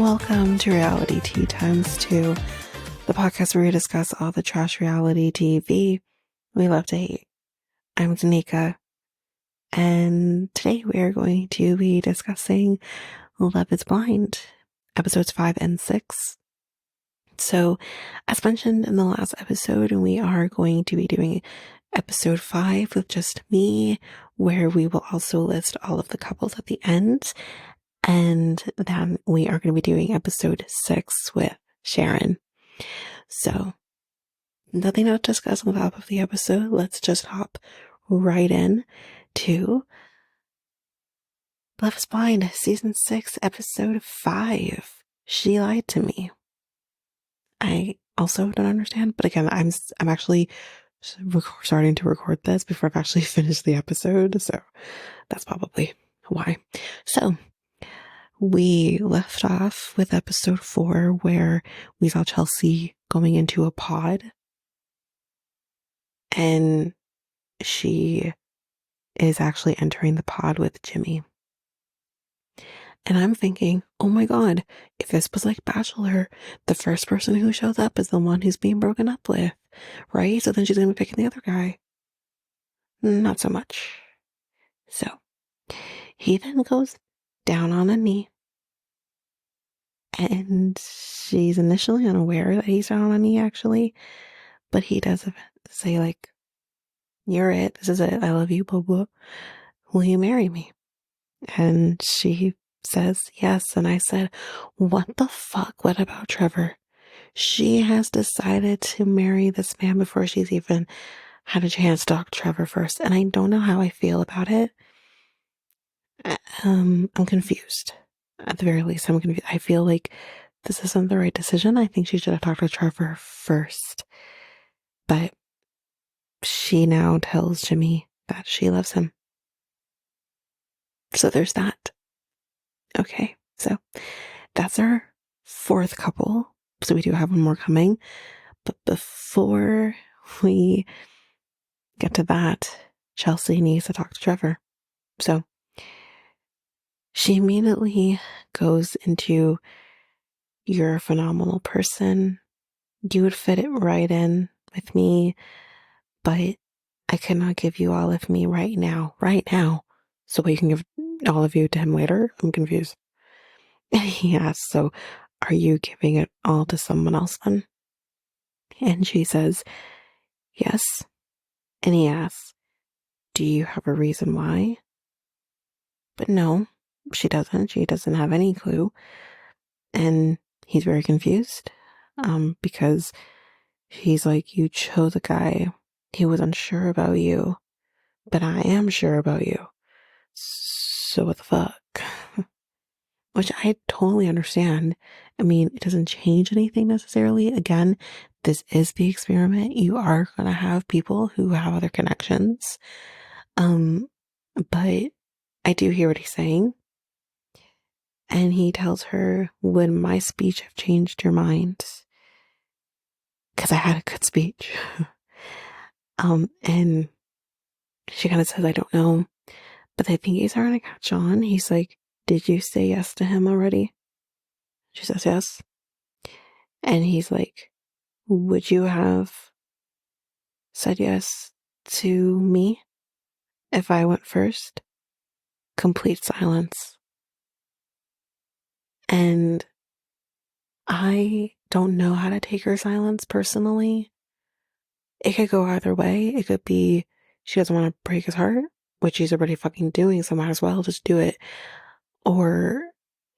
Welcome to Reality Tea Times 2, the podcast where we discuss all the trash reality TV we love to hate. I'm Danica, and today we are going to be discussing Love is Blind, episodes 5 and 6. So, as mentioned in the last episode, we are going to be doing episode 5 with just me, where we will also list all of the couples at the end. And then we are going to be doing episode 6 with Sharon. So, nothing to discuss on the top of the episode. Let's just hop right in to Love is Blind, season 6, episode 5. She lied to me. I also don't understand, but again, I'm actually starting to record this before I've actually finished the episode, so that's probably why. So, we left off with episode 4 where we saw Chelsea going into a pod and she is actually entering the pod with Jimmy. And I'm thinking, oh my God, if this was like Bachelor, the first person who shows up is the one who's being broken up with, right? So then she's going to be picking the other guy. Not so much. So he then goes down on a knee. And she's initially unaware that he's down on a knee, actually. But he does say, like, you're it. This is it. I love you, blah, blah. Will you marry me? And she says yes. And I said, what the fuck? What about Trevor? She has decided to marry this man before she's even had a chance to talk to Trevor first. And I don't know how I feel about it. I'm confused. At the very least, I'm confused. I feel like this isn't the right decision. I think she should have talked to Trevor first. But she now tells Jimmy that she loves him. So there's that. Okay, so that's our 4th couple. So we do have one more coming. But before we get to that, Chelsea needs to talk to Trevor. So she immediately goes into, you're a phenomenal person. You would fit it right in with me, but I cannot give you all of me right now. So you can give all of you to him later? I'm confused. He asks, so are you giving it all to someone else then? And she says, yes. And he asks, do you have a reason why? But no, she doesn't. She doesn't have any clue. And he's very confused, because he's like, you chose a guy who was unsure about you, but I am sure about you. So what the fuck? Which I totally understand. I mean, it doesn't change anything necessarily. Again, this is the experiment. You are going to have people who have other connections. But I do hear what he's saying. And he tells her, would my speech have changed your mind? Because I had a good speech. And she kind of says, I don't know. But I think he's starting to catch on. He's like, did you say yes to him already? She says yes. And he's like, would you have said yes to me if I went first? Complete silence. And I don't know how to take her silence personally. It could go either way. It could be she doesn't want to break his heart, which she's already fucking doing, so might as well just do it. Or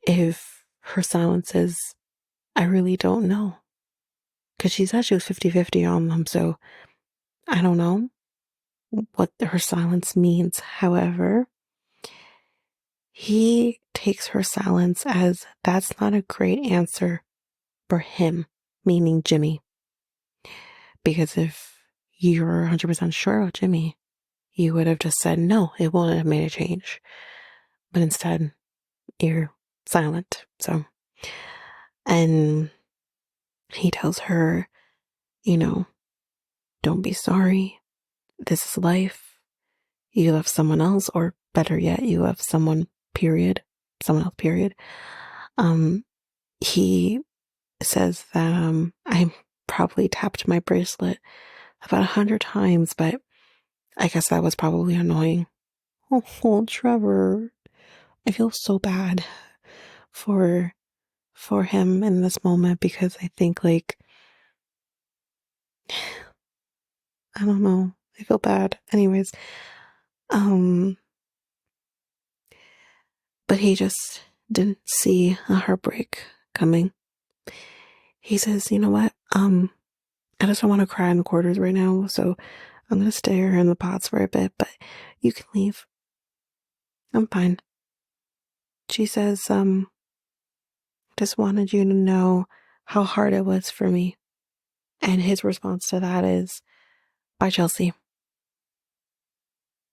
if her silence is, I really don't know. Because she said she was 50-50 on them, so I don't know what her silence means. However, he takes her silence as that's not a great answer for him, meaning Jimmy. Because if you're 100% sure about Jimmy, you would have just said, no, it wouldn't have made a change. But instead, you're silent. So, and he tells her, don't be sorry. This is life. You love someone else, or better yet, you love someone, period. Someone else, period. he says that I probably tapped my bracelet about 100 times, but I guess that was probably annoying. Oh, Trevor, I feel so bad for him in this moment because I think like I don't know. I feel bad. Anyways, um but he just didn't see a heartbreak coming. He says, "You know what? I just don't want to cry in the quarters right now, so I'm gonna stay here in the pots for a bit, but you can leave. I'm fine." She says, just wanted you to know how hard it was for me. And his response to that is, bye, Chelsea.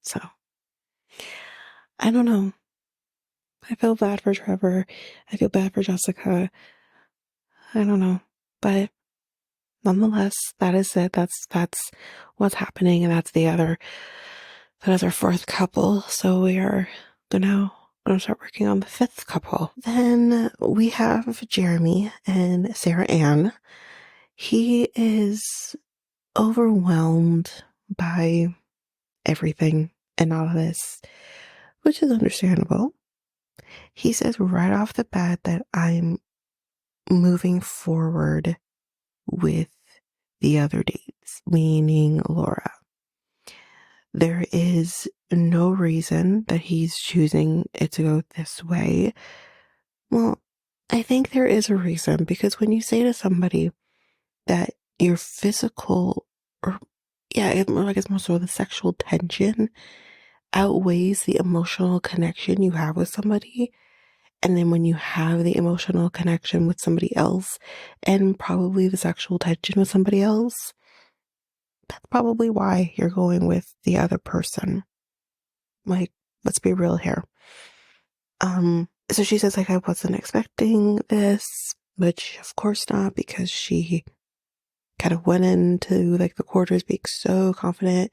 So, I don't know. I feel bad for Trevor. I feel bad for Jessica. I don't know. But nonetheless, that is it. That's what's happening, and that is our fourth couple. So we are now going to start working on the fifth couple. Then we have Jeremy and Sarah Ann. He is overwhelmed by everything and all of this, which is understandable. He says right off the bat that I'm moving forward with the other dates, meaning Laura. There is no reason that he's choosing it to go this way. Well, I think there is a reason, because when you say to somebody that your physical, or yeah, I guess more so the sexual tension outweighs the emotional connection you have with somebody, and then when you have the emotional connection with somebody else and probably the sexual tension with somebody else, that's probably why you're going with the other person. Like, let's be real here. So she says, like, I wasn't expecting this, which of course not, because she kind of went into like the quarters being so confident,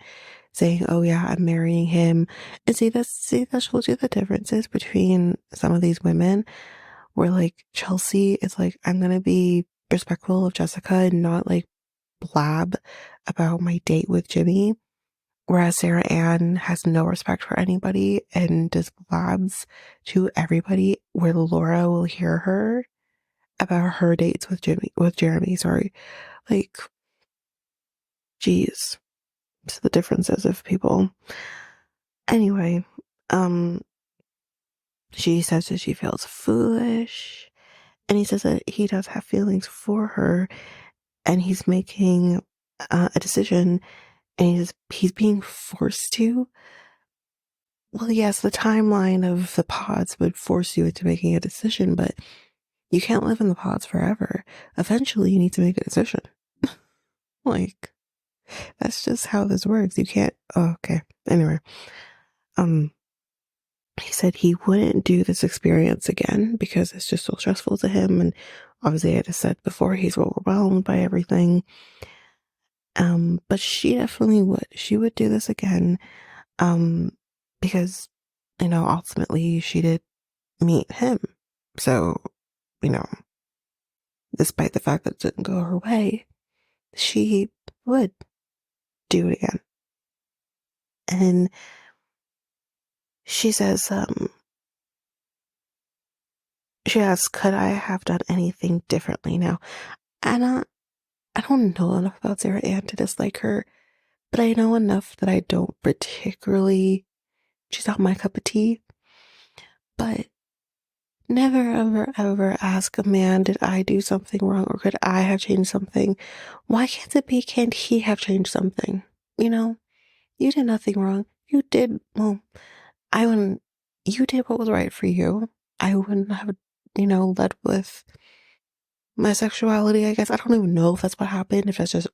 saying, "Oh yeah, I'm marrying him." And that shows you the differences between some of these women, where like Chelsea is like, "I'm gonna be respectful of Jessica and not like blab about my date with Jimmy," whereas Sarah Ann has no respect for anybody and just blabs to everybody, where Laura will hear her about her dates with Jeremy, sorry. Like, geez. So the differences of people. Anyway, um, she says that she feels foolish, and he says that he does have feelings for her, and he's making a decision, and he's being forced to. Well, yes, the timeline of the pods would force you into making a decision, but you can't live in the pods forever. Eventually, you need to make a decision. Like, that's just how this works. You can't. Oh, okay. Anyway, um, he said he wouldn't do this experience again because it's just so stressful to him. And obviously, I just said before, he's overwhelmed by everything. But she definitely would. She would do this again. Because, ultimately she did meet him. So, you know, despite the fact that it didn't go her way, she would do it again. And she says, she asks, could I have done anything differently now? And I don't know enough about Sarah Ann to dislike her, but I know enough that I don't particularly, she's not my cup of tea. But never, ever, ever ask a man, did I do something wrong, or could I have changed something? Why can't it be, can't he have changed something? You did nothing wrong. You did, well, I wouldn't, you did what was right for you. I wouldn't have, led with my sexuality, I guess. I don't even know if that's what happened, if that's just,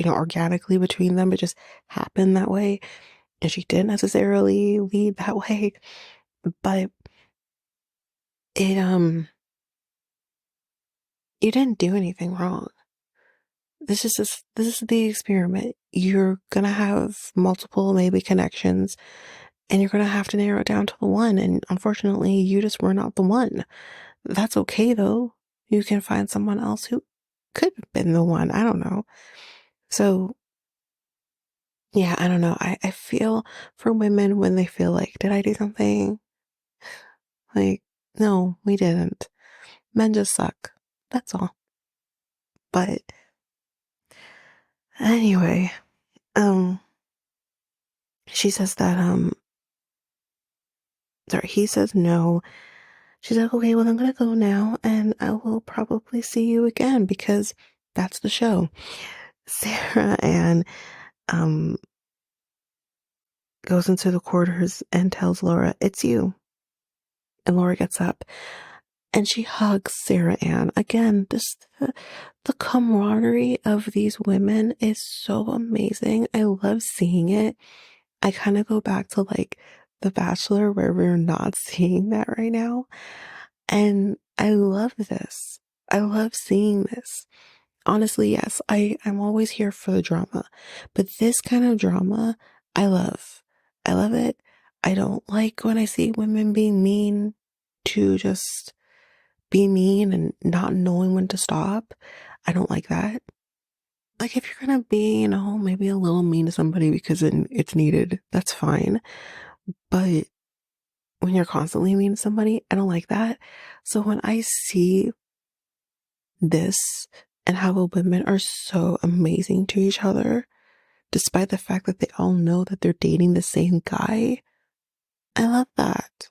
organically between them, it just happened that way. And she didn't necessarily lead that way. But it, you didn't do anything wrong. This is the experiment. You're gonna have multiple maybe connections, and you're gonna have to narrow it down to the one. And unfortunately, you just were not the one. That's okay though. you can find someone else who could have been the one. I don't know. So, yeah, I don't know. I feel for women when they feel like, did I do something? Like, no, we didn't. Men just suck. That's all. But anyway, um, she says that, sorry, he says no. She's like, okay, well, I'm gonna go now and I will probably see you again because that's the show. Sarah Ann, um, goes into the quarters and tells Laura, it's you. And Laura gets up and she hugs Sarah Ann. Again, the camaraderie of these women is so amazing. I love seeing it. I kind of go back to like The Bachelor where we're not seeing that right now. And I love this. I love seeing this. Honestly, yes, I'm always here for the drama. But this kind of drama, I love. I love it. I don't like when I see women being mean to just be mean and not knowing when to stop. I don't like that. Like if you're gonna be, maybe a little mean to somebody because it's needed, that's fine. But when you're constantly mean to somebody, I don't like that. So when I see this and how the women are so amazing to each other, despite the fact that they all know that they're dating the same guy, I love that.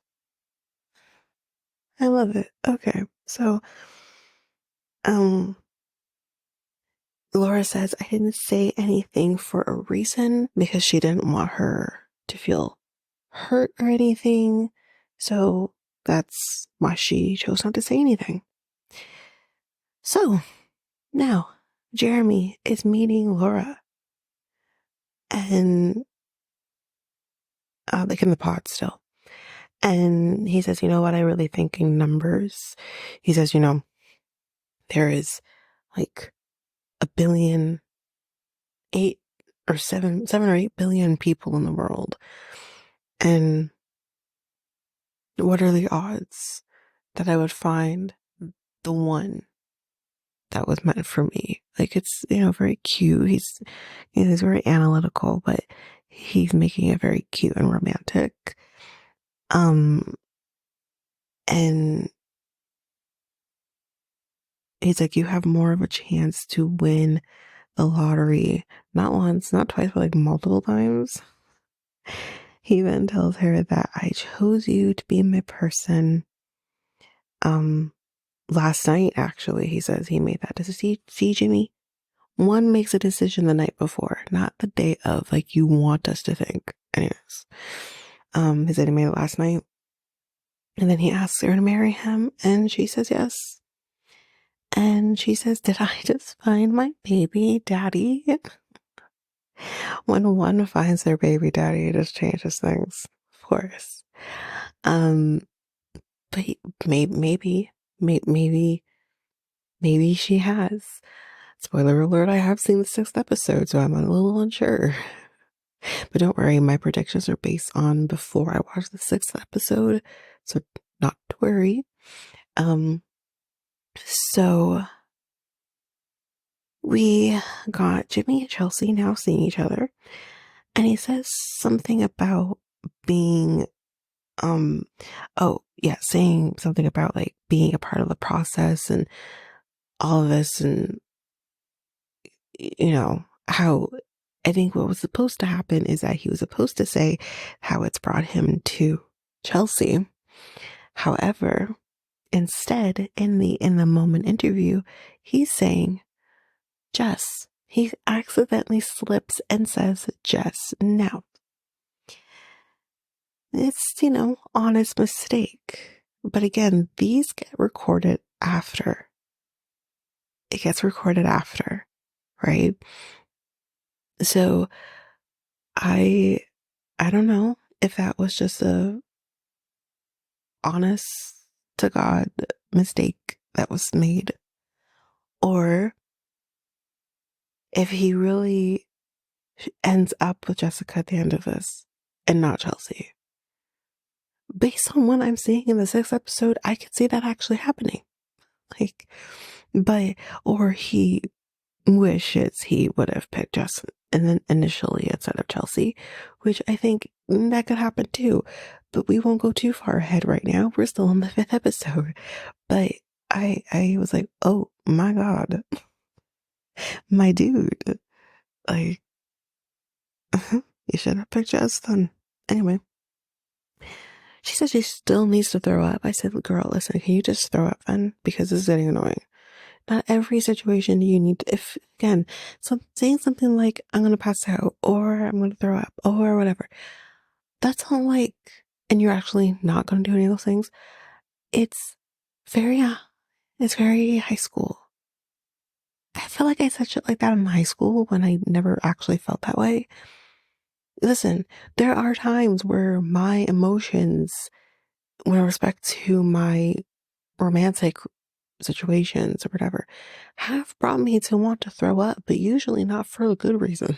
I love it. Okay, so, um, Laura says, I didn't say anything for a reason because she didn't want her to feel hurt or anything. So that's why she chose not to say anything. So now Jeremy is meeting Laura and like in the pod still. And he says, you know what? I really think in numbers. He says, there is like 7 or 8 billion people in the world. And what are the odds that I would find the one that was meant for me? Like it's, very cute. He's very analytical, but he's making it very cute and romantic. And he's like, you have more of a chance to win the lottery, not once, not twice, but like multiple times. He then tells her that I chose you to be my person. Last night, actually, he says he made that decision. See, Jimmy, one makes a decision the night before, not the day of, like you want us to think. Anyways, he said he made it last night. And then he asks her to marry him, and she says yes. And she says, did I just find my baby daddy? When one finds their baby daddy, it just changes things, of course. But maybe she has. Spoiler alert, I have seen the 6th episode, so I'm a little unsure. But don't worry, my predictions are based on before I watched the 6th episode, so not to worry. So we got Jimmy and Chelsea now seeing each other, and he says something about being saying something about like being a part of the process and all of this, and how I think what was supposed to happen is that he was supposed to say how it's brought him to Chelsea. However, instead in the moment interview, he's saying Jess. He accidentally slips and says Jess. Now, it's, honest mistake. But again, these get recorded after. It gets recorded after, right? So I don't know if that was just a honest to God mistake that was made, or if he really ends up with Jessica at the end of this and not Chelsea. Based on what I'm seeing in the 6th episode, I could see that actually happening. Like, but, or he wishes he would have picked Justin and then initially instead of Chelsea, which I think that could happen too. But we won't go too far ahead right now. We're still on the fifth episode. But I was like, oh my God, my dude. Like, you should have picked Justin. Anyway, she said she still needs to throw up. I said, girl, listen, can you just throw up then? Because this is getting annoying. Not every situation you need to, if again, saying something like, I'm going to pass out or I'm going to throw up or whatever, that's not like, and you're actually not going to do any of those things. It's very, it's very high school. I feel like I said shit like that in high school when I never actually felt that way. Listen, there are times where my emotions, with respect to my romantic situations or whatever, have brought me to want to throw up, but usually not for the good reasons.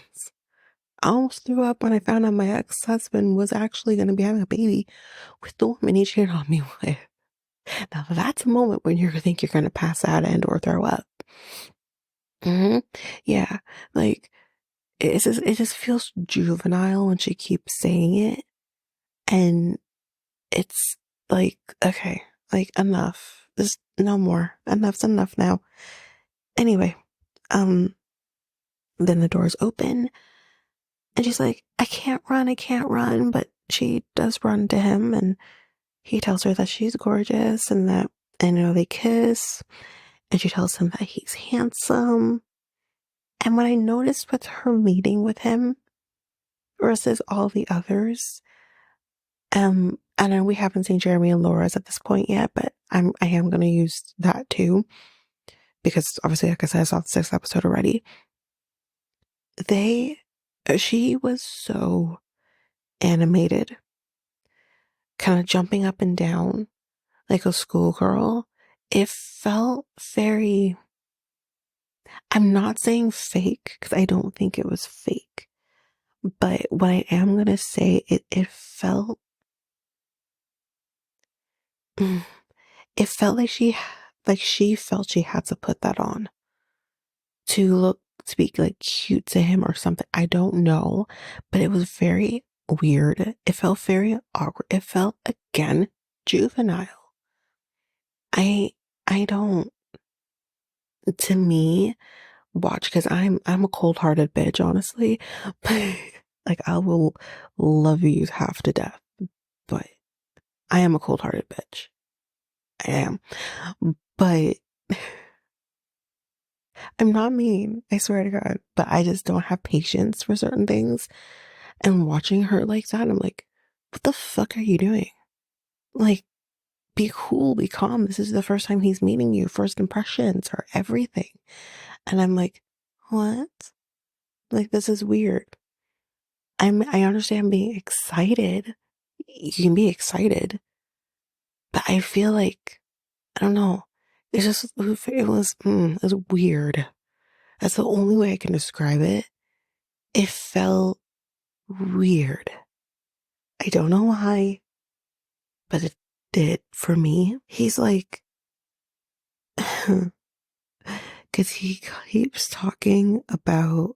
I almost threw up when I found out my ex-husband was actually going to be having a baby with the woman he cheated on me with. Now that's a moment when you think you're going to pass out and or throw up. Yeah, like it just feels juvenile when she keeps saying it, and it's like, okay, like enough. There's no more. Enough's enough now. Anyway, then the doors open and she's like, I can't run. But she does run to him and he tells her that she's gorgeous and that, and they kiss and she tells him that he's handsome. And what I noticed with her meeting with him versus all the others, I know we haven't seen Jeremy and Laura's at this point yet, but I am going to use that too. Because obviously, like I said, I saw the sixth episode already. She was so animated, kind of jumping up and down like a schoolgirl. It felt very, I'm not saying fake because I don't think it was fake. But what I am going to say, it felt, it felt like she felt she had to put that on to be like cute to him or something. I don't know, but it was very weird. It felt very awkward. It felt again juvenile. I I don't, to me, watch because I'm a cold-hearted bitch, honestly. But like I will love you half to death, but I am a cold-hearted bitch. I am. But I'm not mean, I swear to God. But I just don't have patience for certain things. And watching her like that, I'm like, what the fuck are you doing? Like, be cool, be calm. This is the first time he's meeting you. First impressions are everything. And I'm like, what? Like, this is weird. I understand being excited. You can be excited. But I feel like, I don't know. It's just, it was weird. That's the only way I can describe it. It felt weird. I don't know why, but it did for me. He's like, because he keeps talking about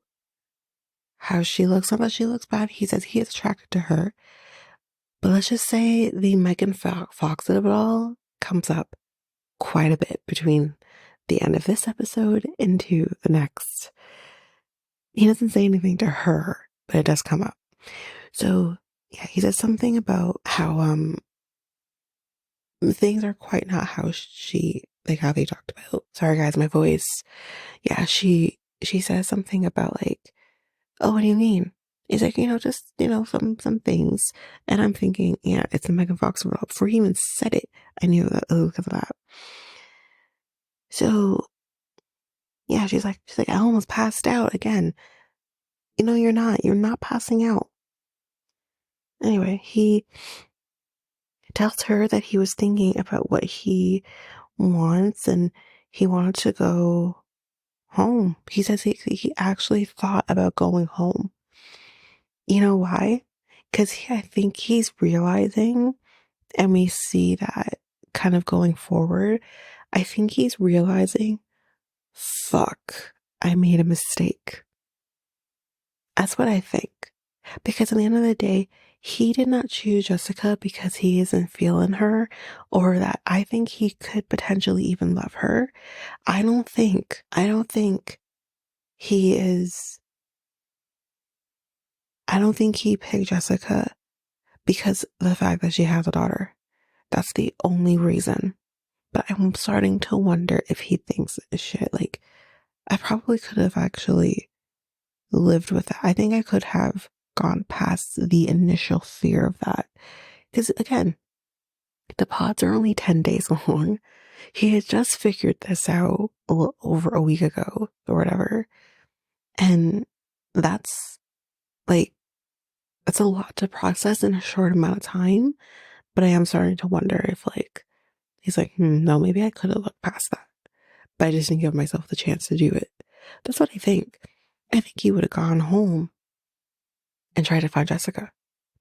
how she looks, not that she looks bad. He says he is attracted to her. But let's just say the Megan Fox of it all comes up quite a bit between the end of this episode into the next. He doesn't say anything to her, but it does come up. So yeah, he says something about how things are quite not how how they talked about. Sorry guys, my voice. Yeah, she says something about like, oh, what do you mean? He's like, just, some things. And I'm thinking, yeah, it's a Megan Fox role. Before he even said it, I knew that, oh, because of that. So, yeah, she's like, I almost passed out again. You're not passing out. Anyway, he tells her that he was thinking about what he wants and he wanted to go home. He says he actually thought about going home. You know why? Because I think he's realizing, and we see that kind of going forward. I think he's realizing, fuck, I made a mistake. That's what I think. Because at the end of the day, he did not choose Jessica because he isn't feeling her, or that I think he could potentially even love her. I don't think he is, I don't think he picked Jessica because of the fact that she has a daughter. That's the only reason. But I'm starting to wonder if he thinks shit. Like, I probably could have actually lived with that. I think I could have gone past the initial fear of that. Because again, the pods are only 10 days long. He had just figured this out a little over a week ago or whatever. And that's like, that's a lot to process in a short amount of time. But I am starting to wonder if like, he's like, no, maybe I could have looked past that. But I just didn't give myself the chance to do it. That's what I think. I think he would have gone home and tried to find Jessica.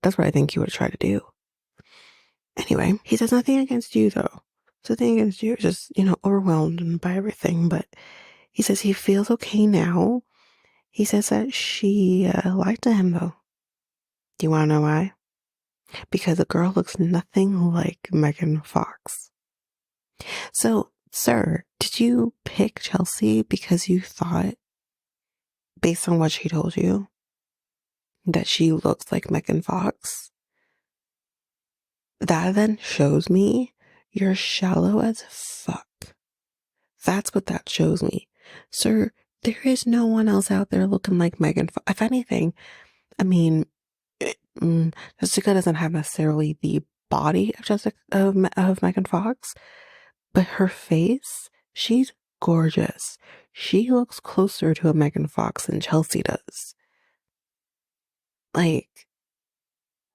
That's what I think he would have tried to do. Anyway, he says nothing against you though. Nothing against you, just, overwhelmed by everything. But he says he feels okay now. He says that she lied to him though. Do you want to know why? Because the girl looks nothing like Megan Fox. So, sir, did you pick Chelsea because you thought, based on what she told you, that she looks like Megan Fox? That then shows me you're shallow as fuck. That's what that shows me. Sir, there is no one else out there looking like Megan Fox. If anything, I mean, Jessica doesn't have necessarily the body of of Megan Fox, but her face, she's gorgeous. She looks closer to a Megan Fox than Chelsea does. Like,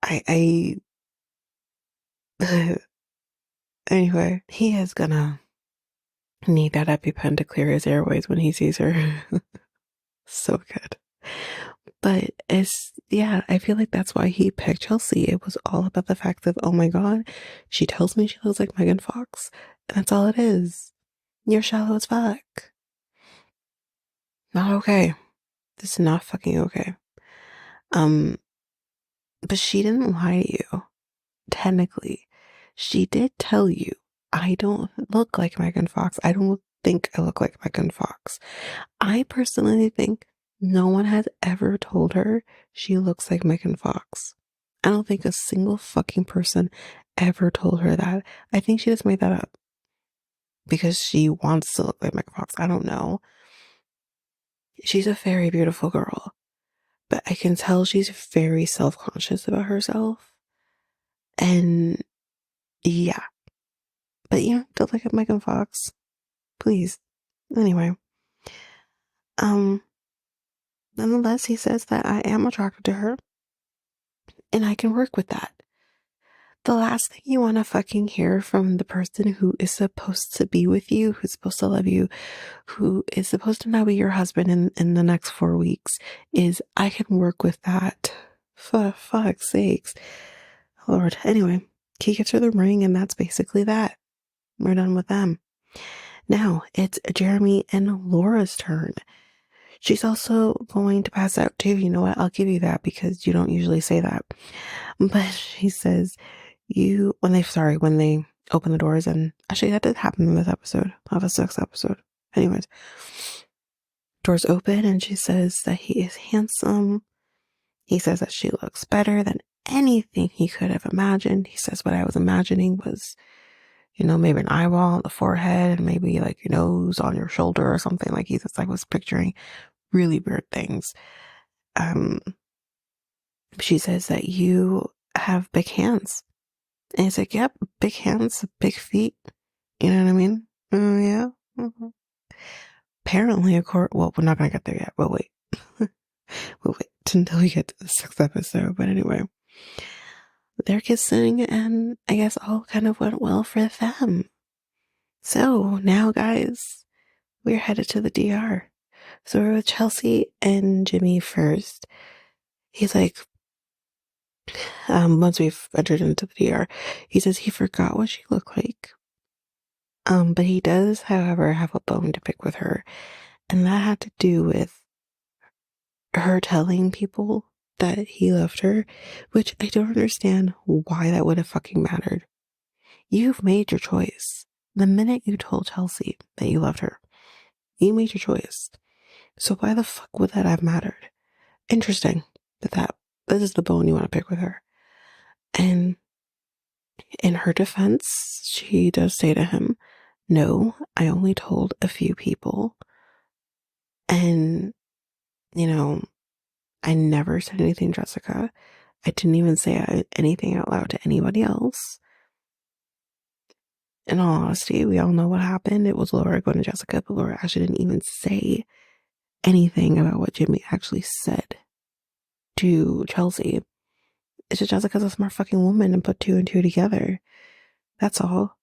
I anyway, he is gonna need that EpiPen to clear his airways when he sees her. So good. But yeah, I feel like that's why he picked Chelsea. It was all about the fact of, oh my God, she tells me she looks like Megan Fox. And that's all it is. You're shallow as fuck. Not okay. This is not fucking okay. But she didn't lie to you. Technically, she did tell you, I don't look like Megan Fox. I don't think I look like Megan Fox. I personally think no one has ever told her she looks like Megan Fox. I don't think a single fucking person ever told her that. I think she just made that up because she wants to look like Megan Fox. I don't know. She's a very beautiful girl, but I can tell she's very self-conscious about herself. And yeah, but don't look at Megan Fox, please. Anyway, um, nonetheless, he says that I am attracted to her and I can work with that. The last thing you want to fucking hear from the person who is supposed to be with you, who's supposed to love you, who is supposed to now be your husband in the next 4 weeks is, I can work with that. For fuck's sakes. Lord. Anyway, he gives her the ring and that's basically that. We're done with them. Now it's Jeremy and Laura's turn. She's also going to pass out too. You know what? I'll give you that because you don't usually say that. But she says, when they open the doors, and actually that did happen in this episode, of a 6th episode. Anyways, doors open and she says that he is handsome. He says that she looks better than anything he could have imagined. He says what I was imagining was, maybe an eyeball on the forehead and maybe like your nose on your shoulder or something. Like I was picturing really weird things. She says that you have big hands. And he's like, yep, big hands, big feet. You know what I mean? Yeah. Mm-hmm. Apparently, well, we're not going to get there yet. We'll wait. We'll wait until we get to the 6th episode. But anyway, they're kissing and I guess all kind of went well for them. So now, guys, we're headed to the DR. So we're with Chelsea and Jimmy first. He's like, once we've entered into the DR, he says he forgot what she looked like. But he does, however, have a bone to pick with her. And that had to do with her telling people that he loved her, which I don't understand why that would have fucking mattered. You've made your choice. The minute you told Chelsea that you loved her, you made your choice. So why the fuck would that have mattered? Interesting that this is the bone you want to pick with her. And in her defense, she does say to him, no, I only told a few people. And, you know, I never said anything to Jessica. I didn't even say anything out loud to anybody else. In all honesty, we all know what happened. It was Laura going to Jessica, but Laura actually didn't even say anything about what Jimmy actually said to Chelsea. It's just Jessica's a smart fucking woman and put two and two together. That's all.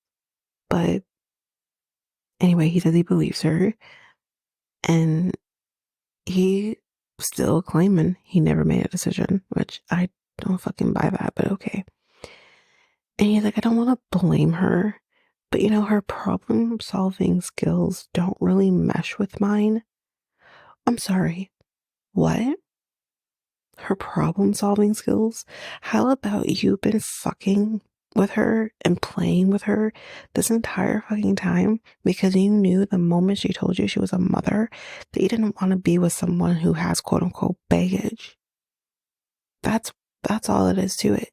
But anyway, he says he believes her. And he still claiming he never made a decision, which I don't fucking buy that, but okay. And he's like, I don't want to blame her, but you know, her problem solving skills don't really mesh with mine. I'm sorry. What? Her problem solving skills? How about you've been fucking with her and playing with her this entire fucking time because you knew the moment she told you she was a mother that you didn't want to be with someone who has quote unquote baggage. That's all it is to it.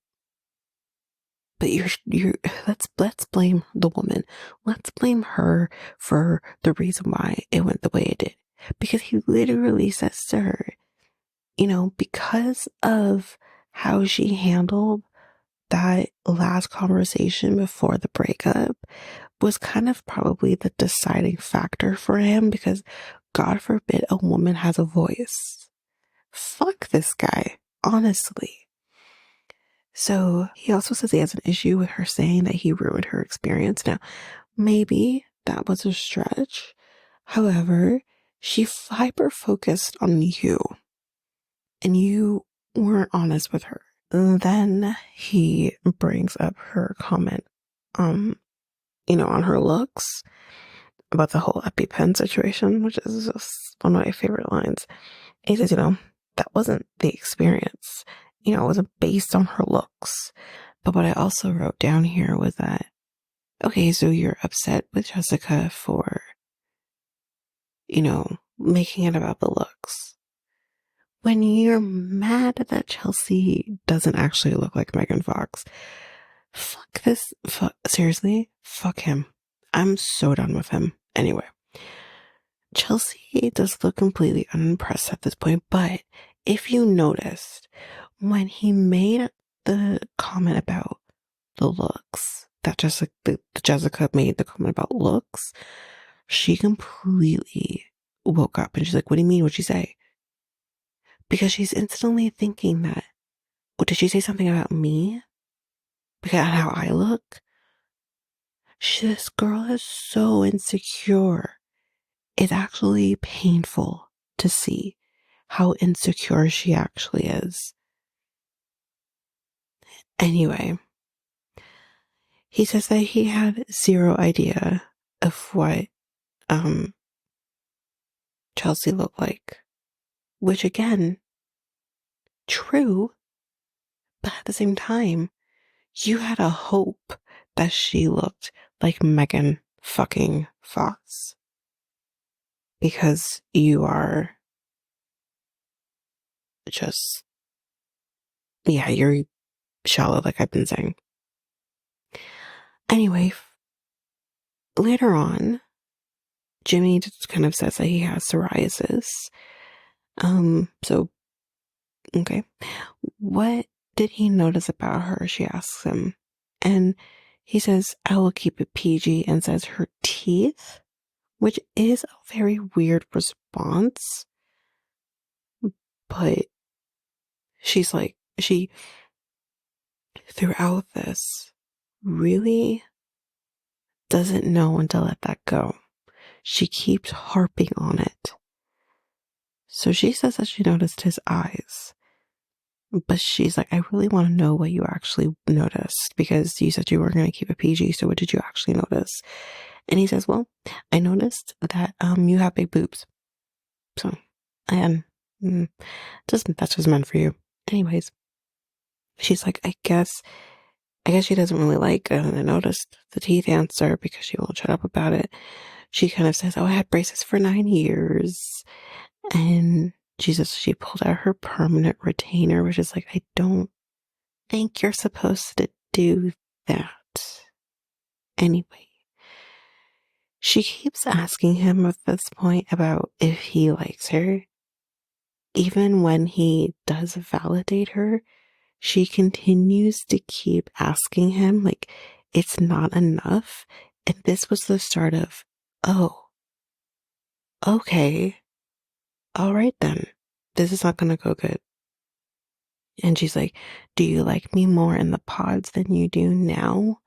But you're let's blame the woman. Let's blame her for the reason why it went the way it did. Because he literally says to her, you know, because of how she handled that last conversation before the breakup was kind of probably the deciding factor for him because God forbid a woman has a voice. Fuck this guy, honestly. So he also says he has an issue with her saying that he ruined her experience. Now, maybe that was a stretch. However, she hyper focused on you and you weren't honest with her. And then he brings up her comment, on her looks about the whole EpiPen situation, which is just one of my favorite lines. He says, that wasn't the experience. It wasn't based on her looks. But what I also wrote down here was that, okay, so you're upset with Jessica for, making it about the looks. When you're mad that Chelsea doesn't actually look like Megan Fox, seriously, fuck him. I'm so done with him. Anyway, Chelsea does look completely unimpressed at this point, but if you noticed, when he made the comment about the looks, that Jessica made the comment about looks, she completely woke up and she's like, what do you mean? What'd she say? Because she's instantly thinking that, did she say something about me? Because of how I look? This girl is so insecure. It's actually painful to see how insecure she actually is. Anyway, he says that he had zero idea of what Chelsea looked like, which again, true, but at the same time, you had a hope that she looked like Megan fucking Fox because you are just, yeah, you're shallow, like I've been saying. Anyway, later on, Jimmy just kind of says that he has psoriasis. So, okay. What did he notice about her? She asks him. And he says, I will keep it PG, and says her teeth, which is a very weird response. But she's like, she, throughout this, really doesn't know when to let that go. She keeps harping on it. So she says that she noticed his eyes. But she's like, I really want to know what you actually noticed because you said you were going to keep it PG. So what did you actually notice? And he says, well, I noticed that you have big boobs. So, and that's just meant for you. Anyways, she's like, I guess she doesn't really like I noticed the teeth answer because she won't shut up about it. She kind of says, oh, I had braces for 9 years. And she pulled out her permanent retainer, which is like, I don't think you're supposed to do that. Anyway, she keeps asking him at this point about if he likes her. Even when he does validate her, she continues to keep asking him, like, it's not enough. And this was the start of, oh, okay, all right then. This is not going to go good. And she's like, do you like me more in the pods than you do now?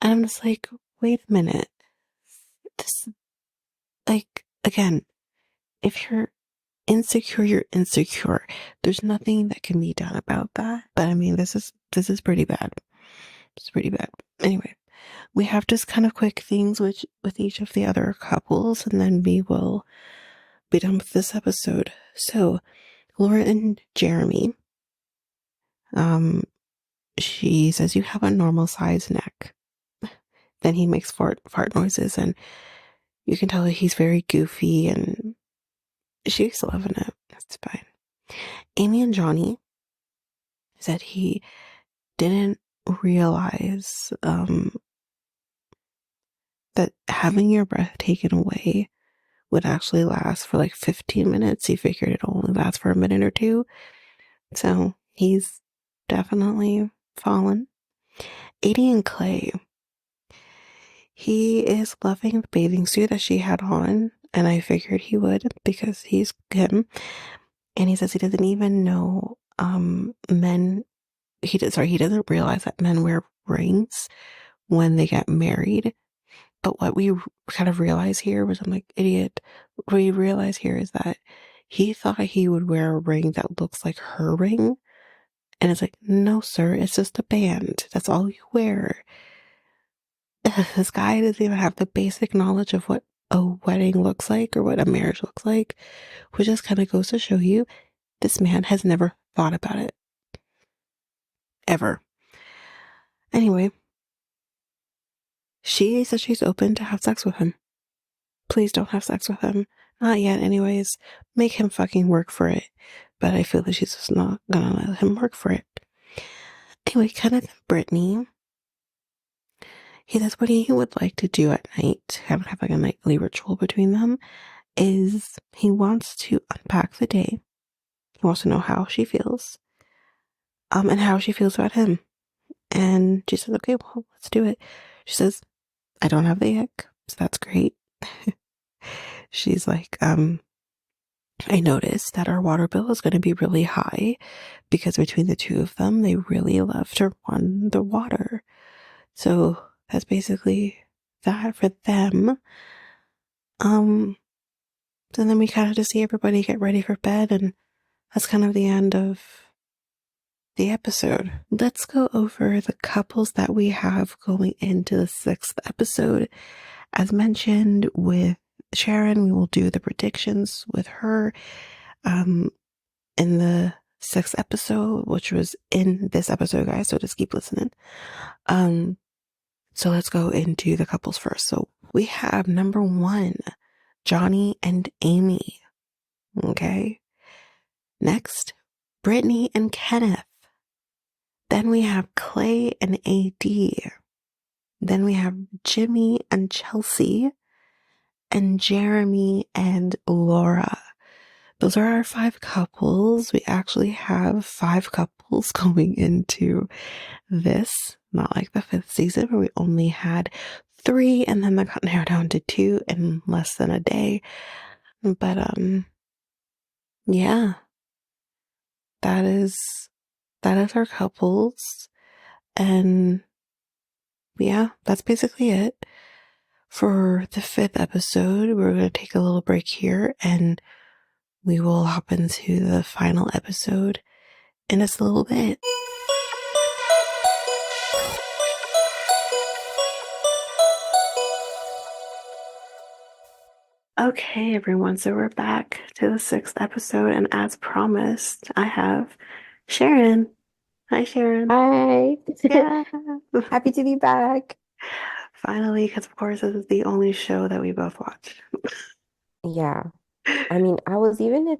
And I'm just like, wait a minute. This, like, again, if you're insecure, you're insecure. There's nothing that can be done about that. But I mean, this is pretty bad. It's pretty bad. Anyway, we have just kind of quick things with each of the other couples, and then we will be done with this episode. So, Laura and Jeremy, she says you have a normal size neck. Then he makes fart noises, and you can tell he's very goofy, and she's loving it. That's fine. Amy and Johnny said he didn't realize that having your breath taken away would actually last for like 15 minutes. He figured it only lasts for a minute or two. So he's definitely fallen. Adie and Clay. He is loving the bathing suit that she had on, and I figured he would because he's him. And he says he doesn't even know he doesn't realize that men wear rings when they get married. But what we kind of realize here was, I'm like, idiot. What we realize here is that he thought he would wear a ring that looks like her ring. And it's like, no, sir, it's just a band. That's all you wear. This guy doesn't even have the basic knowledge of what a wedding looks like or what a marriage looks like, which just kind of goes to show you this man has never thought about it. Ever. Anyway, she says she's open to have sex with him. Please don't have sex with him. Not yet, anyways. Make him fucking work for it. But I feel that she's just not gonna let him work for it. Anyway, Kenneth and Brittany. He says what he would like to do at night, have like a nightly ritual between them, is he wants to unpack the day. He wants to know how she feels. And how she feels about him. And she says, okay, well, let's do it. She says, I don't have the ick, so that's great. She's like, I noticed that our water bill is going to be really high because between the two of them, they really love to run the water. So that's basically that for them. So then we kind of just see everybody get ready for bed, and that's kind of the end of the episode. Let's go over the couples that we have going into the 6th episode. As mentioned with Sharon, we will do the predictions with her in the 6th episode, which was in this episode, guys, so just keep listening. So let's go into the couples first. So we have number 1, Johnny and Amy. Okay. Next, Brittany and Kenneth. Then we have Clay and AD. Then we have Jimmy and Chelsea. And Jeremy and Laura. Those are our 5 couples. We actually have 5 couples going into this, not like the 5th season where we only had 3 and then that got narrowed down to 2 in less than a day. But yeah, that is our couples. And yeah, that's basically it. For the 5th episode, we're going to take a little break here and we will hop into the final episode in just a little bit. Okay, everyone, so we're back to the sixth episode, and as promised, I have Sharon. Hi, Sharon. Hi. Yeah. Happy to be back. Finally, because of course, this is the only show that we both watch. Yeah. I mean, I was even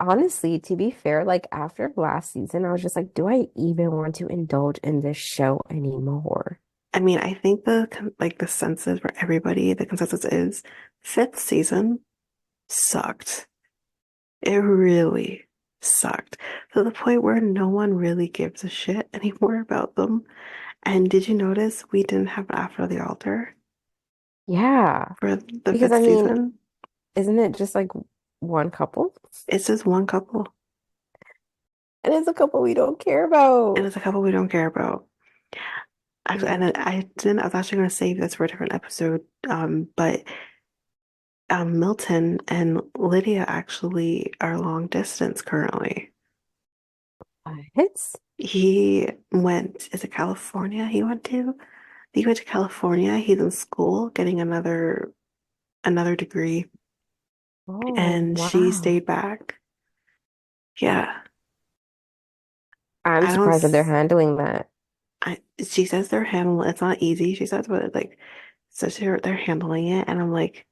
honestly, to be fair, like after last season, I was just like, do I even want to indulge in this show anymore? I mean, I think the consensus for everybody, the consensus is fifth season sucked. It really sucked to the point where no one really gives a shit anymore about them. And did you notice we didn't have After the Altar Yeah. for the Because fifth I mean, season? isn't it just like one couple? It's just one couple, And it's a couple we don't care and about. it's a couple we don't care about. Actually, and Yeah. I didn't. I was actually going to save this for a different episode. But Milton and Lydia actually are long distance currently. What? He went. Is it California? He went to. He went to California. He's in school getting another degree, Oh, and she wow. stayed back. Yeah, I'm I don't. surprised that they're handling that. She says they're handling. It's not easy. She says, but like, so they're handling it, and I'm like,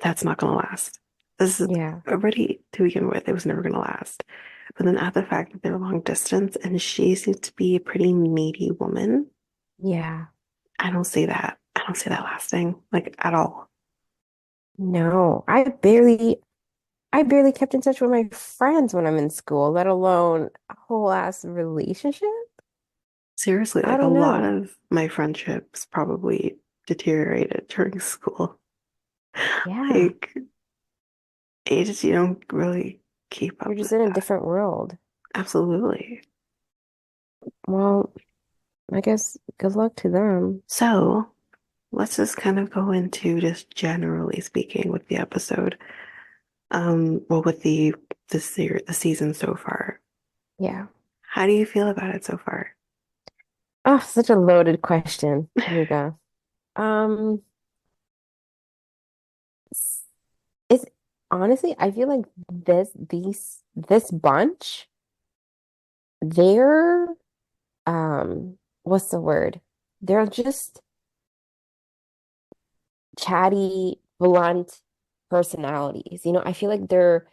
that's not gonna last. This is Yeah. already to begin with, it was never gonna last. But then add the fact that they're long distance and she seems to be a pretty needy woman. Yeah. I don't see that lasting, like at all. No, I barely kept in touch with my friends when I'm in school, let alone a whole ass relationship. Seriously, I like a don't lot know. of my friendships probably deteriorated during school. Yeah, Like it just you don't really keep you're up just with in a that. different world. Absolutely. Well, I guess good luck to them. So let's just kind of go into just generally speaking with the episode. Well, with the season so far, Yeah. how do you feel about it so far? Oh, such a loaded question, Tamika. Um, s- it's honestly, I feel like this bunch, they're what's the word? They're just chatty, blunt personalities. I feel like they're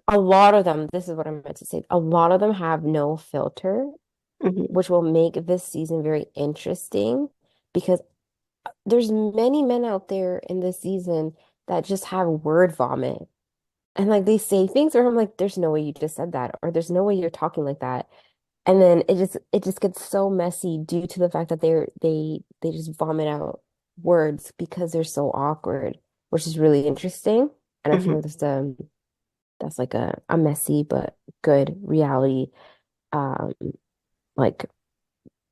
a lot of them, this is what I meant to say. A lot of them have no filter, Hmm. which will make this season very interesting because there's many men out there in this season that just have word vomit. And like they say things where I'm like, there's no way you just said that, or there's no way you're talking like that. And then it just gets so messy due to the fact that they just vomit out words because they're so awkward, which is really interesting. And I feel Hmm. like that's like a messy but good reality um like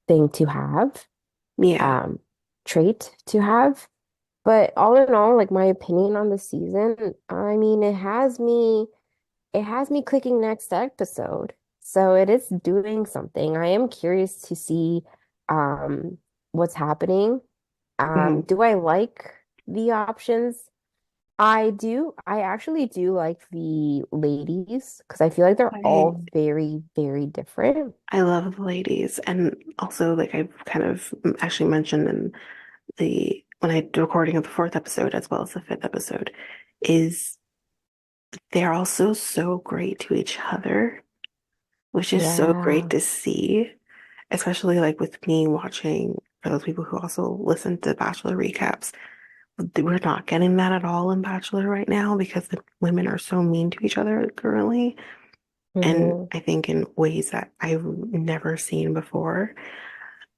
thing to have, Yeah. um trait to have. But all in all, like my opinion on the season, I mean, it has me clicking next episode. So it is doing something. I am curious to see um what's happening. Hmm. Do I like the options? I do. I actually do like the ladies because I feel like they're I all very, very different. I love the ladies, and also like I've kind of actually mentioned in the when I do recording of the fourth episode as well as the fifth episode, is they're also so great to each other, which is so great Yeah. to see, especially like with me watching for those people who also listen to Bachelor recaps. We're not getting that at all in Bachelor right now because the women are so mean to each other currently. And Hmm. I think in ways that I've never seen before.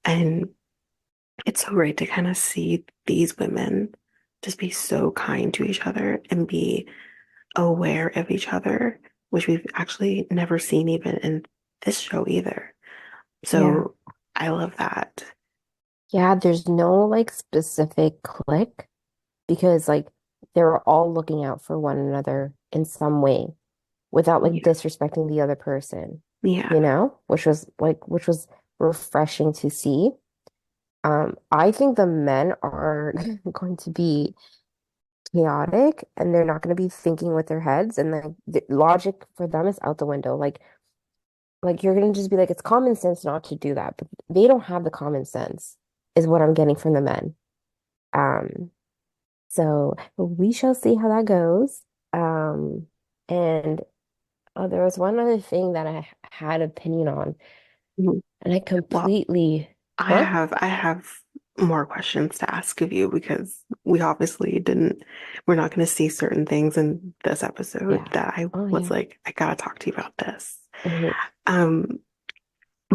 And it's so great to kind of see these women just be so kind to each other and be aware of each other, which we've actually never seen even in this show either. Yeah. So I love that. Yeah, there's no like specific click because like they're all looking out for one another in some way without like Yeah. disrespecting the other person, Yeah. which was refreshing to see. I think the men are going to be chaotic and they're not going to be thinking with their heads and like the logic for them is out the window. Like you're going to just be like, it's common sense not to do that, but they don't have the common sense, is what I'm getting from the men. Um, so we shall see how that goes. And there was one other thing that I had opinion on, Mhm. and I Well, completely, I huh? have I have more questions to ask of you because we obviously didn't we're not going to see certain things in this episode Yeah. that I Oh was yeah. like, I gotta talk to you about this. Hmm. Um,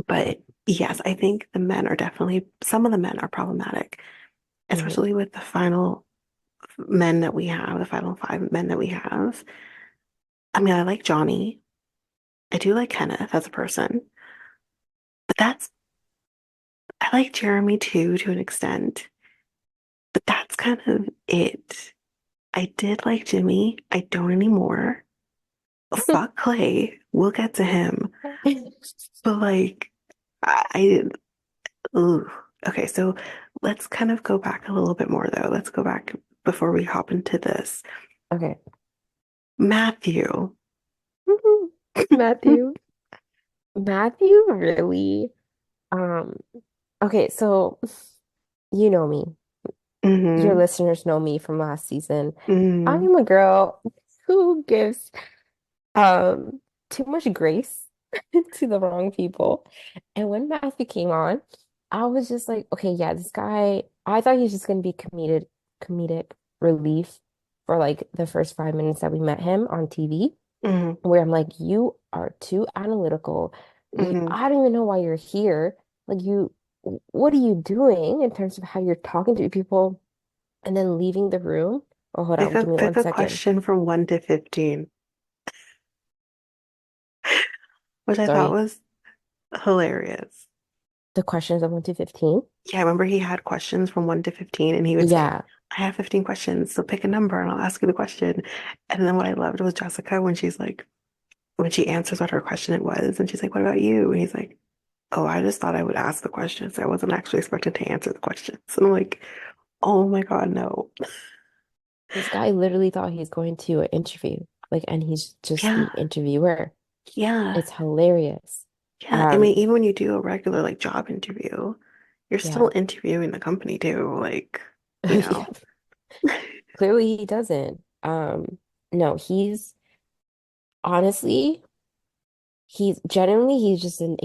but yes, I think the men are definitely some of the men are problematic, Hmm. especially with the final men that we have, the final five men that we have. I mean, I like Johnny. I do like Kenneth as a person, but that's I like Jeremy too to an extent, but that's kind of it. I did like Jimmy. I don't anymore. Fuck Clay. We'll get to him. But like, I ooh. Okay, so let's kind of go back a little bit more though. Let's go back before we hop into this. Okay. Matthew. Matthew. Matthew really, um, okay, so you know me. Your Mm-hmm. listeners know me from last season. Mm-hmm. I'm a girl who gives um too much grace to the wrong people. And when Matthew came on, I was just like, okay, yeah, this guy, I thought he was just gonna be comedic relief for like the first 5 minutes that we met him on TV, Mm-hmm. where I'm like, you are too analytical. Mm-hmm. I don't even know why you're here. Like what are you doing in terms of how you're talking to people and then leaving the room? Oh, hold on, give me Pick one a second. question from 1 to 15, which I thought Sorry. was hilarious. The questions of 1 to 15. Yeah, I remember he had questions from 1 to 15, and he would say, Yeah. I have 15 questions, so pick a number and I'll ask you the question. And then what I loved was Jessica when she's like, when she answers what her question it was, and she's like, what about you? And he's like, oh, I just thought I would ask the questions. I wasn't actually expected to answer the questions. And I'm like, oh my God, no. This guy literally thought he's going to an interview. Like, and he's just the Yeah, interviewer. yeah, It's hilarious. yeah. I mean, Um, even when you do a regular like job interview, you're still yeah. interviewing the company too. Like, you Yeah. know. Clearly he doesn't. No, he's honestly, he's just an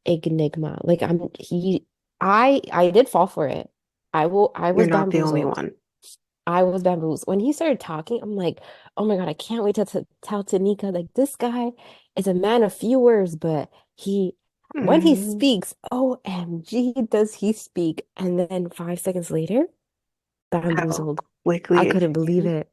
enigma. Like I did fall for it. I You're was not the only bamboozled. one. I was bamboozled. When he started talking, I'm like, oh my God, I can't wait to tell Tanika, like, this guy is a man of few words, but when he Mm, speaks, OMG, does he speak? And then 5 seconds later, how bamboozled. I quickly it couldn't believe changed. it.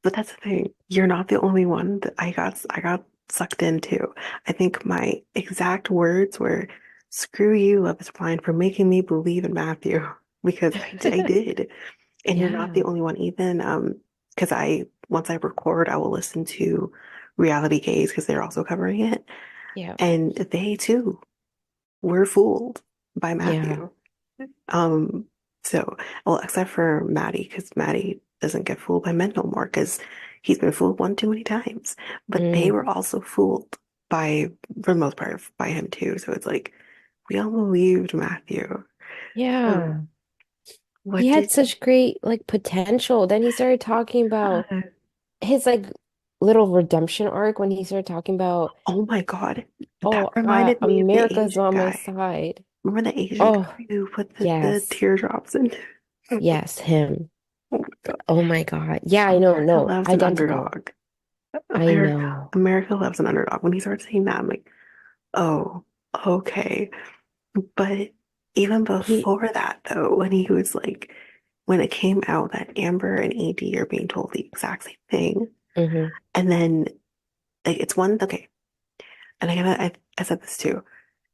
But that's the thing. You're not the only one that I got sucked into. I think my exact words were, "Screw you, Love is Blind, for making me believe in Matthew," because I did. And you're not the Yeah, only one. Even because I once I record, I will listen to Reality Gaze because they're also covering it, yeah, and they too were fooled by yeah, Matthew. Um, so, well, except for Maddie, because Maddie doesn't get fooled by men no more because he's been fooled one too many times. But they mm, were also fooled by, for the most part, by him too. So it's like we all believed Matthew. Um, yeah. He what had did? such great like potential. Then he started talking about his like little redemption arc when he started talking about, Oh my God, that oh, reminded me of the America's Asian on my guy. side. Remember the Asian Oh, guy who put the yes. teardrops in? Yes, him. Oh my God. Oh my God. Yeah, I know. America No, loves an identical. underdog. I America, know. America loves an underdog. When he started saying that, I'm like, oh, okay. But even He, before that, though, when he was like, when it came out that Amber and AD are being told the exact same thing, hmm and then like it's one, okay, and I said this too.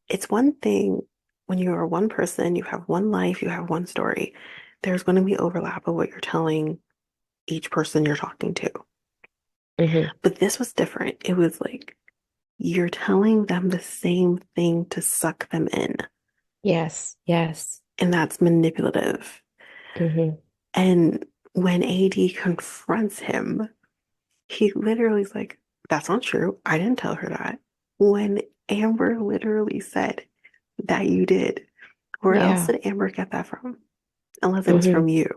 It's one thing when you are one person, you have one life, you have one story. There's going to be overlap of what you're telling each person you're talking to. hmm But this was different. It was like you're telling them the same thing to suck them in, Yes, yes. and that's manipulative. hmm And when AD confronts him, he literally is like, that's not true. I didn't tell her that. When Amber literally said that you did, where else Yeah. did Amber get that from? Unless it was Hmm. from you.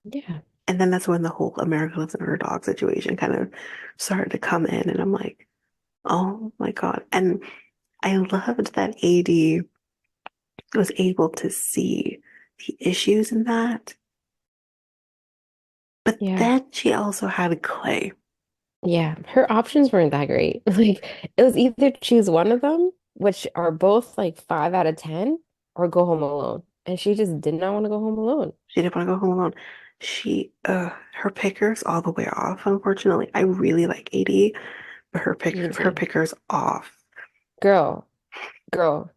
Yeah. And then that's when the whole America Lives in Her Dog situation kind of started to come in. And I'm like, oh my God. And I loved that AD was able to see the issues in that. But Yeah. then she also had Clay. Yeah. Her options weren't that great. Like it was either choose one of them, which are both like 5 out of 10, or go home alone. And she just did not want to go home alone. She didn't want to go home alone. Her picker's all the way off, unfortunately. I really like AD, but Me her too. picker's off. Girl, girl,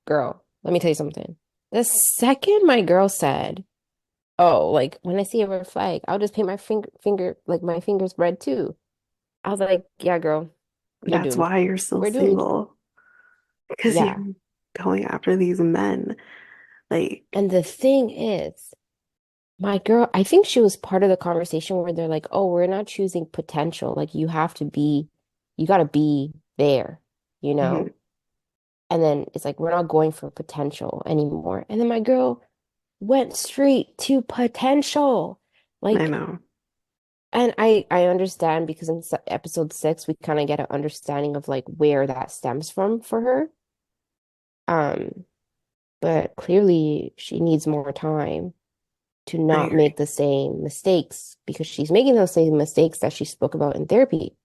girl. Let me tell you something. The second my girl said, "Oh, like when I see a red flag, I'll just paint my finger like my fingers red too." I was like, "Yeah, girl, you're That's doomed. why you're still We're doomed." single. Because Yeah. you're going after these men. Like, And the thing is, my girl, I think she was part of the conversation where they're like, "Oh, we're not choosing potential. Like you got to be there, you know?" mhm, And then it's like, we're not going for potential anymore. And then my girl went straight to potential. I Like, know. and I understand because in episode 6, we kind of get an understanding of like where that stems from for her. Um, but clearly she needs more time to I not agree. make the same mistakes because she's making those same mistakes that she spoke about in therapy.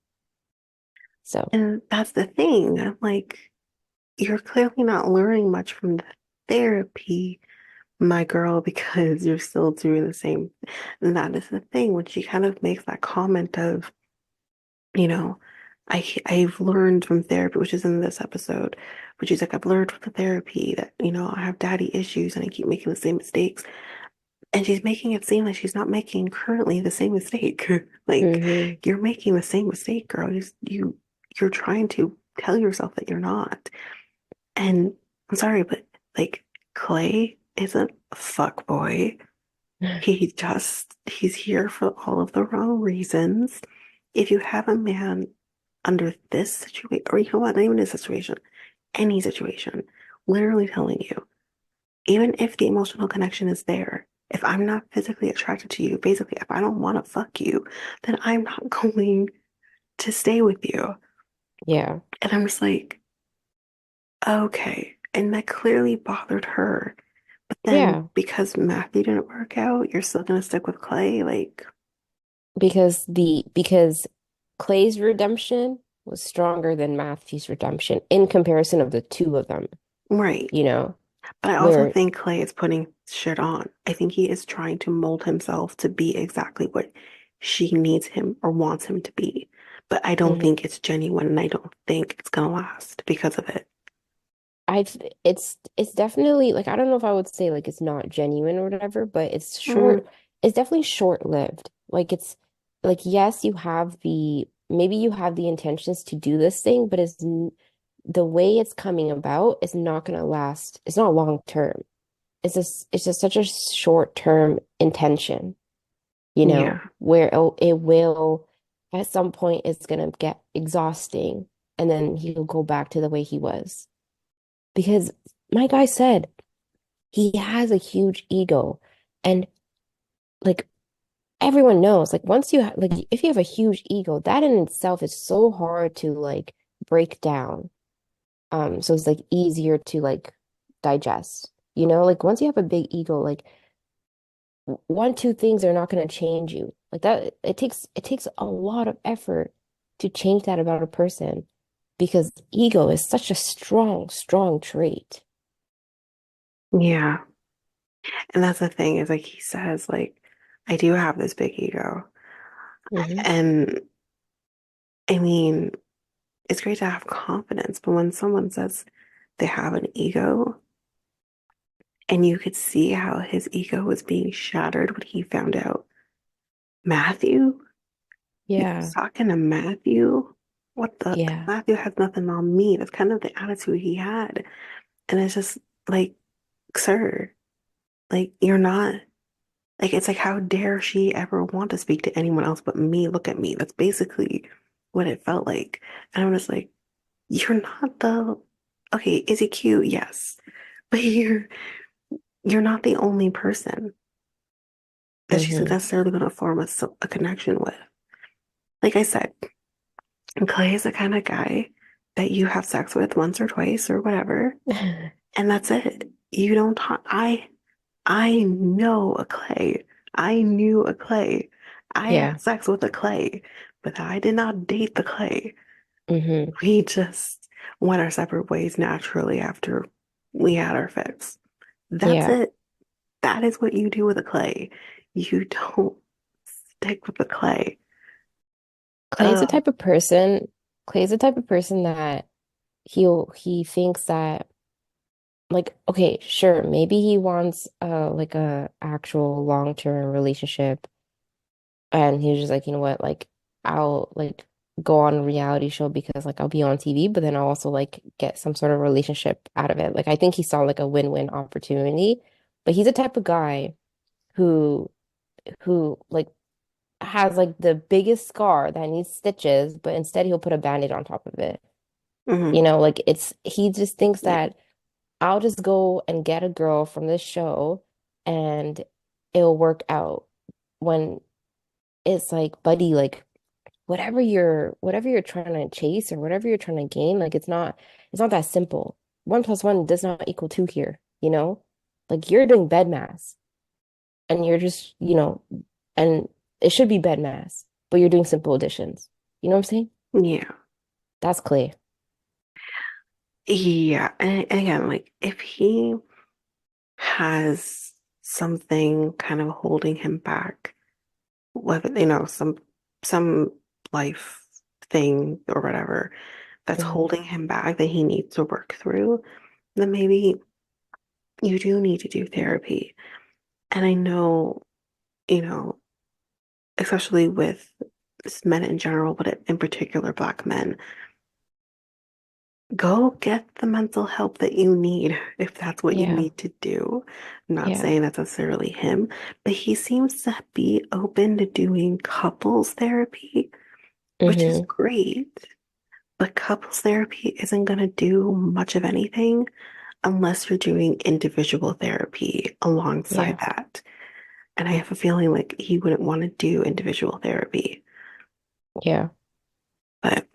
So, And that's the thing. I'm like, you're clearly not learning much from the therapy, my girl, because you're still doing the same. And that is the thing when she kind of makes that comment of, you know, I've learned from therapy, which is in this episode, but she's like, I've learned from the therapy that, I have daddy issues and I keep making the same mistakes. And she's making it seem like she's not making currently the same mistake. Like hmm you're making the same mistake, girl. You're trying to tell yourself that you're not. And I'm sorry, but like Clay isn't a fuck boy. He's here for all of the wrong reasons. If you have a man under this situation, or you know what, not even this situation, any situation, literally telling you, even if the emotional connection is there, if I'm not physically attracted to you, basically, if I don't want to fuck you, then I'm not going to stay with you. yeah, And I'm just like, okay. And that clearly bothered her. But then yeah. because Matthew didn't work out, you're still gonna stick with Clay? Like, Because Clay's redemption was stronger than Matthew's redemption in comparison of the two of them, right. you know, But I also where think Clay is putting shit on. I think he is trying to mold himself to be exactly what she needs him or wants him to be. But I don't Mhm. think it's genuine and I don't think it's gonna last because of it. I've it's definitely like I don't know if I would say like it's not genuine or whatever, but Mm, it's definitely short-lived. Like it's like yes, you have the maybe you have the intentions to do this thing, but the way it's coming about is not going to last. It's not long term. It's just such a short term intention, yeah. where it will at some point it's gonna get exhausting and then he'll go back to the way he was. Because my guy said he has a huge ego and like everyone knows like once you like if you have a huge ego, that in itself is so hard to like break down. So it's like easier to like digest. Like once you have a big ego, like one, two things are not going to change you. Like that, it takes a lot of effort to change that about a person because ego is such a strong, strong trait. Yeah. And that's the thing is like he says, like, I do have this big ego. Hmm. And I mean, it's great to have confidence, but when someone says they have an ego and you could see how his ego was being shattered when he found out Matthew, he was Yeah, talking to Matthew. What the? yeah, Matthew has nothing on me. That's kind of the attitude he had. And it's just like, sir, like, you're not. Like it's like how dare she ever want to speak to anyone else but me? Look at me. That's basically what it felt like. And I'm just like, you're not the okay, is he cute? Yes. But you're not the only person that she's Hmm. necessarily going to form a connection with. Like I said, Clay is the kind of guy that you have sex with once or twice or whatever, and that's it. You don't talk. I know a Clay. I knew a Clay. I Yeah. had sex with a Clay, but I did not date the Clay. Hmm. We just went our separate ways naturally after we had our fix. That's Yeah. it. That is what you do with a Clay. You don't stick with the Clay. Clay's the Uh, type of person, Clay's the type of person that he thinks that like okay, sure, maybe he wants like a actual long-term relationship and he was just like, you know what, like I'll like go on a reality show because like I'll be on TV, but then I'll also like get some sort of relationship out of it. Like I think he saw like a win-win opportunity, but he's the type of guy who like has like the biggest scar that needs stitches, but instead he'll put a band-aid on top of it. mhm, You know, like it's he just thinks yeah, that I'll just go and get a girl from this show and it'll work out when it's like, buddy, like whatever you're trying to chase or whatever you're trying to gain, like it's not that simple. One plus one does not equal two here, you know? Like you're doing bed math and you're just, and it should be bed math, but you're doing simple additions. You know what I'm saying? yeah, That's Clay. yeah. And again, like if he has something kind of holding him back, whether some life thing or whatever that's Hmm. holding him back that he needs to work through, then maybe you do need to do therapy. And I know, you know, especially with men in general, but in particular Black men, go get the mental help that you need if that's what you Yeah. need to do. I'm not Yeah. saying that's necessarily him, but he seems to be open to doing couples therapy, which is Hmm. great. But couples therapy isn't going to do much of anything unless you're doing individual therapy alongside Yeah. that. And I have a feeling like he wouldn't want to do individual therapy. Yeah. But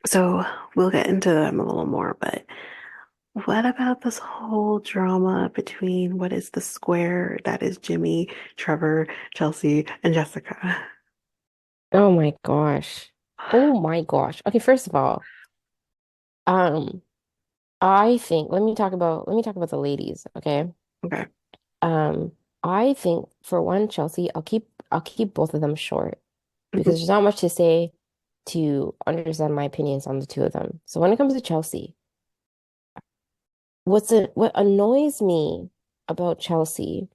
so we'll get into them a little more. But what about this whole drama between what is the square that is Jimmy, Trevor, Chelsea, and Jessica? Oh my gosh. Oh my gosh. Okay, first of all, um, I think let me talk about the ladies, okay? Okay. Um, I think for one, Chelsea, I'll keep both of them short because Mhm. there's not much to say to understand my opinions on the two of them. So when it comes to Chelsea, what annoys me about Chelsea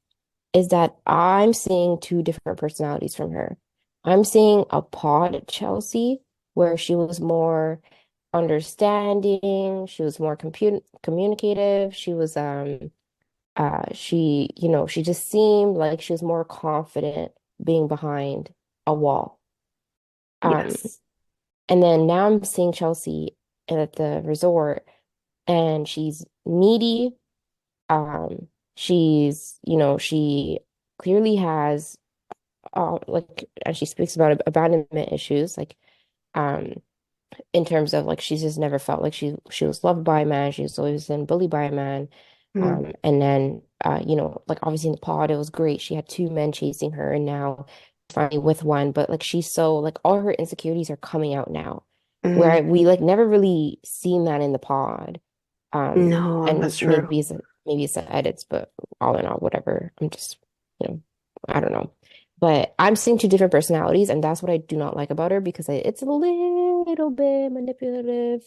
is that I'm seeing two different personalities from her. I'm seeing a pod Chelsea where she was more understanding, she was more communicative, she just seemed like she was more confident being behind a wall. Um Yes. and then now I'm seeing Chelsea at the resort and she's needy. She clearly has and she speaks about abandonment issues, like um, in terms of like she's just never felt like she was loved by a man. She was always been bullied by a man. Mm, And then like obviously in the pod it was great. She had two men chasing her, and now finally with one. But like she's so like all her insecurities are coming out now, mm. where we like never really seen that in the pod. No, And that's true. maybe it's the edits, but all in all, whatever. I'm just, you know, I don't know. But I'm seeing two different personalities, and that's what I do not like about her because it's a little bit manipulative,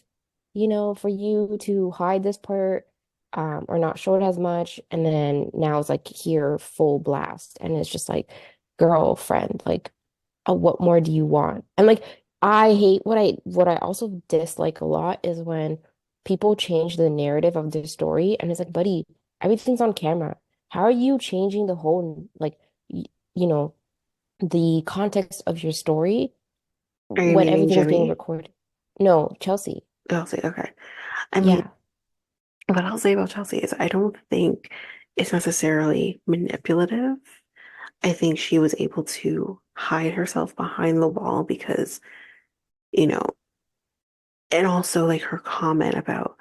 for you to hide this part, or not show it as much, and then now it's like here full blast, and it's just like, girlfriend, like what more do you want? And like I hate what I also dislike a lot is when people change the narrative of their story and it's like, buddy, everything's on camera. how are you changing the whole like y you know the context of your story Are you when meaning everything is being Jimmy? recorded? No, Chelsea. Chelsea, okay. I mean, Yeah. what I'll say about Chelsea is I don't think it's necessarily manipulative. I think she was able to hide herself behind the wall because, you know, and also like her comment about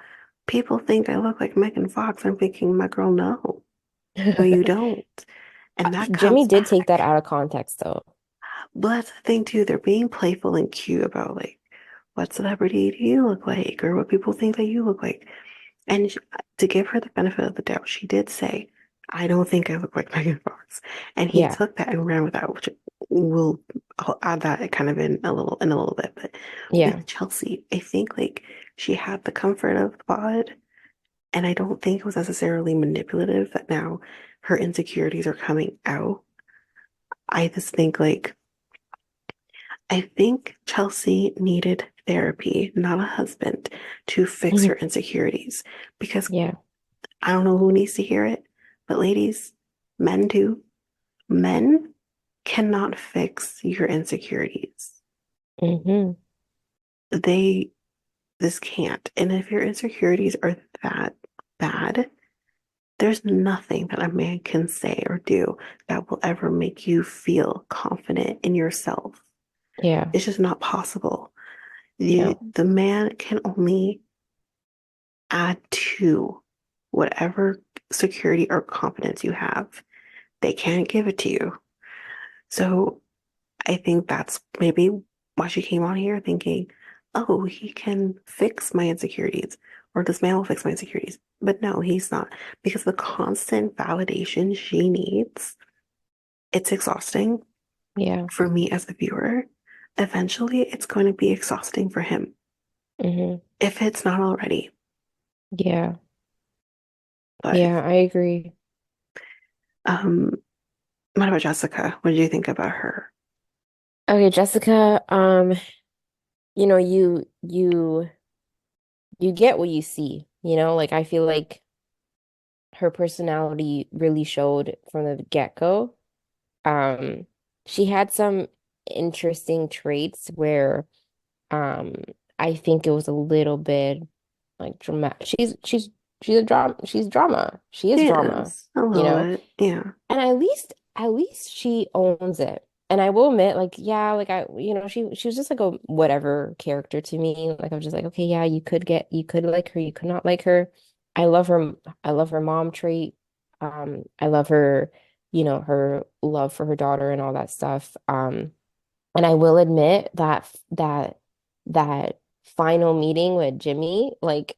people think I look like Megan Fox. I'm thinking, my girl, no, no, you don't. And that Jimmy comes did take that back. out of context though. But that's the thing too, they're being playful and cute about like, what celebrity do you look like? Or what people think that you look like. And to give her the benefit of the doubt, she did say, I don't think I look like Megan Fox. And he Yeah. took that and ran with that, which will I'll add that kind of in a little bit. But Yeah. with Chelsea, I think like she had the comfort of the pod, and I don't think it was necessarily manipulative that now her insecurities are coming out. I just think like I think Chelsea needed therapy, not a husband, to fix her insecurities. Because Yeah. I don't know who needs to hear it, but ladies, men do. Men cannot fix your insecurities. Hmm. They this can't. And if your insecurities are that bad, there's nothing that a man can say or do that will ever make you feel confident in yourself. Yeah. It's just not possible. Yeah. The man can only add to whatever security or confidence you have. They can't give it to you. So I think that's maybe why she came on here thinking, oh, he can fix my insecurities, or this man will fix my insecurities. But no, he's not. Because the constant validation she needs, it's exhausting Yeah. for me as a viewer. Eventually, it's going to be exhausting for him Hmm. if it's not already. Yeah. But Yeah, I agree. um, what about Jessica? What did you think about her? Okay, Jessica, you get what you see, like I feel like her personality really showed from the get-go. Um, she had some interesting traits where um I think it was a little bit like drama. She's a drama. She's drama. She is drama, Yes, a you little know? bit. Yeah. And at least she owns it. And I will admit, like, yeah, like she was just like a whatever character to me. Like I was just like, okay, yeah, you could like her, you could not like her. I love her, I love her mom trait. I love her, her love for her daughter and all that stuff. And I will admit that final meeting with Jimmy, like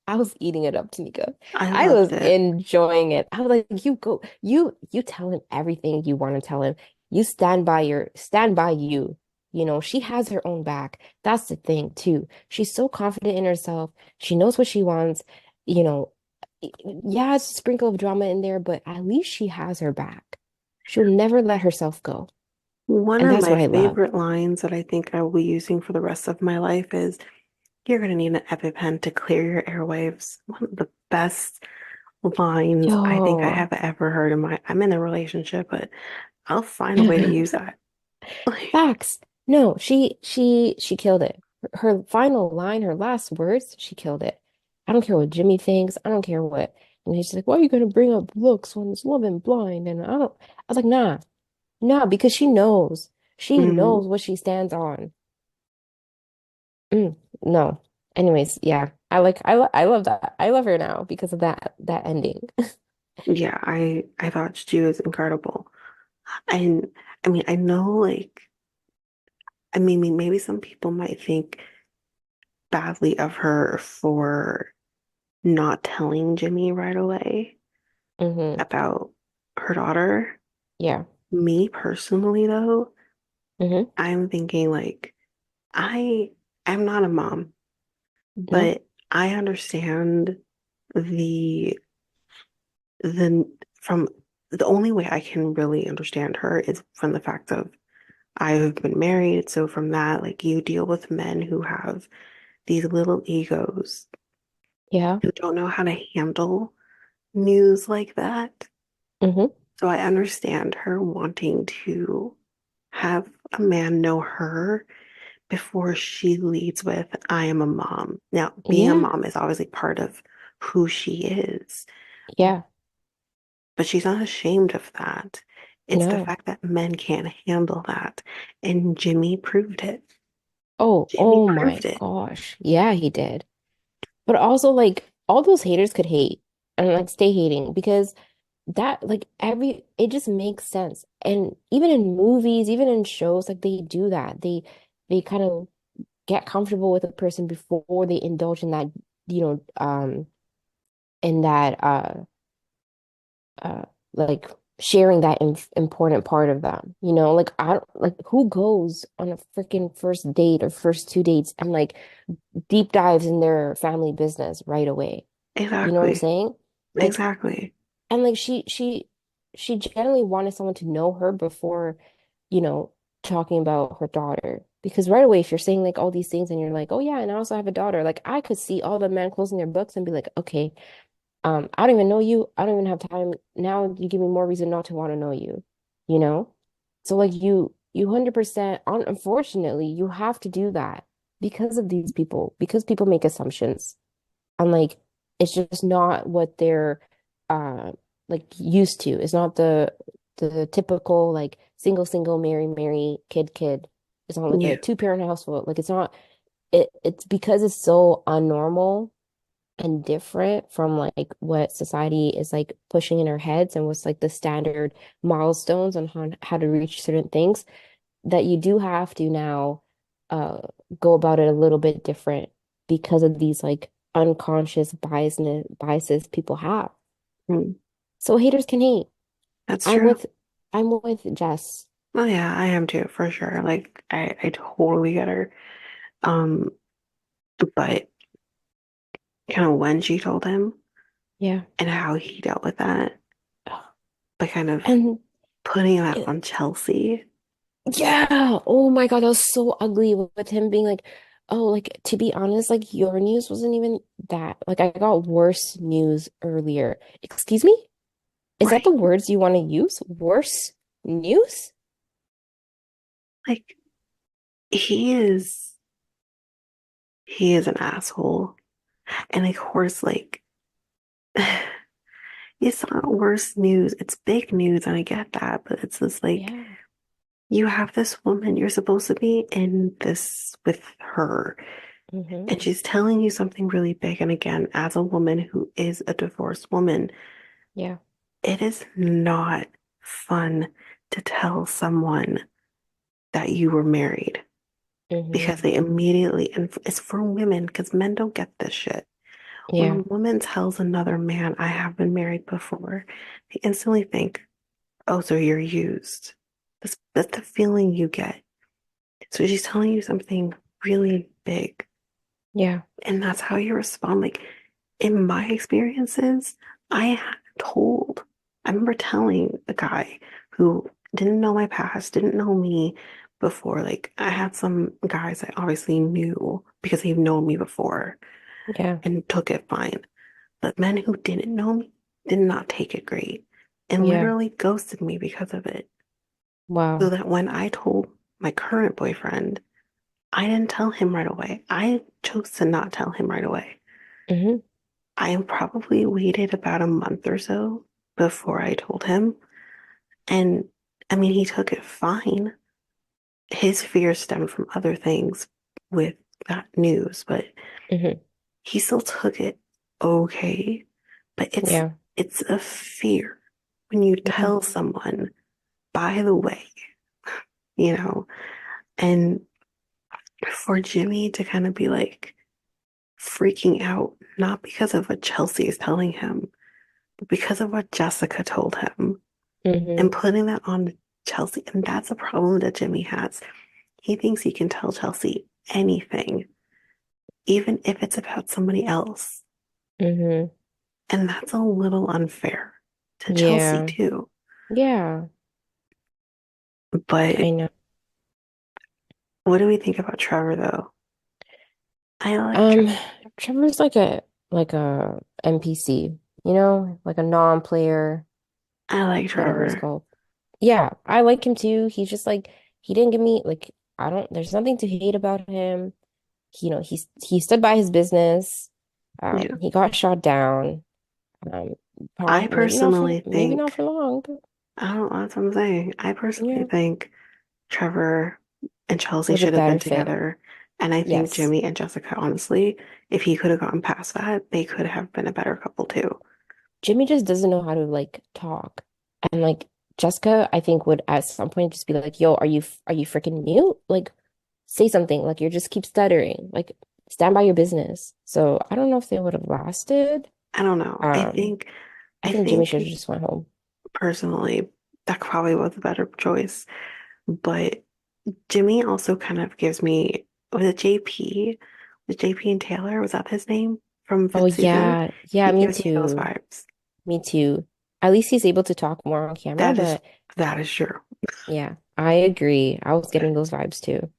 I was eating it up, Tanika. I I loved was it. enjoying it. I was like, you go, you tell him everything you want to tell him. You stand by you. She has her own back. That's the thing too. She's so confident in herself. She knows what she wants. You know, yeah, it's a sprinkle of drama in there, but at least she has her back. She'll never let herself go. One And of that's my what I love. favorite lines that I think I will be using for the rest of my life is, you're going to need an EpiPen to clear your airwaves. One of the best lines I think I Yo. have ever heard in I'm in a relationship, but I'll find a way to use that. Like, Facts. No, she killed it. Her final line, her last words, she killed it. I don't care what Jimmy thinks. I don't care what. And he's like, why are you gonna bring up looks when it's love and blind? And I was like, nah, nah, because she knows. She mm, knows what she stands on. No. Anyways, yeah. I love that. I love her now because of that ending. yeah, I thought she was incredible. And I mean, I know like I mean maybe some people might think badly of her for not telling Jimmy right away Hmm. about her daughter. Yeah. Me personally, though, Hmm. I'm thinking like I am not a mom, No. but I understand the the from the only way I can really understand her is from the fact of I've been married. So from that, like you deal with men who have these little egos Yeah. who don't know how to handle news like that. Hmm. So I understand her wanting to have a man know her before she leads with, I am a mom. Now, being a Yeah. mom is obviously part of who she is, Yeah. but she's not ashamed of that. It's the No. fact that men can't handle that. And Jimmy proved it. Oh, Jimmy oh my proved it. gosh. Yeah, he did. But also, like, all those haters could hate and like stay hating because that, like, it just makes sense. And even in movies, even in shows, like, they do that. They kind of get comfortable with a person before they indulge in that, you know, in that, uh, like, sharing that important part of them. Like, I don't, like, who goes on a freaking first date or first two dates and like deep dives in their family business right away? You know what I'm Exactly. saying? Like, Exactly. and like she generally wanted someone to know her before, you know, talking about her daughter. Because right away, if you're saying like all these things and you're like, oh yeah, and I also have a daughter, like I could see all the men closing their books and be like, okay, I don't even know you. I don't even have time. Now you give me more reason not to want to know you, you know? So like you 100% unfortunately, you have to do that because of these people, because people make assumptions. And like it's just not what they're uh like used to. It's not the typical like single marry kid. It's not like a Yeah. two-parent household. Like it's because it's so unnormal and different from like what society is like pushing in our heads and what's like the standard milestones on how to reach certain things, that you do have to now uh go about it a little bit different because of these like unconscious biases people have. Mm. So haters can hate. That's I'm true. with I'm with Jess. Oh yeah, I am too, for sure. Like I totally get her. Um, but kind of when she told him Yeah. and how he dealt with that by kind of And putting that it, on Chelsea. yeah, oh my God, that was so ugly with him being like, oh, like to be honest, like your news wasn't even that. Like I got worse news earlier. Excuse me? Is that the Right. words you want to use? Worse news? Like he is an asshole. And of course, like it's not worse news. It's big news, and I get that, but it's just like Yeah. you have this woman, you're supposed to be in this with her, Mm-hmm. and she's telling you something really big. And again, as a woman who is a divorced woman, Yeah. it is not fun to tell someone that you were married Mm-hmm. because they immediately, and it's for women because men don't get this shit. When a Yeah. woman tells another man, I have been married before, they instantly think, oh, so you're used. That's the feeling you get. So she's telling you something really big, Yeah. and that's how you respond. Like in my experiences, I had told, I remember telling a guy who didn't know my past, didn't know me before. Like I had some guys I obviously knew because they've known me before Yeah. and took it fine. But men who didn't know me did not take it great and Yeah. literally ghosted me because of it. So Wow. that when I told my current boyfriend, I didn't tell him right away. I chose to not tell him right away. Mm-hmm. I probably waited about a month or so before I told him. And I mean, he took it fine. His fear stemmed from other things with that news, but Mm-hmm. he still took it okay. But Yeah. it's a fear when you Mm-hmm. tell someone, by the way, you know, and for Jimmy to kind of be like freaking out, not because of what Chelsea is telling him, but because of what Jessica told him, Mm-hmm. and putting that on Chelsea. And that's a problem that Jimmy has. He thinks he can tell Chelsea anything, even if it's about somebody else. Mm-hmm. And that's a little unfair to Chelsea, Yeah. too. Yeah. But I know. what do we think about Trevor, though? I like Um, Trevor. Trevor's like a NPC, like a non-player. I like whatever it's Trevor. called. Yeah, I like him too. He's just like he didn't give me like I don't there's nothing to hate about him. He stood by his business. Yeah. He got shot down. I personally Maybe not think, for long, but I don't know what I'm saying. I personally yeah, think Trevor and Chelsea was a should have been better fit. together. And I think Yes. Jimmy and Jessica, honestly, if he could have gotten past that, they could have been a better couple too. Jimmy just doesn't know how to like talk. And like Jessica, I think would at some point just be like, "Yo, are you freaking mute? Like say something. Like you just keep stuttering. Like stand by your business." So, I don't know if they would have lasted. I don't know. Um, I I think Jimmy think should have just went home. personally, that probably was a better choice. But Jimmy also kind of gives me, was it JP? Was JP and Taylor? Was that his name from Oh fifth season? yeah. Yeah, He me gives me those too. vibes. Me too. At least he's able to talk more on camera, That is but that is true. yeah, I agree. I was getting those vibes too.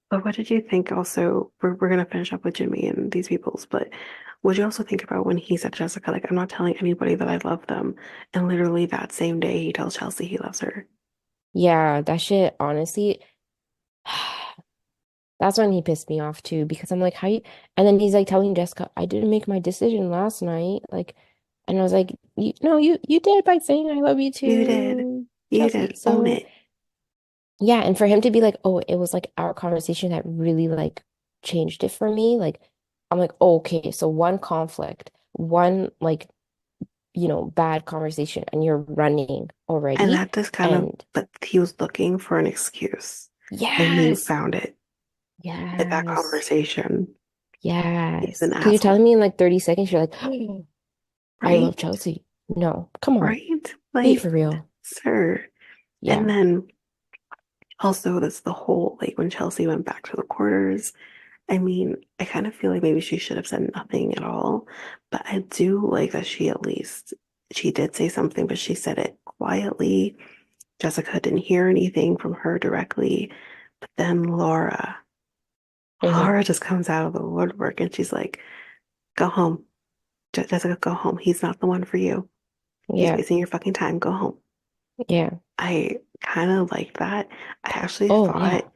But what did you think also? We're gonna finish up with Jimmy and these people's, but would you also think about when he said to Jessica, like, I'm not telling anybody that I love them, and literally that same day he tells Chelsea he loves her. Yeah, that shit, honestly, that's when he pissed me off too, because I'm like, how you, and then he's like telling Jessica, I didn't make my decision last night. Like, and I was like, you did by saying I love you You did. to You Chelsea. did. Own So it. yeah, and for him to be like, oh, it was like our conversation that really like changed it for me. Like, I'm like, oh, okay, so one conflict, one like, bad conversation, and you're running And already. that just kind of, And but he was looking for an excuse, and he yes, found it in that yes, conversation. He's yes. an Because you're asshole, telling me in like 30 seconds, you're like, I love right? Chelsea. No, come on, Right? be Like, for real. sir. And Yeah. then also, that's the whole, like, when Chelsea went back to the quarters. I mean, I kind of feel like maybe she should have said nothing at all, but I do like that she did say something, but she said it quietly. Jessica didn't hear anything from her directly, but then Hmm. Laura just comes out of the woodwork and she's like, "Go home, Jessica, go home. He's not the one for you. He's Yeah. wasting your fucking time. Go home." Yeah. I kind of like that. I actually Oh, yeah. thought,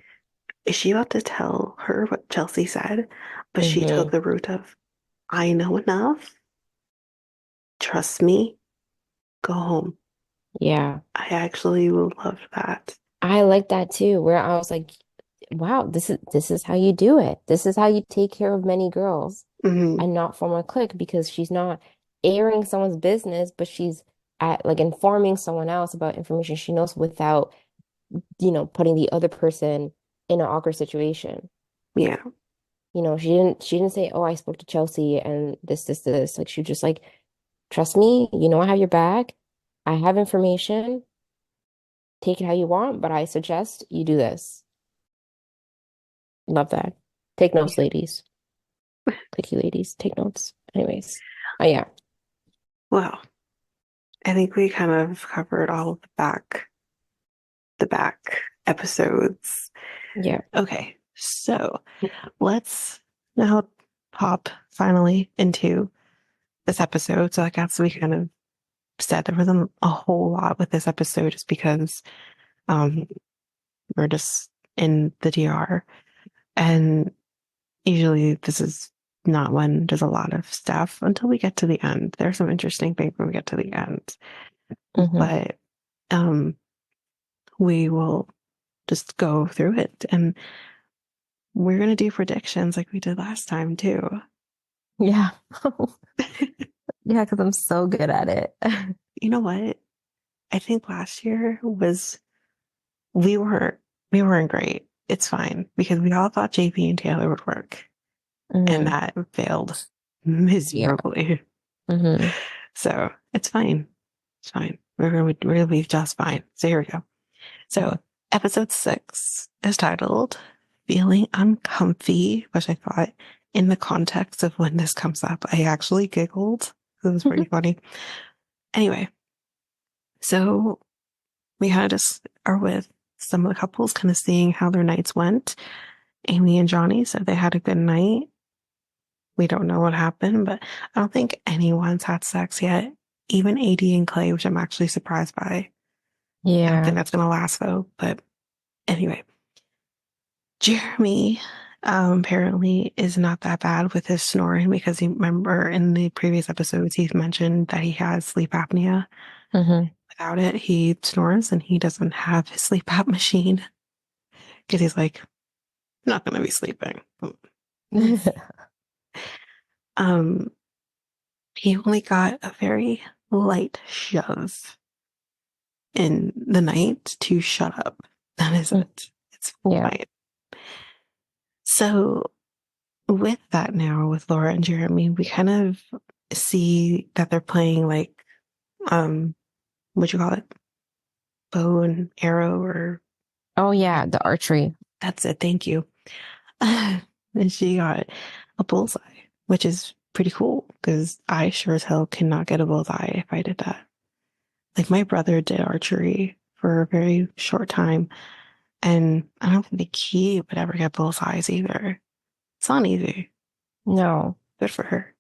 is she about to tell her what Chelsea said? But she took Hmm. the route of, I know enough. Trust me. Go home. Yeah. I actually loved that. I like that too, where I was like, wow, this is how you do it. This is how you take care of many girls Hmm. and not form a clique because she's not airing someone's business, but she's at like informing someone else about information she knows without, putting the other person in an awkward situation. Yeah. She didn't say, "Oh, I spoke to Chelsea and this." Like she just like, "Trust me, I have your back. I have information. Take it how you want, but I suggest you do this." Love that. Take notes, ladies. Clicky ladies, take notes. Anyways. Oh yeah. Well, I think we kind of covered all of the back episodes. Yeah. Okay, so let's now hop finally into this episode. So I guess we kind of said there wasn't a whole lot with this episode just because um we're just in the DR. And usually this is not when there's a lot of stuff until we get to the end. There's some interesting things when we get to the end. Hmm. But um we will just go through it and we're gonna do predictions like we did last time too. Yeah. Yeah, because I'm so good at it. You know what? I think last year was we were we weren't great. It's fine because we all thought JP and Taylor would work and Hmm. that failed Yeah. miserably. Hmm. So it's fine. It's fine. We're gonna be just fine. So here we go. So episode 6 is titled Feeling Uncomfy, which I thought in the context of when this comes up, I actually giggled. It was pretty funny. Anyway, so we kind of just are with some of the couples, kind of seeing how their nights went. Amy and Johnny said they had a good night. We don't know what happened, but I don't think anyone's had sex yet. even AD and Clay, which I'm actually surprised by. I don't think Yeah. that's gonna last though. But anyway, Jeremy apparently is not that bad with his snoring because you remember in the previous episodes he's mentioned that he has sleep apnea. Hmm. Without it, he snores and he doesn't have his sleep app machine because he's like, not gonna be sleeping. Um, he only got a very light shove in the night to shut up. That is it. It's Yeah. fine. So with that now, with Laura and Jeremy, we kind of see that they're playing like um what you call it? Bow and arrow or Oh yeah, the archery. that's it, thank you. And she got a bullseye, which is pretty cool because I sure as hell cannot get a bullseye if I did that. Like my brother did archery for a very short time, and I don't think he would ever get bullseyes either. It's not easy. No. Good for her.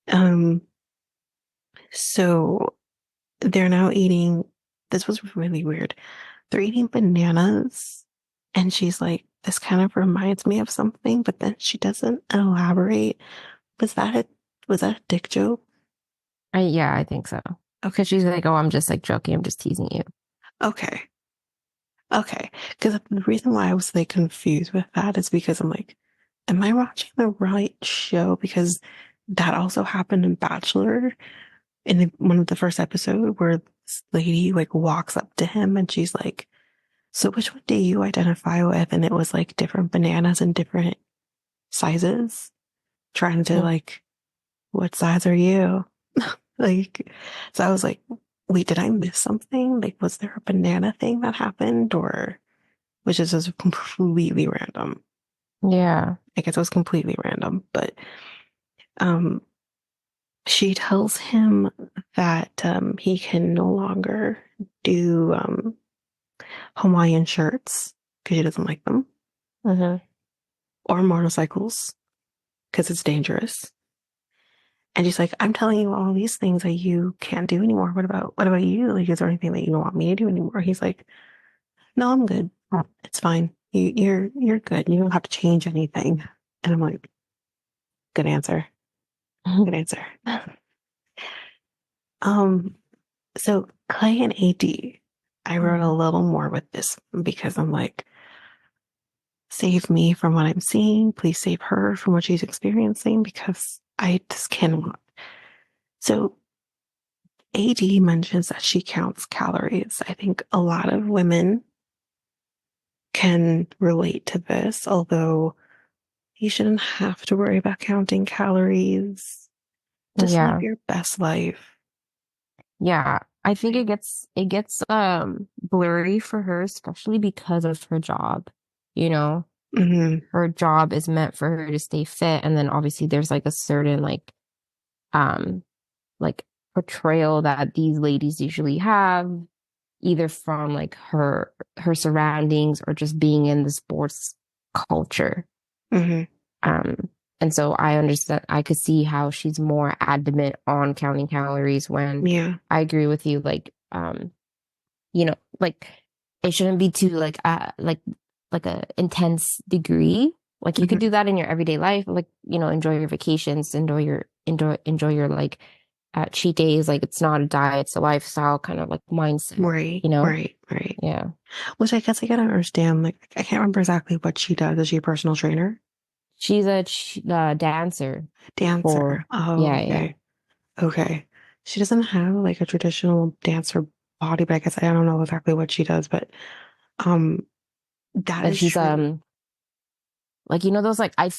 Um, so they're now eating. This was really weird. They're eating bananas, and she's like, "This kind of reminds me of something," but then she doesn't elaborate. Was that a was that a dick joke? Yeah, I think so. Okay, Because she's like, oh, I'm just like joking. I'm just teasing you. okay, okay. Because the reason why I was like confused with that is because I'm like, am I watching the right show? Because that also happened in Bachelor in one of the first episode where this lady like walks up to him and she's like, "So which one do you identify with?" And it was like different bananas in different sizes, trying to Mm. like, what size are you? Like, so I was like, wait, did I miss something? Like, was there a banana thing that happened, or which is just completely random? Yeah. I guess it was completely random, but um, she tells him that he can no longer do Hawaiian shirts because he doesn't like them, Hmm. or motorcycles because it's dangerous. And she's like, I'm telling you all these things that you can't do anymore. What about you? Like, is there anything that you don't want me to do anymore? He's like, no, I'm good. It's fine. You're good. You don't have to change anything. And I'm like, good answer. Good answer. Um, so Clay and AD, I wrote a Hmm. little more with this because I'm like, save me from what I'm seeing. Please save her from what she's experiencing because I just cannot. So AD mentions that she counts calories. I think a lot of women can relate to this, although you shouldn't have to worry about counting calories. Just live Yeah. your best life. Yeah. I think it gets blurry for her, especially because of her job. You know, Hmm. her job is meant for her to stay fit, and then obviously there's like a certain um like portrayal that these ladies usually have, either from like her surroundings or just being in the sports culture. Hmm. Um, and so I understand, I could see how she's more adamant on counting calories when Yeah. I agree with you. Like, like it shouldn't be too like a intense degree. Like you could Hmm. do that in your everyday life, like, enjoy your vacations, enjoy your like cheat days. Like it's not a diet, it's a lifestyle kind of like mindset, Right. you know? Right. Right. Yeah. Which I guess I gotta understand. Like, I can't remember exactly what she does. Is she a personal trainer? She's a dancer Dancer. for, Oh, yeah, yeah. okay. Okay. She doesn't have like a traditional dancer body, but I guess I don't know exactly what she does, but um that Like is she's true. like those like I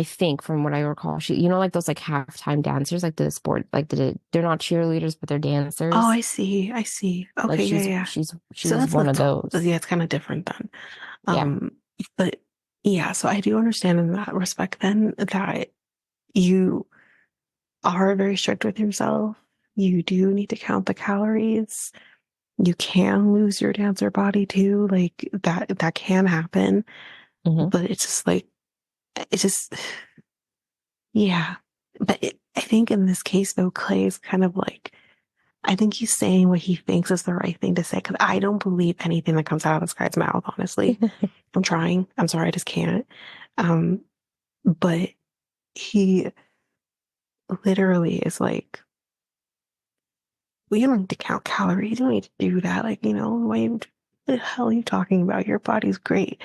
think from what I recall, she like those like halftime dancers, like the sport, like they're not cheerleaders but they're Oh, dancers. I see. I see. Like Okay, yeah, yeah. So she's that's a one of little, those. yeah, it's kind of different then. Yeah. Um, but yeah, so I do understand in that respect then that you are very strict with yourself. You do need to count the calories. You can lose your dancer body too. Like that can happen. Hmm. But it's just like it's just yeah. But I think in this case, though, Clay is kind of like, I think he's saying what he thinks is the right thing to say because I don't believe anything that comes out of this guy's mouth, honestly. I'm trying. I'm sorry, I just can't. Um, but he literally is like, well, you don't need to count calories. You don't need to do that. Like, what the hell are you talking about? Your body's great.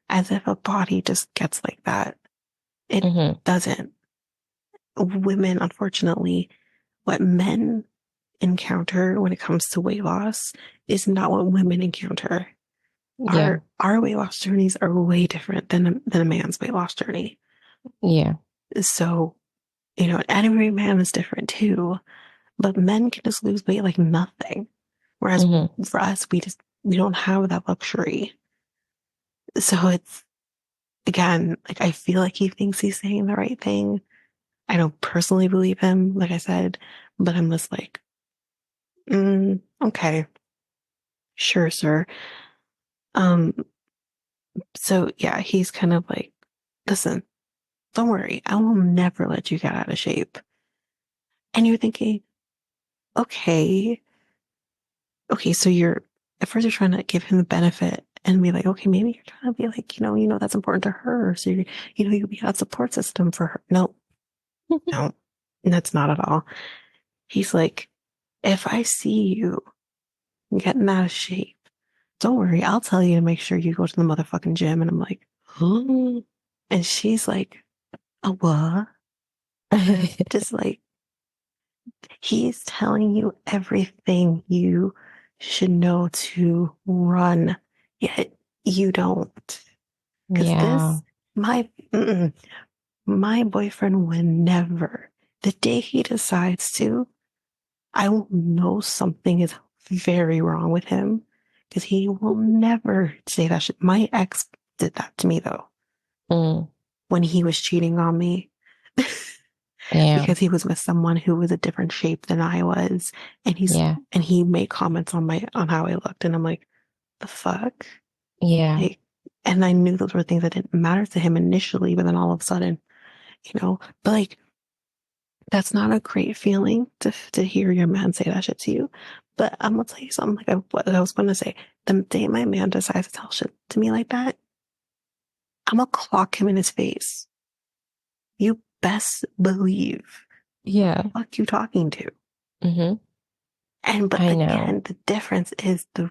As if a body just gets like that. It Hmm. doesn't. Women, unfortunately, what men encounter when it comes to weight loss is not what women encounter. Yeah. Our weight loss journeys are way different than a man's weight loss journey. Yeah. So, and every man is different too. But men can just lose weight like nothing. Whereas Hmm. for us, we don't have that luxury. So it's again, like I feel like he thinks he's saying the right thing. I don't personally believe him, like I said, but I'm just like, okay, sure, sir. Um, so yeah, he's kind of like, listen, don't worry, I will never let you get out of shape. And you're thinking, okay, okay, so you're at first you're trying to give him the benefit and be like, okay, maybe you're trying to be like, that's important to her. So you'll be that support system for her. No, no, that's not at all. He's like, if I see you getting out of shape, don't worry, I'll tell you to make sure you go to the motherfucking gym. And I'm like, huh? And she's like, a what? Just like, he's telling you everything you should know to run, yet you don't. Because Yeah. my boyfriend would never, the day he decides to, I will know something is very wrong with him because he will never say that shit. My ex did that to me though Mm. when he was cheating on me Damn. because he was with someone who was a different shape than I was, and Yeah. he made comments on how I looked, and I'm like, the fuck, Yeah. like, and I knew those were things that didn't matter to him initially, but then all of a sudden, but like that's not a great feeling to hear your man say that shit to you. But I'm gonna tell you something. Like what I was gonna say, the day my man decides to tell shit to me like that, I'm gonna clock him in his face. You best believe Yeah. fuck you talking to. Hmm. And but I know. again, the difference is the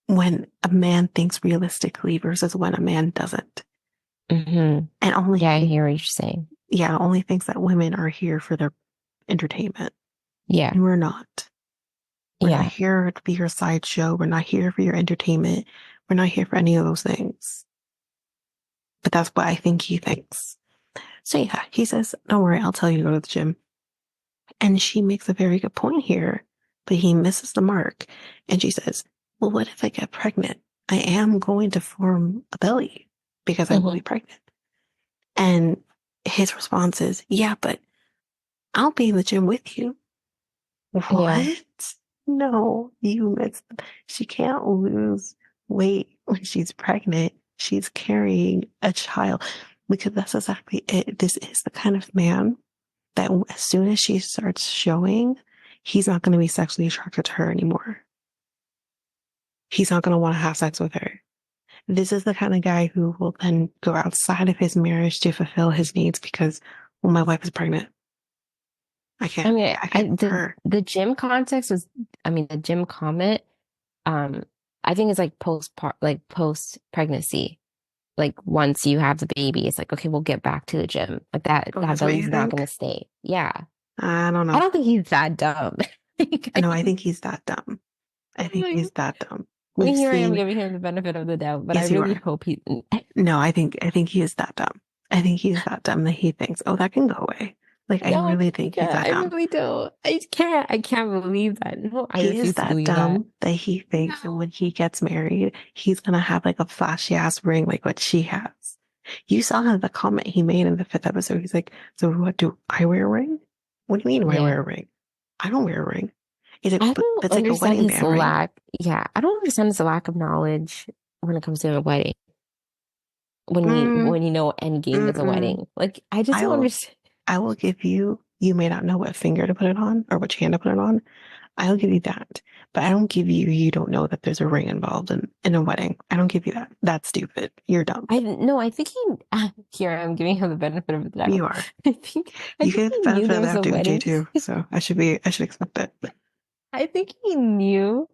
when a man thinks realistically versus when a man doesn't. Hmm. And only Yeah, I think hear what you're saying. only thinks that women are here for their entertainment. Yeah. And we're not. We're not Yeah. here to be your sideshow. We're not here for your entertainment. We're not here for any of those things. But that's what I think he thinks. So yeah, he says, don't worry, I'll tell you to go to the gym. And she makes a very good point here, but he misses the mark. And she says, well, what if I get pregnant? I am going to form a belly because I will Hmm. be pregnant. And his response is, yeah, but I'll be in the gym with you. Yeah. What? No, you missed. She can't lose weight when she's pregnant. She's carrying a child because that's exactly it. This is the kind of man that as soon as she starts showing, he's not going to be sexually attracted to her anymore. He's not going to want to have sex with her. This is the kind of guy who will then go outside of his marriage to fulfill his needs because, well, my wife is pregnant. I mean, I can't have her. the gym context was, I mean, the gym comment, um, I think it's like post pregnancy. Like once you have the baby, it's like, okay, we'll get back to the gym. Like Oh, that that's what belly's you not gonna think? stay. Yeah. I don't I know. don't think he's that dumb. Like, No, I think he's that dumb. I I'm think like, he's that dumb. I mean, We've here I am seen, giving him the benefit of the doubt, but I yes, you really are. hope he. No, I think he is that dumb. I think he's that dumb that he thinks, oh, that can go away. Like, I No, really think he's yeah, that I dumb. really don't. I can't. I can't believe that. No, I He is refuse to that believe that. dumb that he thinks that No. when he gets married, he's gonna have like a flashy ass ring like what she has. You saw the comment he made in the fifth episode. He's like, so what do I wear a ring? What do you mean do I Yeah. wear a ring? I don't wear a ring. He's like, I but don't it's like a understand wedding his band, right? lack. Yeah, I don't understand his lack of knowledge when it comes to a wedding. Mm, When you know end game is a mm-mm. wedding. Like I just I don't will understand. I will give you you may not know what finger to put it on or which hand to put it on. I'll give you that. But I don't give you, you don't know that there's a ring involved in a wedding. I don't give you that. That's stupid. You're dumb. I no, I think he here I'm giving him the benefit of the doubt. You are. I think I You think get the he knew benefit there of the was a doubt doing wedding. J2, so I should expect it. I think he knew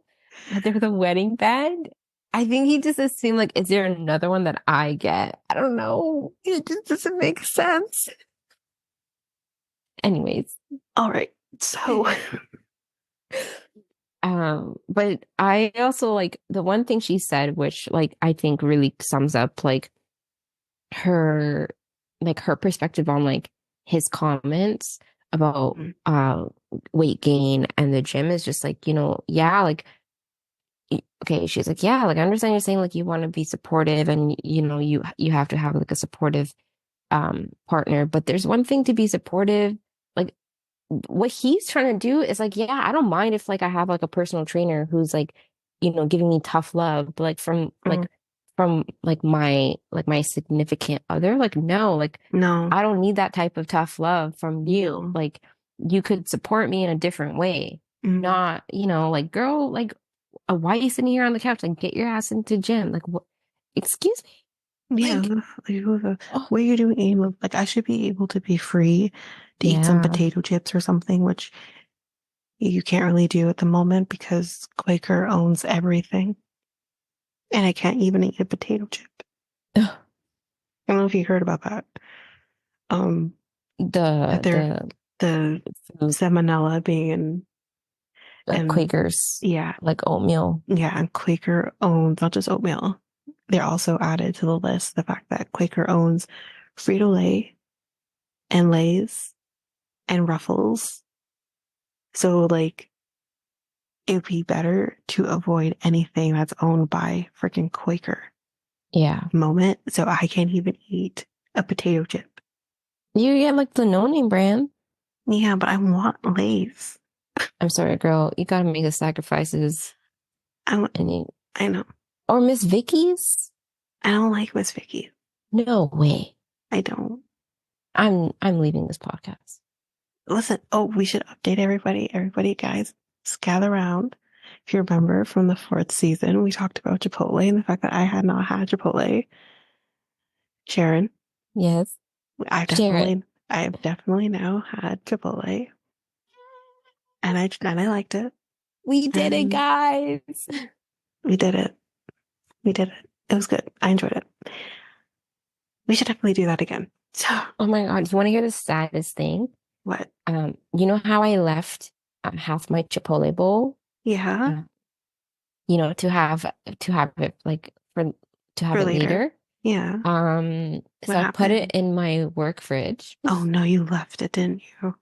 that there was a wedding band. I think he just assumed like, is there another one that I get? I don't know. It just doesn't make sense. Anyways, All right. So, but I also like the one thing she said, which like I think really sums up her her perspective on like his comments about weight gain and the gym is just like, yeah, like okay, she's like, yeah, like I understand you're saying like you want to be supportive and you have to have like a supportive partner, but there's one thing to be supportive. Like what he's trying to do is like, yeah, I don't mind if like I have like a personal trainer who's like, giving me tough love, but like from my significant other, like no, like no, I don't need that type of tough love from you. no. Like you could support me in a different way. Mm. Not, like girl, like why are you sitting here on the couch? Like get your ass into gym. Like what? Excuse me? Yeah, Like, oh what are you doing? Like, I should be able to be free to eat some yeah. potato chips or something, which you can't really do at the moment because Quaker owns everything. And I can't even eat a potato chip. I don't know if you heard about that. Um, that they're The the food, salmonella being in, like and Quakers, yeah, like oatmeal. yeah, and Quaker owns not just oatmeal. They're also added to the list the fact that Quaker owns Frito-Lay and Lay's and Ruffles. So like it would be better to avoid anything that's owned by freaking Quaker Yeah. moment. So I can't even eat a potato chip. You get like the no-name brand. Yeah, but I want Lay's. I'm sorry, girl. You gotta make the sacrifices. I want, And you, I know. or Miss Vicky's? I don't like Miss Vicky. No way. I don't. I'm leaving this podcast. Listen, oh, we should update everybody. Everybody, guys, just gather around. If you remember from the fourth season, we talked about Chipotle and the fact that I had not had Chipotle. Sharon, Yes. Share it. I have definitely now had Chipotle, and I liked it, We did it, and guys. we did it. We did it. It was good. I enjoyed it. We should definitely do that again. So, Oh my God. You want to hear the saddest thing? what? You know how I left half my Chipotle bowl? Yeah, Uh, to have it like to have for it later. later. Yeah. What So I put it happened? in my work fridge. Oh no, you left it, didn't you?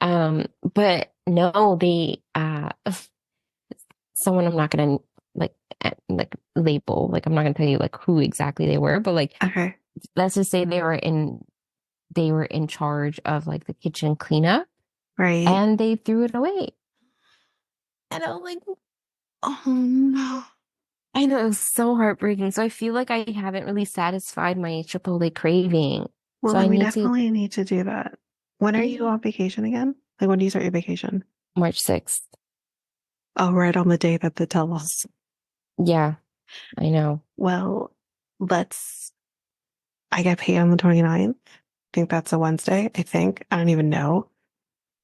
But no, they someone I'm not gonna like like label, like I'm not gonna tell you like who exactly they were, but like Okay. let's just say they were in charge of like the kitchen cleanup Right. and they threw it away. And I was like, Oh no. I know it was so heartbreaking. So I feel like I haven't really satisfied my Chipotle craving. Well, So then I we need to definitely need to do that. When are you mm, on vacation again? Like, when do you start your vacation? March 6th. Oh, right on the day that they tell us. Yeah, I know. Well, let's, I get paid on the 29th. I think that's a Wednesday, I think. I don't even know.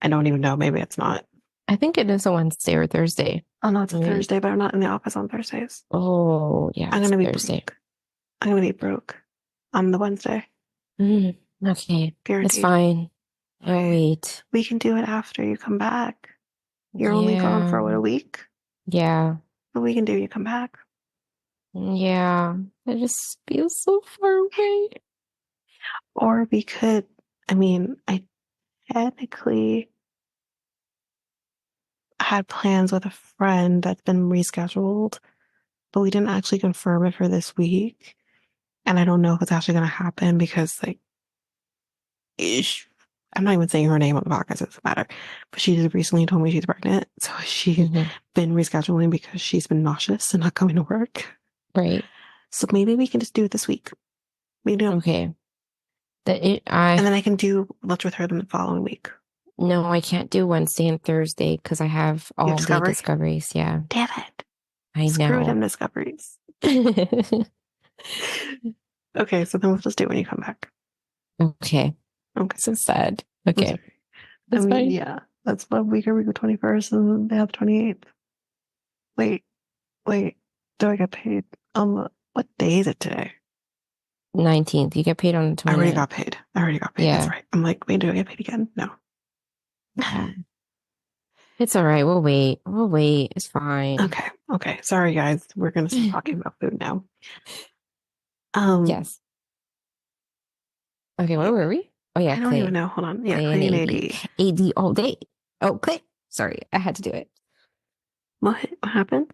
I don't even know. Maybe it's not. I think it is a Wednesday or Thursday. Oh, no, it's a Maybe. Thursday, but I'm not in the office on Thursdays. Oh, yeah, I'm it's gonna be Thursday. broke. I'm gonna be broke on the Wednesday. Okay, it's Guaranteed. fine. I'll wait. We can do it after you come back. You're only gone Yeah, for what, a week? yeah, What we can do, you come back. yeah. I just feel so far away. Or we could, I mean, I technically had plans with a friend that's been rescheduled, but we didn't actually confirm it for this week. And I don't know if it's actually going to happen because, like, ish, I'm not even saying her name on the podcast, it doesn't matter. But she just recently told me she's pregnant. So she's Hmm. been rescheduling because she's been nauseous and not coming to work. Right. So maybe we can just do it this week. We do. Okay. And then I can do lunch with her the following week. No, I can't do Wednesday and Thursday because I have You have all day Discovery? discoveries. Yeah, Damn it. I Screw know. them Discoveries. Okay, so then we'll just do it when you come back. Okay, Okay. so sad. That's Okay, okay. I that's mean, fine. yeah. That's what week are we? The 21st and they have the 28th. Wait, wait. Do I get paid? What day is it today? 19th. You get paid on the I already 29th. got paid. I already got paid. That's Yeah. right. I'm like, wait, do I get paid again? No. Yeah. It's all right. We'll wait. We'll wait. It's fine. Okay. Okay. Sorry, guys. We're gonna start talking about food now. Um, Yes. Okay, yeah, where were we? Oh yeah, I don't even Clay. know. Hold on. Yeah, Clay and Clay and AD. AD. AD all day. Oh, Clay. Sorry, I had to do it. What happened?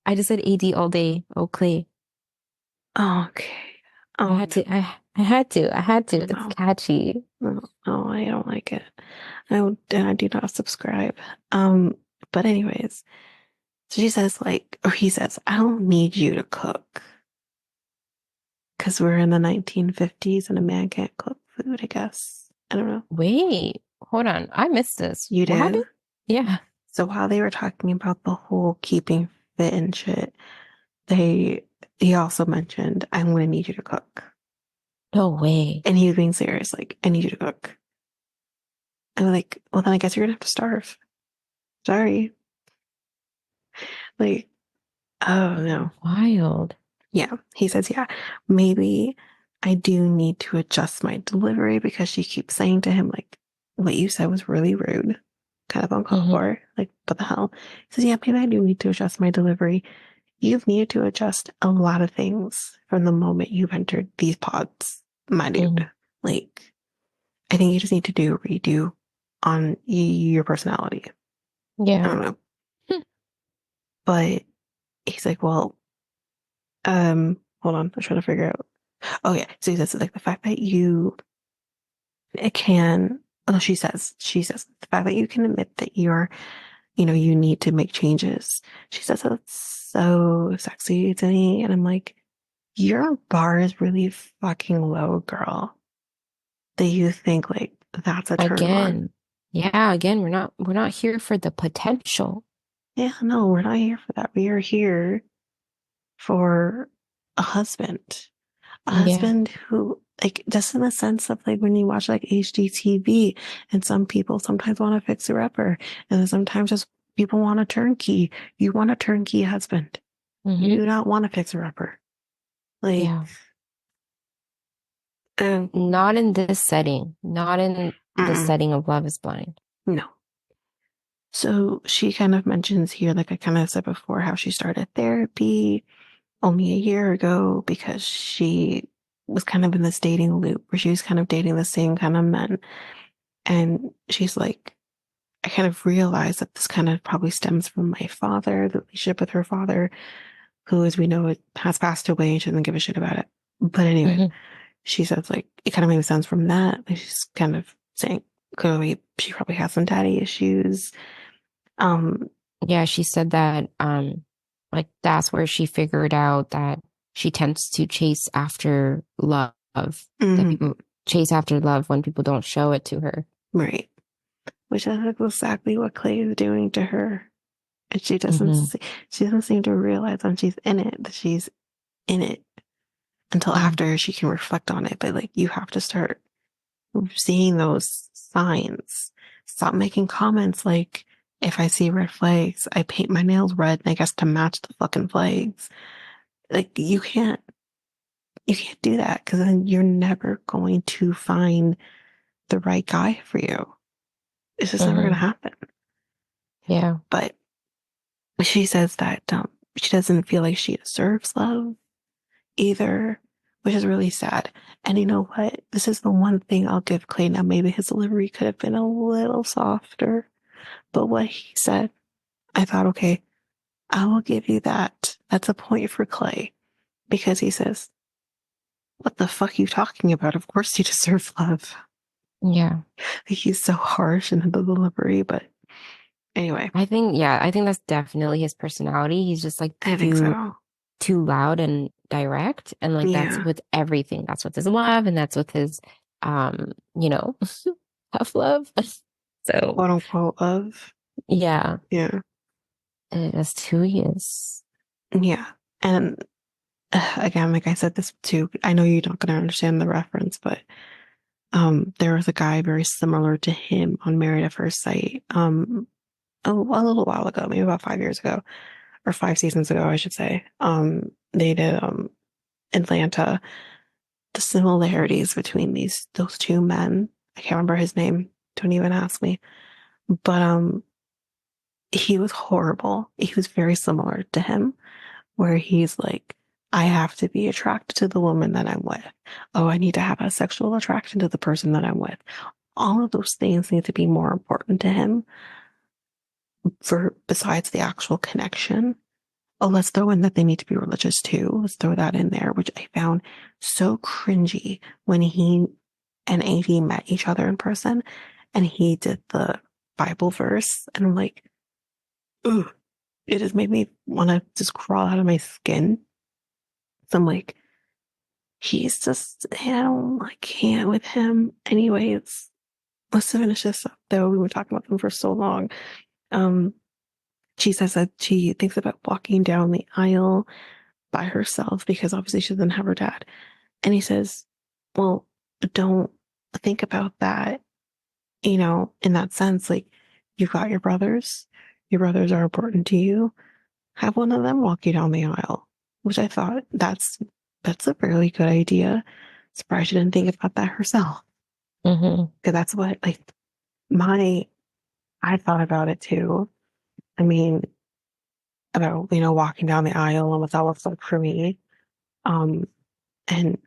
I just said AD all day. Oh, Clay. Okay. I Oh had to. I had to. I had to. It's no. catchy. No, no, I don't like it. I do not subscribe. But anyways, so she says like, or he says, I don't need you to cook because we're in the 1950s and a man can't cook food, I guess. I don't know. Wait, hold on. I missed this. You What did? happened? Yeah. So while they were talking about the whole keeping fit and shit, they he also mentioned, I'm gonna need you to cook. No way. And he was being serious, like, I need you to cook. I'm like, well then I guess you're gonna have to starve. Sorry. Like, oh no. Wild. Yeah, he says, yeah, maybe I do need to adjust my delivery because she keeps saying to him, like, what you said was really rude, kind of uncalled Hmm. for. Like, what the hell? He says, yeah, maybe I do need to adjust my delivery. You've needed to adjust a lot of things from the moment you've entered these pods, my Hmm. dude. Like, I think you just need to do a redo on your personality. I Yeah. don't know. But he's like, well, hold on, I'm trying to figure out. Oh yeah. So he says like the fact that you can oh she says the fact that you can admit that you need to make changes. She says that's so sexy to me. And I'm like, your bar is really fucking low, girl. That you think like that's a turn on. Again. Yeah, again, we're not here for the potential. Yeah, no, we're not here for that. We are here for a husband. A Yeah. husband who like just in the sense of like when you watch like HGTV and some people sometimes want a fixer upper and then sometimes just people want a turnkey. You want a turnkey husband. You Hmm. do not want a fixer upper. Like Yeah. um, Not in this setting. Not in the mm-mm, setting of Love is Blind. no. So she kind of mentions here, like I kind of said before, how she started therapy only a year ago because she was kind of in this dating loop where she was kind of dating the same kind of men. And she's like, I kind of realized that this kind of probably stems from my father, the relationship with her father, who, as we know, has passed away and she doesn't give a shit about it. But anyways, Hmm. she says like it kind of made sense from that. Like she's kind of saying clearly she probably has some daddy issues. Um, Yeah, she said that like that's where she figured out that she tends to chase after love, that mhm, people chase after love when people don't show it to her. right. Which is exactly what Clay is doing to her. And Hmm. she doesn't seem to realize when she's in it that she's in it until Hmm. after she can reflect on it. But like you have to start seeing those signs. Stop making comments like, if I see red flags, I paint my nails red, and I guess to match the fucking flags. Like you can't do that because then you're never going to find the right guy for you. It's just never going to Hmm. happen. Yeah. But she says that she doesn't feel like she deserves love either, which is really sad. And you know what? This is the one thing I'll give Clay. Now, maybe his delivery could have been a little softer, but what he said, I thought, okay, I will give you that. That's a point for Clay because he says, what the fuck are you talking about? Of course you deserve love. Yeah. He's so harsh in the delivery, but anyway, I think that's definitely his personality. He's just like I think too so. too loud and direct, and like that's Yeah. with everything. That's with his love and that's with his you know, tough love. So quote unquote love. yeah, Yeah. and it was 2 years. Yeah. And again, like I said this too, I know you're not going to understand the reference, but there was a guy very similar to him on Married at First Sight. A little while ago, maybe about 5 years ago, or 5 seasons ago, I should say. They did Atlanta. The similarities between those two men. I can't remember his name. Don't even ask me. But he was horrible. He was very similar to him, where he's like, I have to be attracted to the woman that I'm with. Oh, I need to have a sexual attraction to the person that I'm with. All of those things need to be more important to him for besides the actual connection. Oh, let's throw in that they need to be religious too. Let's throw that in there, which I found so cringy when he and AD met each other in person and he did the Bible verse. And I'm like, ooh, it just made me want to just crawl out of my skin. So I'm like, he's just, I can't with him. Anyways, let's finish this up though. We were talking about them for so long. Um, she says that she thinks about walking down the aisle by herself because obviously she doesn't have her dad. And he says, well, don't think about that, in that sense. Like, you've got your brothers. Your brothers are important to you. Have one of them walk you down the aisle, which I thought that's a fairly good idea. Surprised she didn't think about that herself. Hmm. Because that's what, like, my, I thought about it too. I mean, about, walking down the aisle and what that looks like for me. Um, and,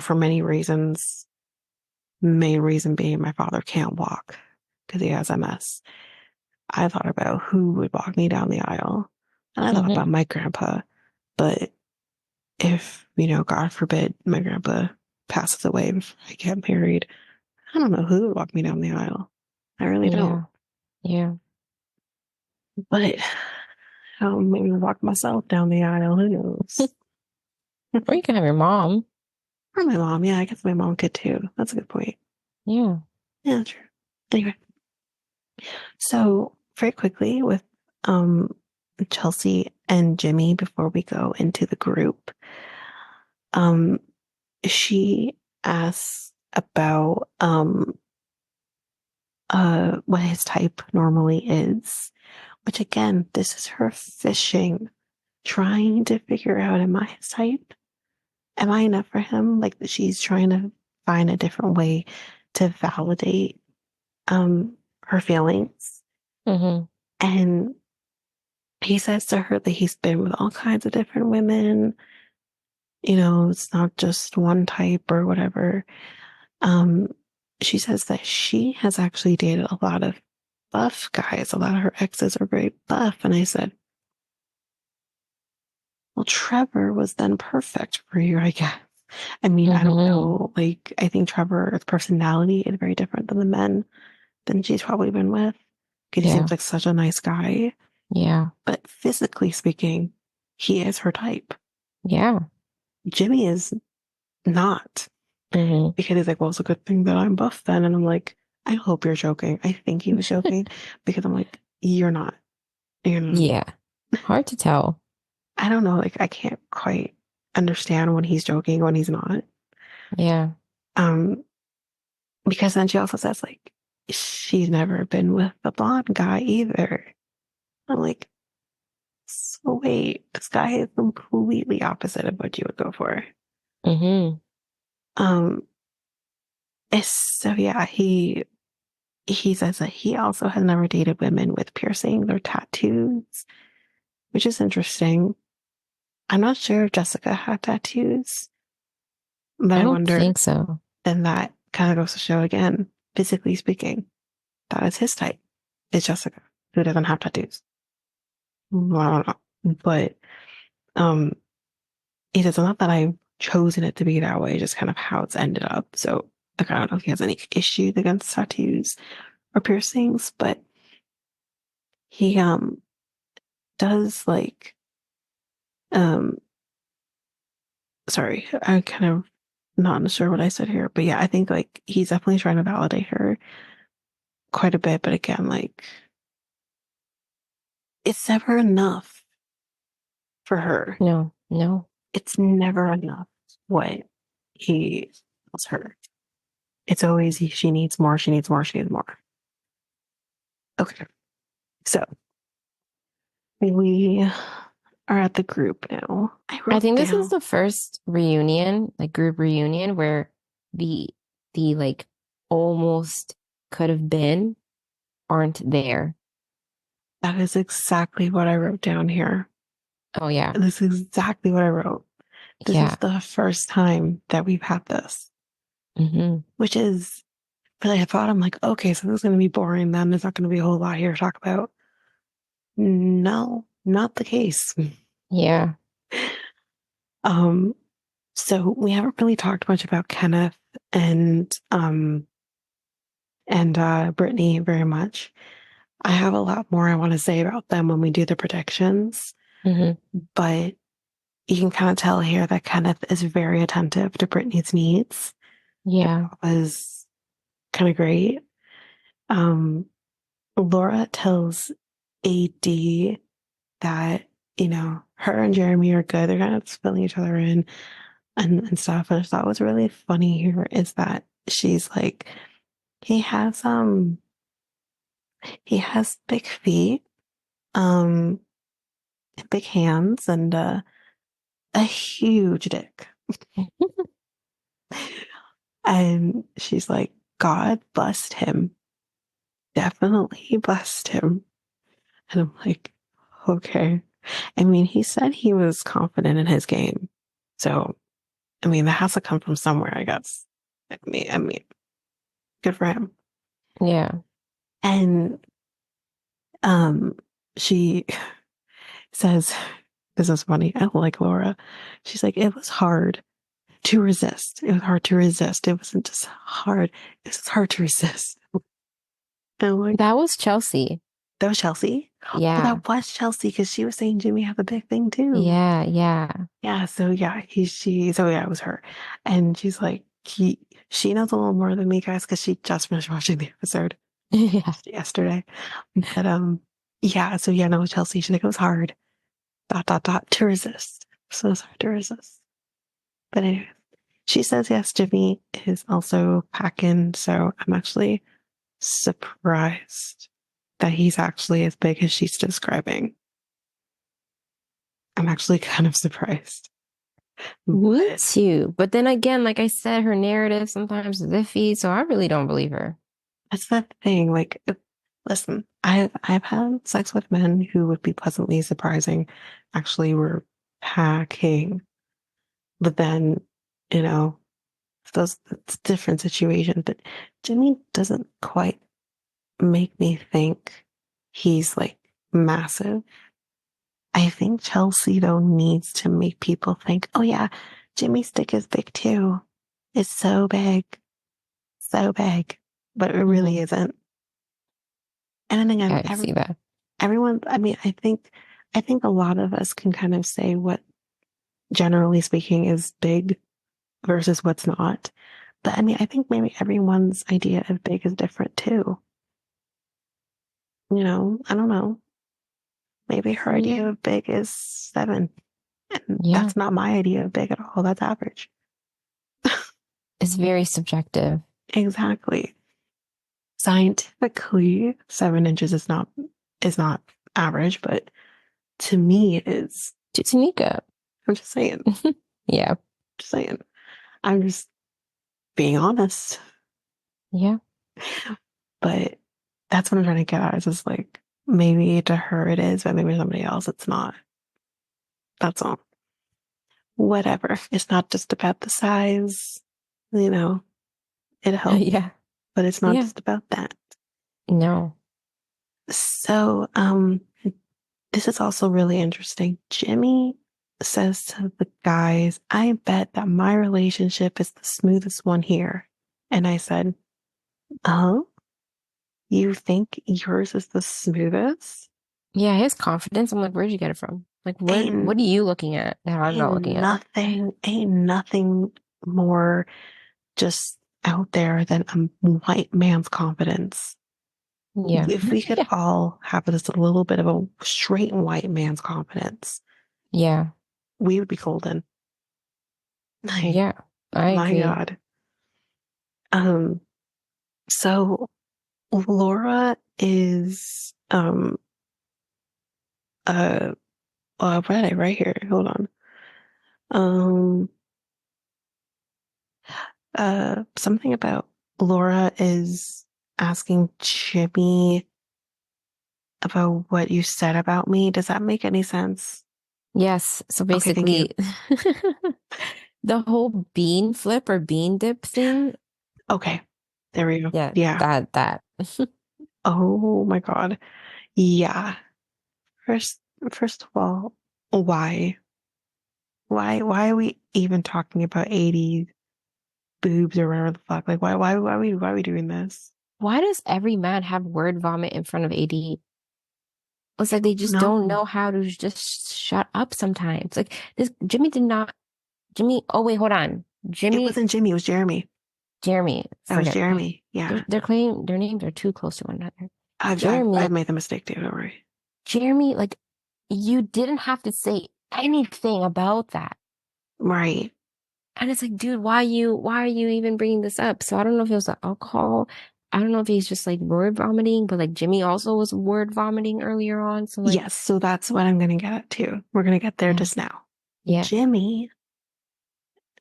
for many reasons, main reason being my father can't walk because he has MS. I thought about who would walk me down the aisle. And I thought Hmm. about my grandpa. But if, God forbid, my grandpa passes away before I get married, I don't know who would walk me down the aisle. I really don't. Yeah. Yeah. But I'll maybe walk myself down the aisle. Who knows? Or you can have your mom. Or my mom. Yeah, I guess my mom could too. That's a good point. Yeah. Yeah, true. Anyway, so very quickly with um Chelsea and Jimmy before we go into the group, um she asks about what his type normally is, which again, this is her fishing, trying to figure out, am I his type? Am I enough for him? Like, she's trying to find a different way to validate her feelings. Hmm. And he says to her that he's been with all kinds of different women. It's not just one type or whatever. Um, she says that she has actually dated a lot of buff guys. A lot of her exes are very buff. And I said, well, Trevor was then perfect for you, I guess. I mean, I don't Hmm. know. Like, I think Trevor's personality is very different than the men than she's probably been with. Because he seems Yeah. like such a nice guy. Yeah. But physically speaking, he is her type. Yeah. Jimmy is not. Hmm. Because he's like, well, it's a good thing that I'm buff then. And I'm like, I hope you're joking. I think he was joking because I'm like, you're not. You're not. Yeah. Hard to tell. I don't know. Like, I can't quite understand when he's joking, when he's not. Yeah. Um, because then she also says, like, she's never been with the blonde guy either. I'm like, so wait, this guy is completely opposite of what you would go for. Hmm. Um, so yeah, he says that he also has never dated women with piercings or tattoos, which is interesting. I'm not sure if Jessica had tattoos, but I I don't wonder, think so. then that kind of goes to show again, physically speaking, that is his type, is Jessica, who doesn't have tattoos. Well, I don't know. But um, it is not that I've chosen it to be that way, just kind of how it's ended up. So like, I don't know if he has any issues against tattoos or piercings, but he does like um sorry, I kind of not sure what I said here, but yeah, I think like he's definitely trying to validate her quite a bit. But again, like it's never enough for her. No, no. It's never enough what he tells her. It's always she needs more, she needs more, she needs more. Okay. So we are at the group now. I I wrote think this is down the first reunion, like group reunion, where the like almost could have been aren't there. that is exactly what I wrote down here. Oh yeah. This is exactly what I wrote. This is Yeah. the first time that we've had this, Hmm. which is really, I thought, I'm like, okay, so this is going to be boring. Then there's not going to be a whole lot here to talk about. No, not the case. Yeah. Um, so we haven't really talked much about Kenneth and Brittany very much. I have a lot more I want to say about them when we do the predictions, Hmm. but you can kind of tell here that Kenneth is very attentive to Brittany's needs. And Yeah. that was kind of great. Um, Laura tells AD that, her and Jeremy are good. They're kind of filling each other in and stuff. And I thought was really funny here is that she's like, he has he has big feet, um, big hands, and a huge dick. And she's like, God blessed him. Definitely blessed him. And I'm like, okay. I mean, he said he was confident in his game. So, I mean, that has to come from somewhere, I guess. I mean, good for him. Yeah. And um, she says, this is funny. I like Laura. She's like, it was hard to resist. It was hard to resist. It wasn't just hard. It was hard to resist. And I'm like, That was Chelsea. that was Chelsea. Oh, Yeah. that was Chelsea because she was saying Jimmy had a big thing too. Yeah. Yeah. Yeah, so yeah, so yeah, it was her. And she's like, she knows a little more than me, guys, because she just finished watching the episode Yeah. yesterday. But yeah, so yeah, no, Chelsea, she's like, it was hard, dot dot dot, to resist. So it's hard to resist. But anyway, she says yes, Jimmy is also packing, so I'm actually surprised that he's actually as big as she's describing. I'm actually kind of surprised. Me But too. But then again, like I said, her narrative sometimes is iffy, so I really don't believe her. that's the thing. Like, listen, I've had sex with men who would be pleasantly surprising. Actually, were packing, but then, you know, those it's different situations. But Jimmy doesn't quite make me think he's like massive. I think Chelsea though needs to make people think, oh yeah, Jimmy's dick is big too. It's so big, but it really Hmm. isn't. And then again, I see that. everyone, I mean, I think a lot of us can kind of say what generally speaking is big versus what's not. But I mean, I think maybe everyone's idea of big is different too. I don't know. Maybe her idea Mm, of big is 7. And yeah. that's not my idea of big at all. That's average. It's very subjective. Exactly. Scientifically, 7 inches is not average, but to me it is. To Tanika. I'm just saying. Yeah. Just saying. I'm just being honest. Yeah. But that's what I'm trying to get at. Is just like maybe to her it is, but maybe to somebody else it's not. That's all. Whatever. It's not just about the size. You know, it helps, Yeah. but it's not Yeah. just about that. No. So, this is also really interesting. Jimmy says to the guys, I bet that my relationship is the smoothest one here. And I said, oh, you think yours is the smoothest? Yeah, his confidence. I'm like, where'd you get it from? Like, what Ain't are you looking at that I'm not looking at? ain't nothing more just out there than a white man's confidence. Yeah. If we could Yeah. all have just a little bit of a straight white man's confidence, Yeah. we would be golden. Like, Yeah. I my agree. God. Um, so Laura is uh what did I write here? Hold on. Um something about Laura is asking Jimmy about what you said about me. Does that make any sense? Yes. So Okay, thank you. basically, the whole bean flip or bean dip thing. Okay. There we go. Yeah, Yeah. that. Oh my God. Yeah. First first of all, why? Why are we even talking about 80s boobs or whatever the fuck? Like why are we doing this? Why does every man have word vomit in front of AD? It's like they just don't No. know how to just shut up sometimes. Like this, Jimmy did not. Jimmy. Oh wait, hold on. It Jimmy, wasn't Jimmy, it was Jeremy. Jeremy. That was Forget. Jeremy. Yeah. Their claim. Their names are too close to one another. I've Jeremy. made the mistake too, don't worry. Jeremy. Like you didn't have to say anything about that. Right. And it's like, dude, why are you even bringing this up? So I don't know if it was the alcohol. I don't know if he's just like word vomiting, but like Jimmy also was word vomiting earlier on. So like, Yes, so that's what I'm gonna get at too. We're gonna get there yeah, just now. yeah, Jimmy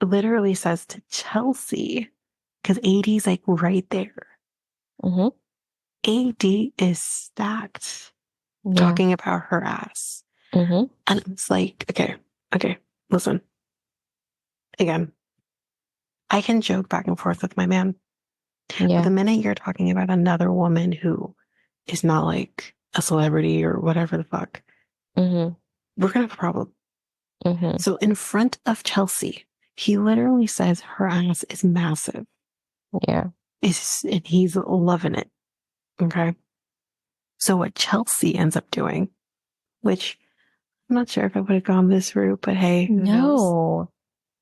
literally says to Chelsea, because AD's like right there. mm-hmm, AD is stacked yeah, talking about her ass. mm-hmm, And it's like, okay, listen. Again, I can joke back and forth with my man, but yeah, the minute you're talking about another woman who is not like a celebrity or whatever the fuck, mm-hmm, we're gonna have a problem. mm-hmm, So in front of Chelsea, he literally says her ass is massive. yeah, And he's loving it. Okay. So what Chelsea ends up doing, which I'm not sure if I would have gone this route, but hey, who knows? no,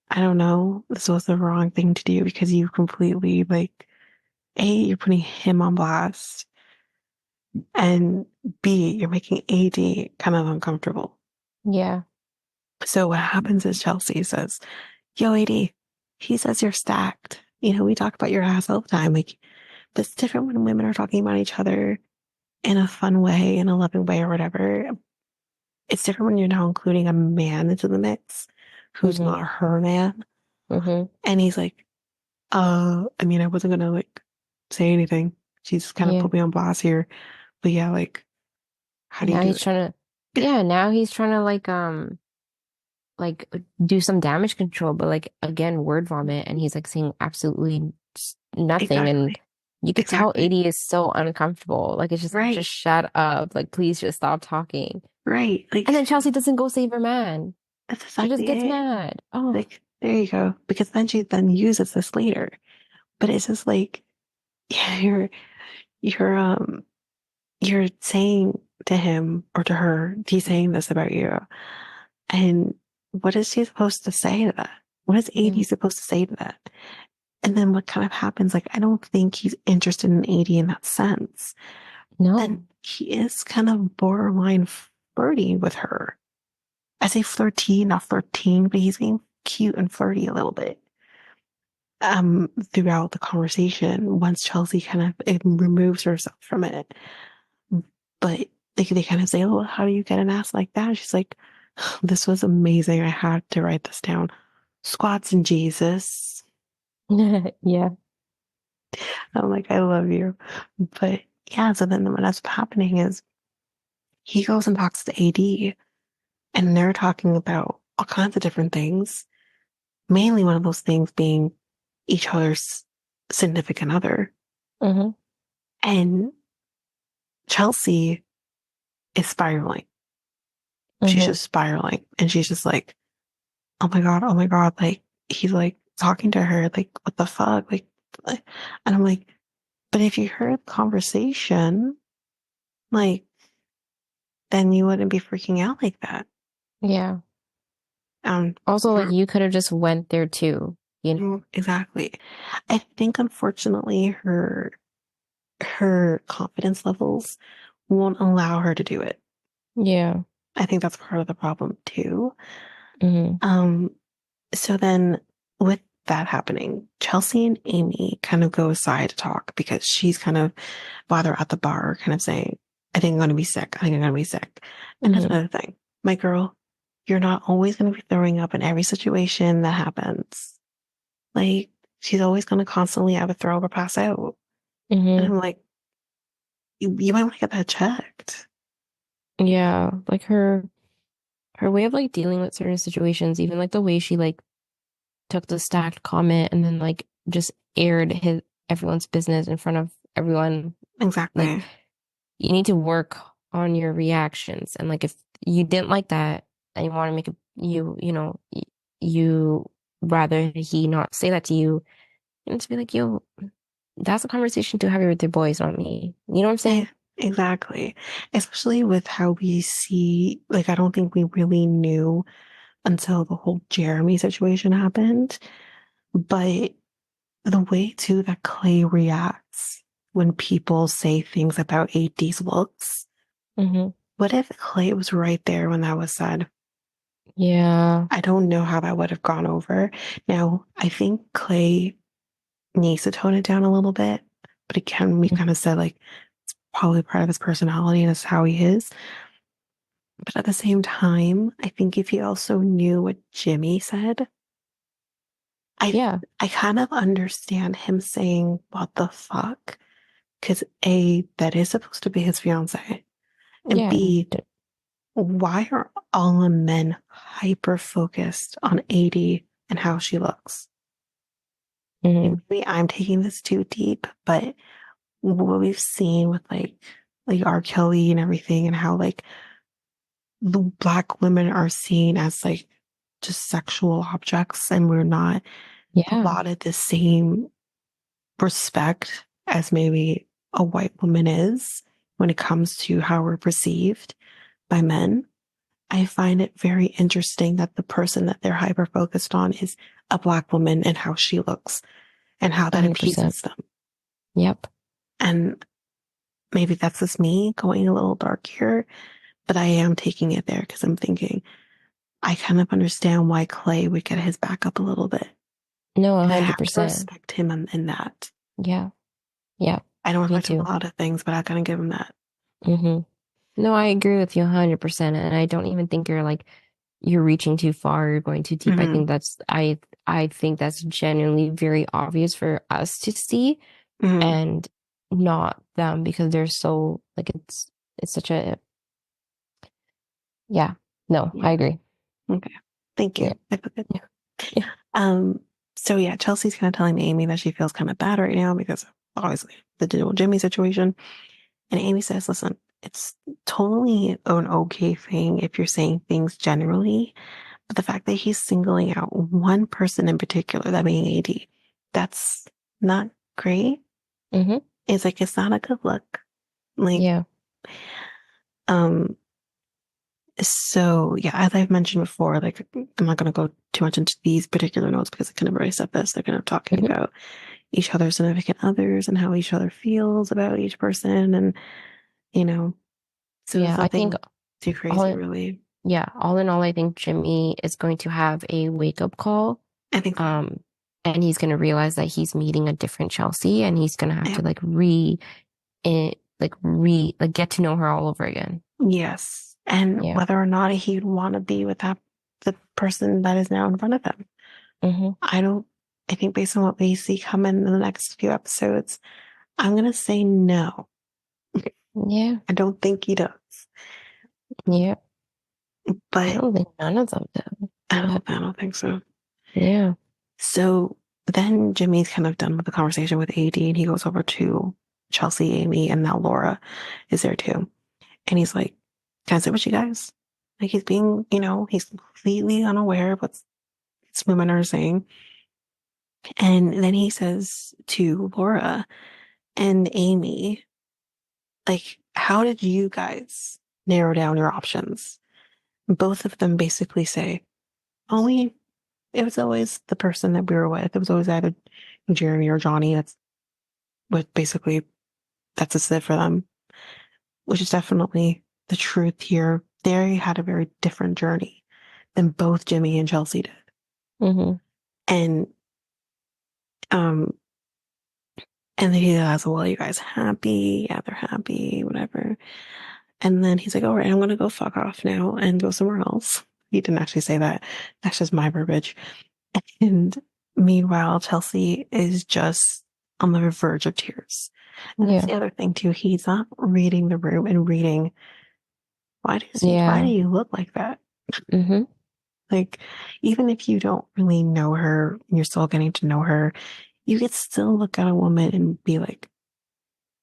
I don't know. This was the wrong thing to do because you completely like A, you're putting him on blast, and B, you're making AD kind of uncomfortable. yeah, So what happens is Chelsea says, Yo, AD, he says you're stacked. You know, we talk about your ass all the time. Like, but it's different when women are talking about each other in a fun way, in a loving way, or whatever. It's different when you're now including a man into the mix who's mm-hmm, not her man. mm-hmm, And he's like, I mean, I wasn't gonna like say anything. She's kind of yeah. put me on blast here. But yeah, like, how do you Now do he's it? trying to, yeah, now he's trying to like do some damage control, but like again, word vomit, and he's like saying absolutely nothing, and Exactly. you could tell Exactly. 80 is so uncomfortable. Like it's just Right. shut up. Like please just stop talking. Right. And Like, then Chelsea doesn't go save her man. that's She just exactly gets it. mad. Oh, Like, there you go. Because then she then uses this later. But it's just like, yeah, you're you're saying to him or to her, he's saying this about you. And what is she supposed to say to that? What is yeah. AD supposed to say to that? And then what kind of happens? Like, I don't think he's interested in AD in that sense. No. And he is kind of borderline flirty with her. I say flirty, not flirting, but he's being cute and flirty a little bit. Throughout the conversation, once Chelsea kind of removes herself from it. But they kind of say, "Oh, how do you get an ass like that?" And she's like, "This was amazing. I had to write this down. Squats and Jesus." Yeah. I'm like, "I love you." But yeah, so then what ends up happening is he goes and talks to AD, and they're talking about all kinds of different things. Mainly one of those things being each other's significant other. Hmm. And Chelsea is spiraling. She's Hmm. just spiraling. And she's just like, oh my God, oh my God. Like, he's like talking to her, like, what the fuck? Like, and I'm like, but if you heard the conversation, like, then you wouldn't be freaking out like that. Yeah. Um, Also, like you could have just went there too. you know? Exactly. I think unfortunately her confidence levels won't allow her to do it. Yeah. I think that's part of the problem too. Hmm. Um, so then with that happening, Chelsea and Amy kind of go aside to talk because she's kind of while they're at the bar, kind of saying, I think I'm gonna be sick. I think I'm gonna be sick. And that's Hmm. another thing. My girl, you're not always gonna be throwing up in every situation that happens. Like, she's always gonna constantly either throw up or pass out. And Hmm. I'm like, you might want to get that checked. Yeah. Like her way of like dealing with certain situations, even like the way she like took the stacked comment and then like just aired his everyone's business in front of everyone. Like Exactly. you need to work on your reactions. And like if you didn't like that and you want to make a you rather he not say that to you and just be like, yo, that's a conversation to have with your boys, not me. You know what I'm Eh, saying? exactly. Especially with how we see, like, I don't think we really knew until the whole Jeremy situation happened. But the way too that Clay reacts when people say things about AD's looks, Hmm. what if Clay was right there when that was said? Yeah. I don't know how that would have gone over. Now, I think Clay needs to tone it down a little bit, but again, we kind of said like it's probably part of his personality and it's how he is. But at the same time, I think if he also knew what Jimmy said, I Yeah. I kind of understand him saying what the fuck, because A, that is supposed to be his fiance, and Yeah. B, why are all the men hyper focused on AD and how she looks? Hmm. And maybe I'm taking this too deep, but what we've seen with like R. Kelly and everything, and how like the black women are seen as like just sexual objects, and we're not Yeah. allotted the same respect as maybe a white woman is when it comes to how we're perceived by men. I find it very interesting that the person that they're hyper focused on is a black woman and how she looks and how that 100%. appeases them. Yep. And maybe that's just me going a little dark here, but I am taking it there because I'm thinking I kind of understand why Clay would get his back up a little bit. No, And I have to 100%. respect him in that. Yeah. Yeah. I don't Me respect him a too. lot of things, but I gotta give him that. Hmm. No, I agree with you 100%. And I don't even think you're reaching too far, you're going too deep. Hmm. I think that's genuinely very obvious for us to see Hmm. and not them because they're so like it's such a yeah. No, I Yeah. agree. Okay. Thank Yeah. you. I feel good. Yeah. Yeah. Um, so yeah, Chelsea's kind of telling Amy that she feels kind of bad right now because of obviously the digital Jimmy situation. And Amy says, listen, it's totally an okay thing if you're saying things generally, but the fact that he's singling out one person in particular, that being AD, that's not great. Hmm. It's like it's not a good look. Like, Yeah. um, so yeah, as I've mentioned before, like I'm not gonna go too much into these particular notes because I kind of already said this. They're kind of talking Hmm. about each other's significant others and how each other feels about each person, and you know, so Yeah. there's I think nothing too all crazy in, really. yeah, all in all, I think Jimmy is going to have a wake up call. I think so. Um, and he's gonna realize that he's meeting a different Chelsea and he's gonna have to Yeah. like get to know her all over again. Yes. And Yeah. whether or not he'd want to be with that the person that is now in front of him. Hmm. I don't I think based on what we see coming in the next few episodes, I'm gonna say no. Yeah. I don't think he does. Yeah. I But don't think none of them do. But I don't think so. yeah. So then Jimmy's kind of done with the conversation with AD and he goes over to Chelsea, Amy, and now Laura is there too. And he's like, can I sit with you guys? Like he's being, he's completely unaware of what these women are saying. And then he says to Laura and Amy, like, how did you guys narrow down your options? Both of them basically say, oh, it was always the person that we were with. It was always either Jeremy or Johnny. That's what basically that's just it for them, which is definitely the truth here. They had a very different journey than both Jimmy and Chelsea did. Hmm. And um and then he asked, well, are you guys happy? Yeah, they're happy, whatever. And then he's like, all right, I'm gonna go fuck off now and go somewhere else. He didn't actually say that. That's just my verbiage. And meanwhile, Chelsea is just on the verge of tears. And that's Yeah. the other thing too. He's not reading the room and reading, why do Yeah. you look like that? Hmm. Like, even if you don't really know her, you're still getting to know her, you could still look at a woman and be like,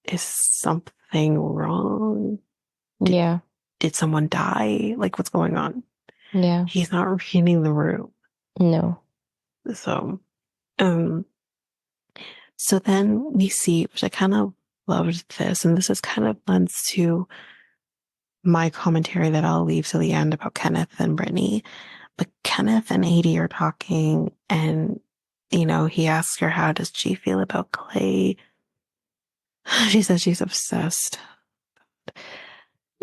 is something wrong? Did Yeah. did someone die? Like, what's going on? Yeah. He's not reading the room. No. So, um, so then we see, which I kind of loved this, and this is kind of lends to my commentary that I'll leave to the end about Kenneth and Brittany. But Kenneth and Adie are talking, and he asks her how does she feel about Clay. She says she's obsessed.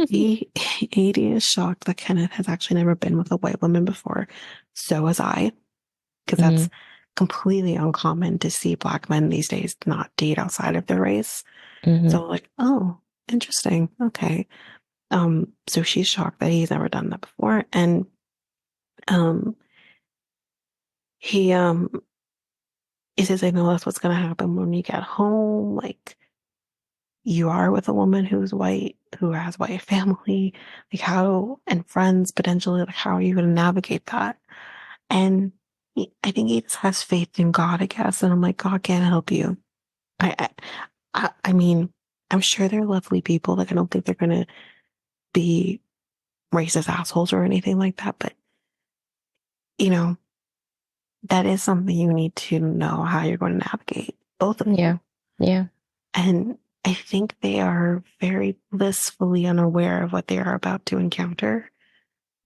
He Adie is shocked that Kenneth has actually never been with a white woman before. So was I, because Hmm. that's completely uncommon to see black men these days not date outside of their race. Hmm. So like, oh, interesting. Okay. So she's shocked that he's never done that before. And um he he says, I know that's what's gonna happen when you get home. Like you are with a woman who's white, who has white family, like how and friends potentially, like how are you gonna navigate that? And I think he just has faith in God, I guess. And I'm like, God can't help you. I I mean, I'm sure they're lovely people. Like I don't think they're gonna be racist assholes or anything like that. But you know, that is something you need to know how you're going to navigate, both of Yeah. them. Yeah. And I think they are very blissfully unaware of what they are about to encounter.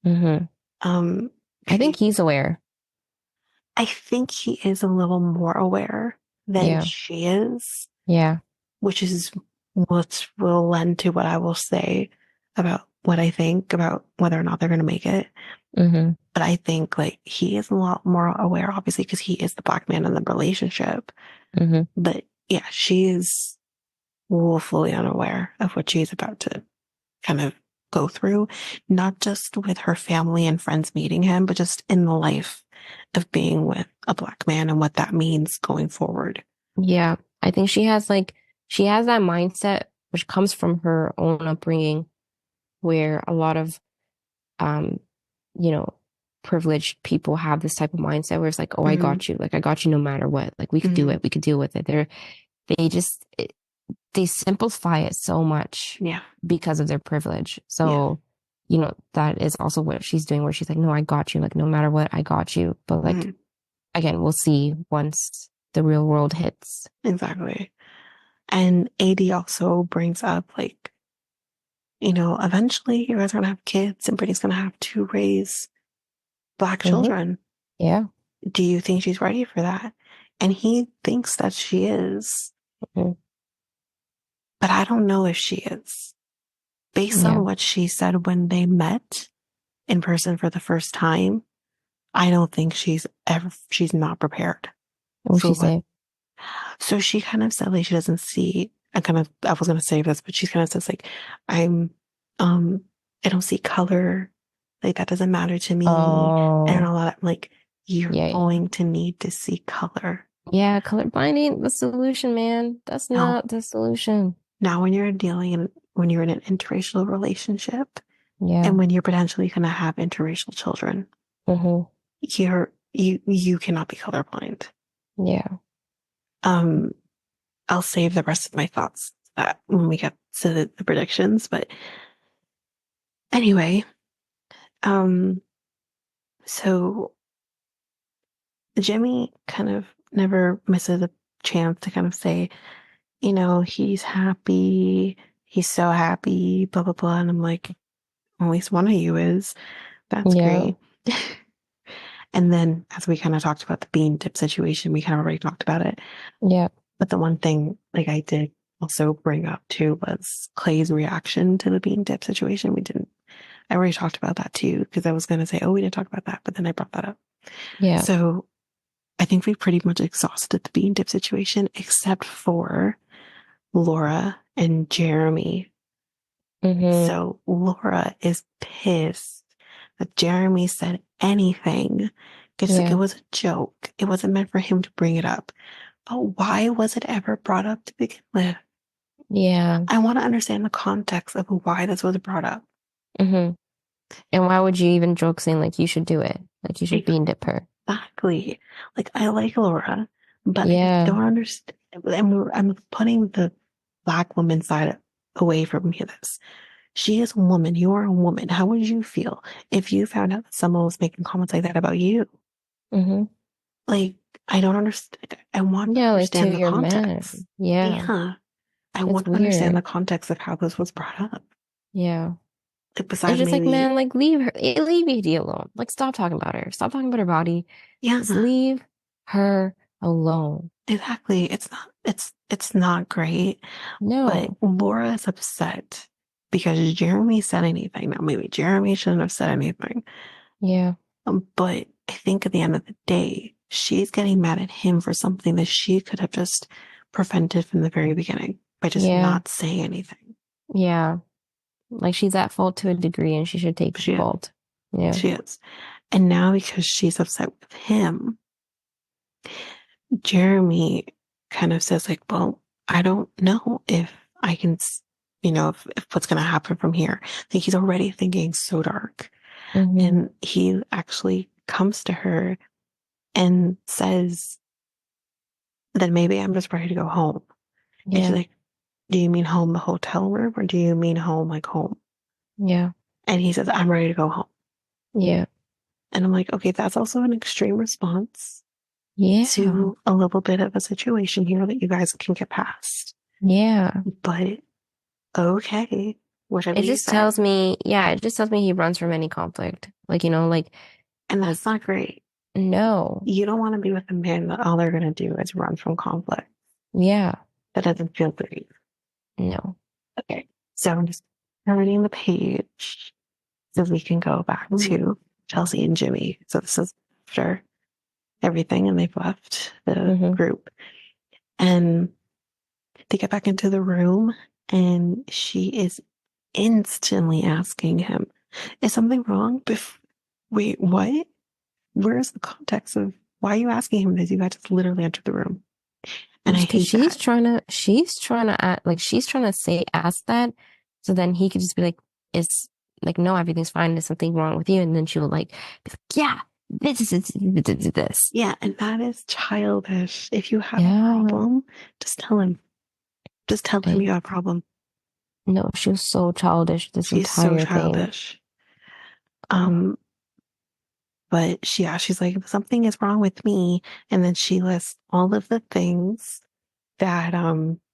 Hmm. Um, I think he's aware. I think he is a little more aware than Yeah. she is, Yeah. which is what will lend to what I will say about what I think about whether or not they're going to make it. Hmm. But I think like he is a lot more aware, obviously, because he is the black man in the relationship. Hmm. But yeah, she is woefully unaware of what she's about to kind of go through, not just with her family and friends meeting him, but just in the life of being with a black man and what that means going forward. Yeah. I think she has that mindset which comes from her own upbringing where a lot of um, you know, privileged people have this type of mindset where it's like, oh, I Mm-hmm. got you. Like I got you no matter what. Like we could do Mm-hmm. it. We could deal with it. They just they simplify it so much Yeah. because of their privilege. Yeah. So, that is also what she's doing where she's like, no, I got you. Like no matter what, I got you. But like Mm-hmm. again, we'll see once the real world hits. Exactly. And AD also brings up like, eventually you guys are gonna have kids and Brittany's gonna have to raise black Hmm. children. Yeah. Do you think she's ready for that? And he thinks that she is, Hmm. but I don't know if she is. Based Yeah. on what she said when they met in person for the first time, I don't think she's not prepared What for she what. say? So she kind of said like she doesn't see, I was gonna say this, but she kind of says like, I'm, um, I don't see color. Like that doesn't matter to me. And Oh, all that, like, you're yeah. going to need to see color. Yeah, colorblind ain't the solution, man. That's Now, not the solution. now when you're in an interracial relationship Yeah. and when you're potentially gonna have interracial children, Hmm. you cannot be colorblind. Yeah. Um, I'll save the rest of my thoughts when we get to the predictions. But anyway, um, so Jimmy kind of never misses a chance to kind of say, he's happy, he's so happy, blah blah blah. And I'm like, at least one of you is. That's Yeah. great. And then as we kind of talked about the bean dip situation, we kind of already talked about it. Yeah. But the one thing like I did also bring up too was Clay's reaction to the bean dip situation. I already talked about that too, because I was going to say, oh, we didn't talk about that, but then I brought that up. Yeah. So I think we pretty much exhausted the bean dip situation, except for Laura and Jeremy. Mm-hmm. So Laura is pissed that Jeremy said anything. It's like it Yeah. was a joke. It wasn't meant for him to bring it up. But why was it ever brought up to begin with? Yeah. I want to understand the context of why this was brought up. Mm-hmm. And why would you even joke saying like you should do it? Like you should bean dip her. Exactly. Like I like Laura, but I Yeah. don't understand. I'm putting the black woman side away from this. She is a woman. You are a woman. How would you feel if you found out that someone was making comments like that about you? Mm-hmm. Like, I don't understand. I want to Yeah, like to understand the your man. context. Yeah. Yeah. I It's want to understand the weird. context of how this was brought up. Yeah. Like, It's besides just like, maybe, man, like leave her, leave ED alone. Like stop talking about her. Stop talking about her body. Just yeah, leave her alone. exactly. It's not great. But No. Laura is upset because Jeremy said anything. Now, maybe Jeremy shouldn't have said anything. Yeah. But I think at the end of the day, she's getting mad at him for something that she could have just prevented from the very beginning by just Yeah. not saying anything. Yeah. Like she's at fault to a degree and she should take the She is. fault. Yeah. She is. And now because she's upset with him, Jeremy kind of says, like, well, I don't know if I can, if what's going to happen from here. Like he's already thinking so dark. Mm-hmm. And he actually comes to her and says, then maybe I'm just ready to go home. And she's Yeah. like, do you mean home, the hotel room, or do you mean home, like home? Yeah. And he says, I'm ready to go home. Yeah. And I'm like, okay, that's also an extreme response Yeah. to a little bit of a situation here that you guys can get past. Yeah. But okay, whatever It you just say. tells me, yeah, it just tells me he runs from any conflict. Like, And like that's not great. no. You don't want to be with a man that all they're going to do is run from conflict. Yeah. That doesn't feel great. No. Okay, so I'm just turning the page so we can go back to Chelsea and Jimmy. So this is after everything and they've left the Mm-hmm. group. And they get back into the room and she is instantly asking him, is something wrong? Wait, what? Where's the context of why are you asking him this? You guys just literally entered the room. And I Because hate that. she's trying to act, like she's trying to say ask that so then he could just be like, it's like no, everything's fine, there's something wrong with you, and then she will like be like, yeah, this. Yeah, and that is childish. If you have a Yeah. problem, just tell him. Just tell him I, you have a problem. no, she was so childish this She's so entire thing. childish. Um, but she's like, something is wrong with me. And then she lists all of the things that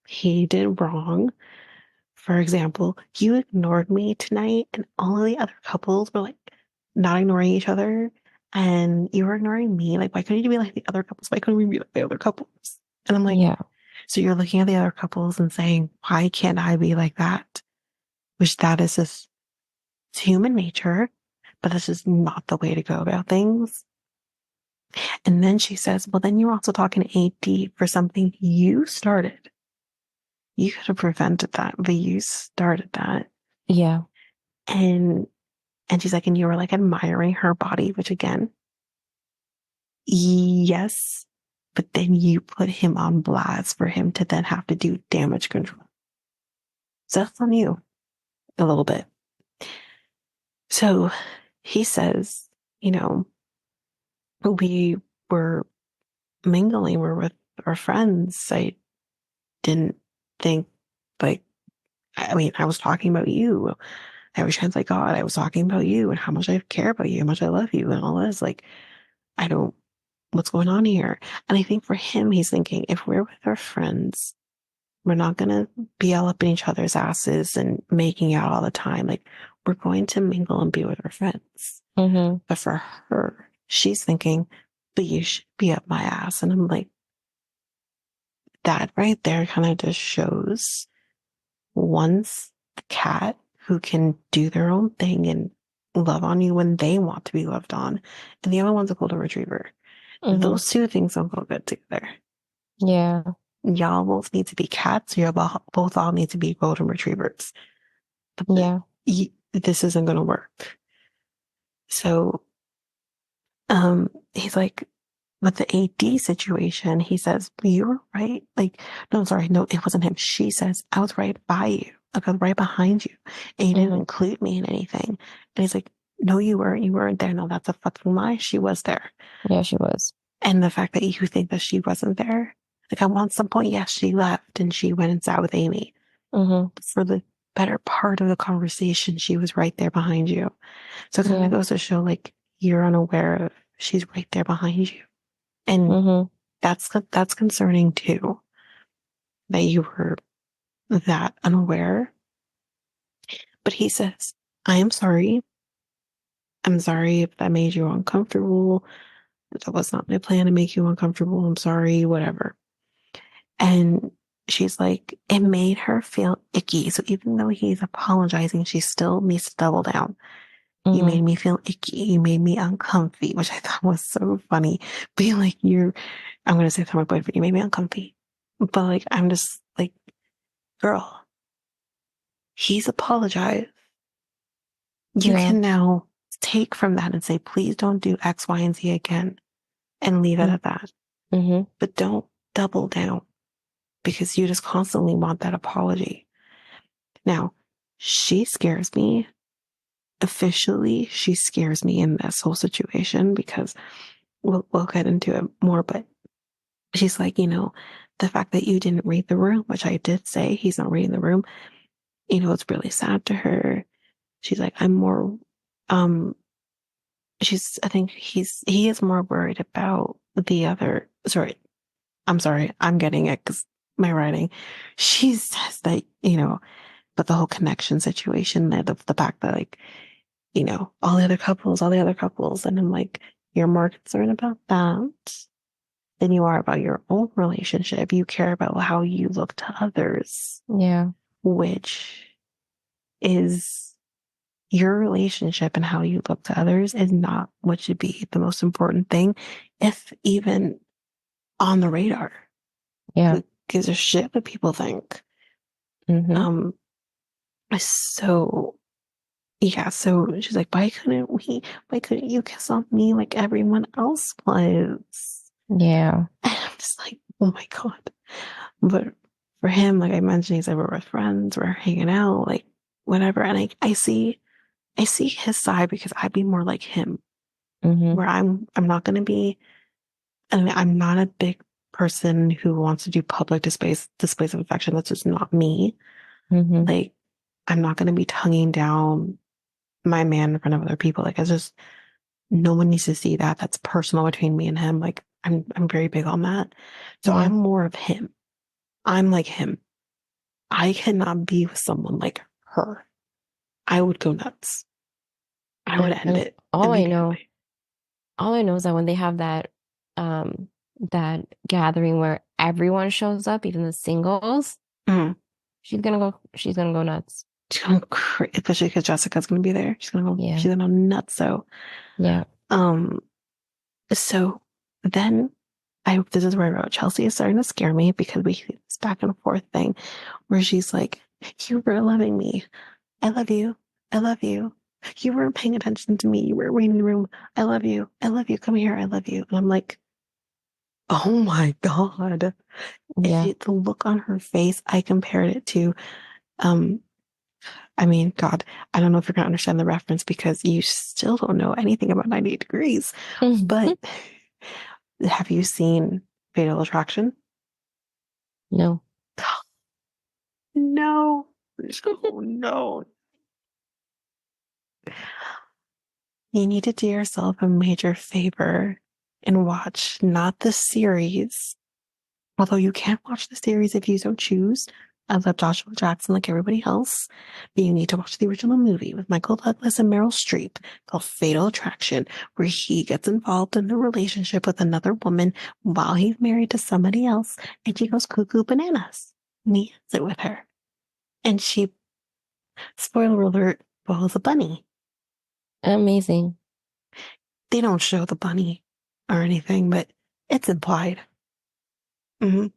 he did wrong. For example, you ignored me tonight, and all of the other couples were like not ignoring each other, and you were ignoring me. Like, why couldn't you be like the other couples? Why couldn't we be like the other couples? And I'm like, Yeah. so you're looking at the other couples and saying, why can't I be like that? Which that is just it's human nature, but this is not the way to go about things. And then she says, well, then you're also talking to AD for something you started. You could have prevented that, but you started that. Yeah. And she's like, and you were like admiring her body, which again, yes, but then you put him on blast for him to then have to do damage control. So that's on you a little bit. So he says, you know, we were mingling, we're with our friends. I didn't think like, I mean, I was talking about you. I was trying to like, God, I was talking about you and how much I care about you, how much I love you and all this. Like, I don't, what's going on here? And I think for him, he's thinking, if we're with our friends, we're not going to be all up in each other's asses and making out all the time. Like, we're going to mingle and be with our friends. Mm-hmm. But for her, She's thinking, but you should be up my ass. And I'm like, that right there kind of just shows one's the cat who can do their own thing and love on you when they want to be loved on, and the other one's a golden retriever. Mm-hmm. Those two things don't go good together. Yeah. Y'all both need to be cats. Y'all both all need to be golden retrievers. But Yeah. this isn't going to work. So, he's like, with the AD situation, he says, you were right. Like, no, sorry, no, it wasn't him. She says, I was right by you. Like, I was right behind you. And you didn't Mm-hmm. include me in anything. And he's like, no, you weren't. You weren't there. No, that's a fucking lie. She was there. Yeah, she was. And the fact that you think that she wasn't there, like, at some point, yes, she left and she went and sat with Amy. Mm-hmm. But for the better part of the conversation, she was right there behind you. So it kind of Yeah. goes to show, like, you're unaware of she's right there behind you. And Mm-hmm. that's concerning too, that you were that unaware. But he says, I am sorry. I'm sorry if that made you uncomfortable. That was not my plan to make you uncomfortable. I'm sorry, whatever. And she's like, it made her feel icky. So even though he's apologizing, she still needs to double down. You Mm-hmm. made me feel icky. You made me uncomfy, which I thought was so funny. Being like, I'm going to say to my boyfriend, you made me uncomfy. But like, I'm just like, girl, he's apologized. You Yeah. can now take from that and say, please don't do X, Y, and Z again and leave it at that. Mm-hmm. But don't double down because you just constantly want that apology. Now, she scares me. Officially, she scares me in this whole situation because we'll get into it more, but she's like, the fact that you didn't read the room, which I did say he's not reading the room, it's really sad to her. She's like, I'm more, um, I think he is more worried about the other, sorry, I'm getting it because my writing. She says that, but the whole connection situation, the fact that, like, all the other couples, and I'm like, you're more concerned about that than you are about your own relationship. You care about how you look to others, Yeah. which is your relationship, and how you look to others is not what should be the most important thing, if even on the radar. Yeah. Who gives a shit what people think? Mm-hmm. Um, so yeah, so she's like, why couldn't you kiss on me like everyone else was? Yeah. And I'm just like, oh my God. But for him, like I mentioned, he's like, we're with friends, we're hanging out, like whatever. And I see his side because I'd be more like him, Mm-hmm. where I'm not gonna be, and I'm not a big person who wants to do public displays of affection. That's just not me. Mm-hmm. Like, I'm not gonna be tonguing down my man in front of other people. Like, it's just, no one needs to see that. That's personal between me and him. Like, I'm very big on that. So Yeah. I'm more of him. I'm like him. I cannot be with someone like her. I would go nuts. I would end And it immediately. all I know is that when they have that gathering where everyone shows up, even the singles, Mm. she's gonna go nuts. She's gonna go crazy, especially because Jessica's gonna be there. Yeah. She's gonna go nuts. So, Yeah. um, so then this is where I wrote, Chelsea is starting to scare me because we this back and forth thing where she's like, you were loving me. I love you. I love you. You weren't paying attention to me. You were reading the room. I love you. I love you. Come here. I love you. And I'm like, oh my God. Yeah. The look on her face, I compared it to, um, I mean, God, I don't know if you're gonna understand the reference because you still don't know anything about 98 Degrees. But have you seen Fatal Attraction? No. No. No, no. You need to do yourself a major favor and watch not the series, although you can watch the series if you so choose, I love Joshua Jackson like everybody else, but you need to watch the original movie with Michael Douglas and Meryl Streep called Fatal Attraction, where he gets involved in a relationship with another woman while he's married to somebody else, and she goes cuckoo bananas. And he ends it with her. And she, spoiler alert, boils a bunny. Amazing. They don't show the bunny or anything, but it's implied. Mhm.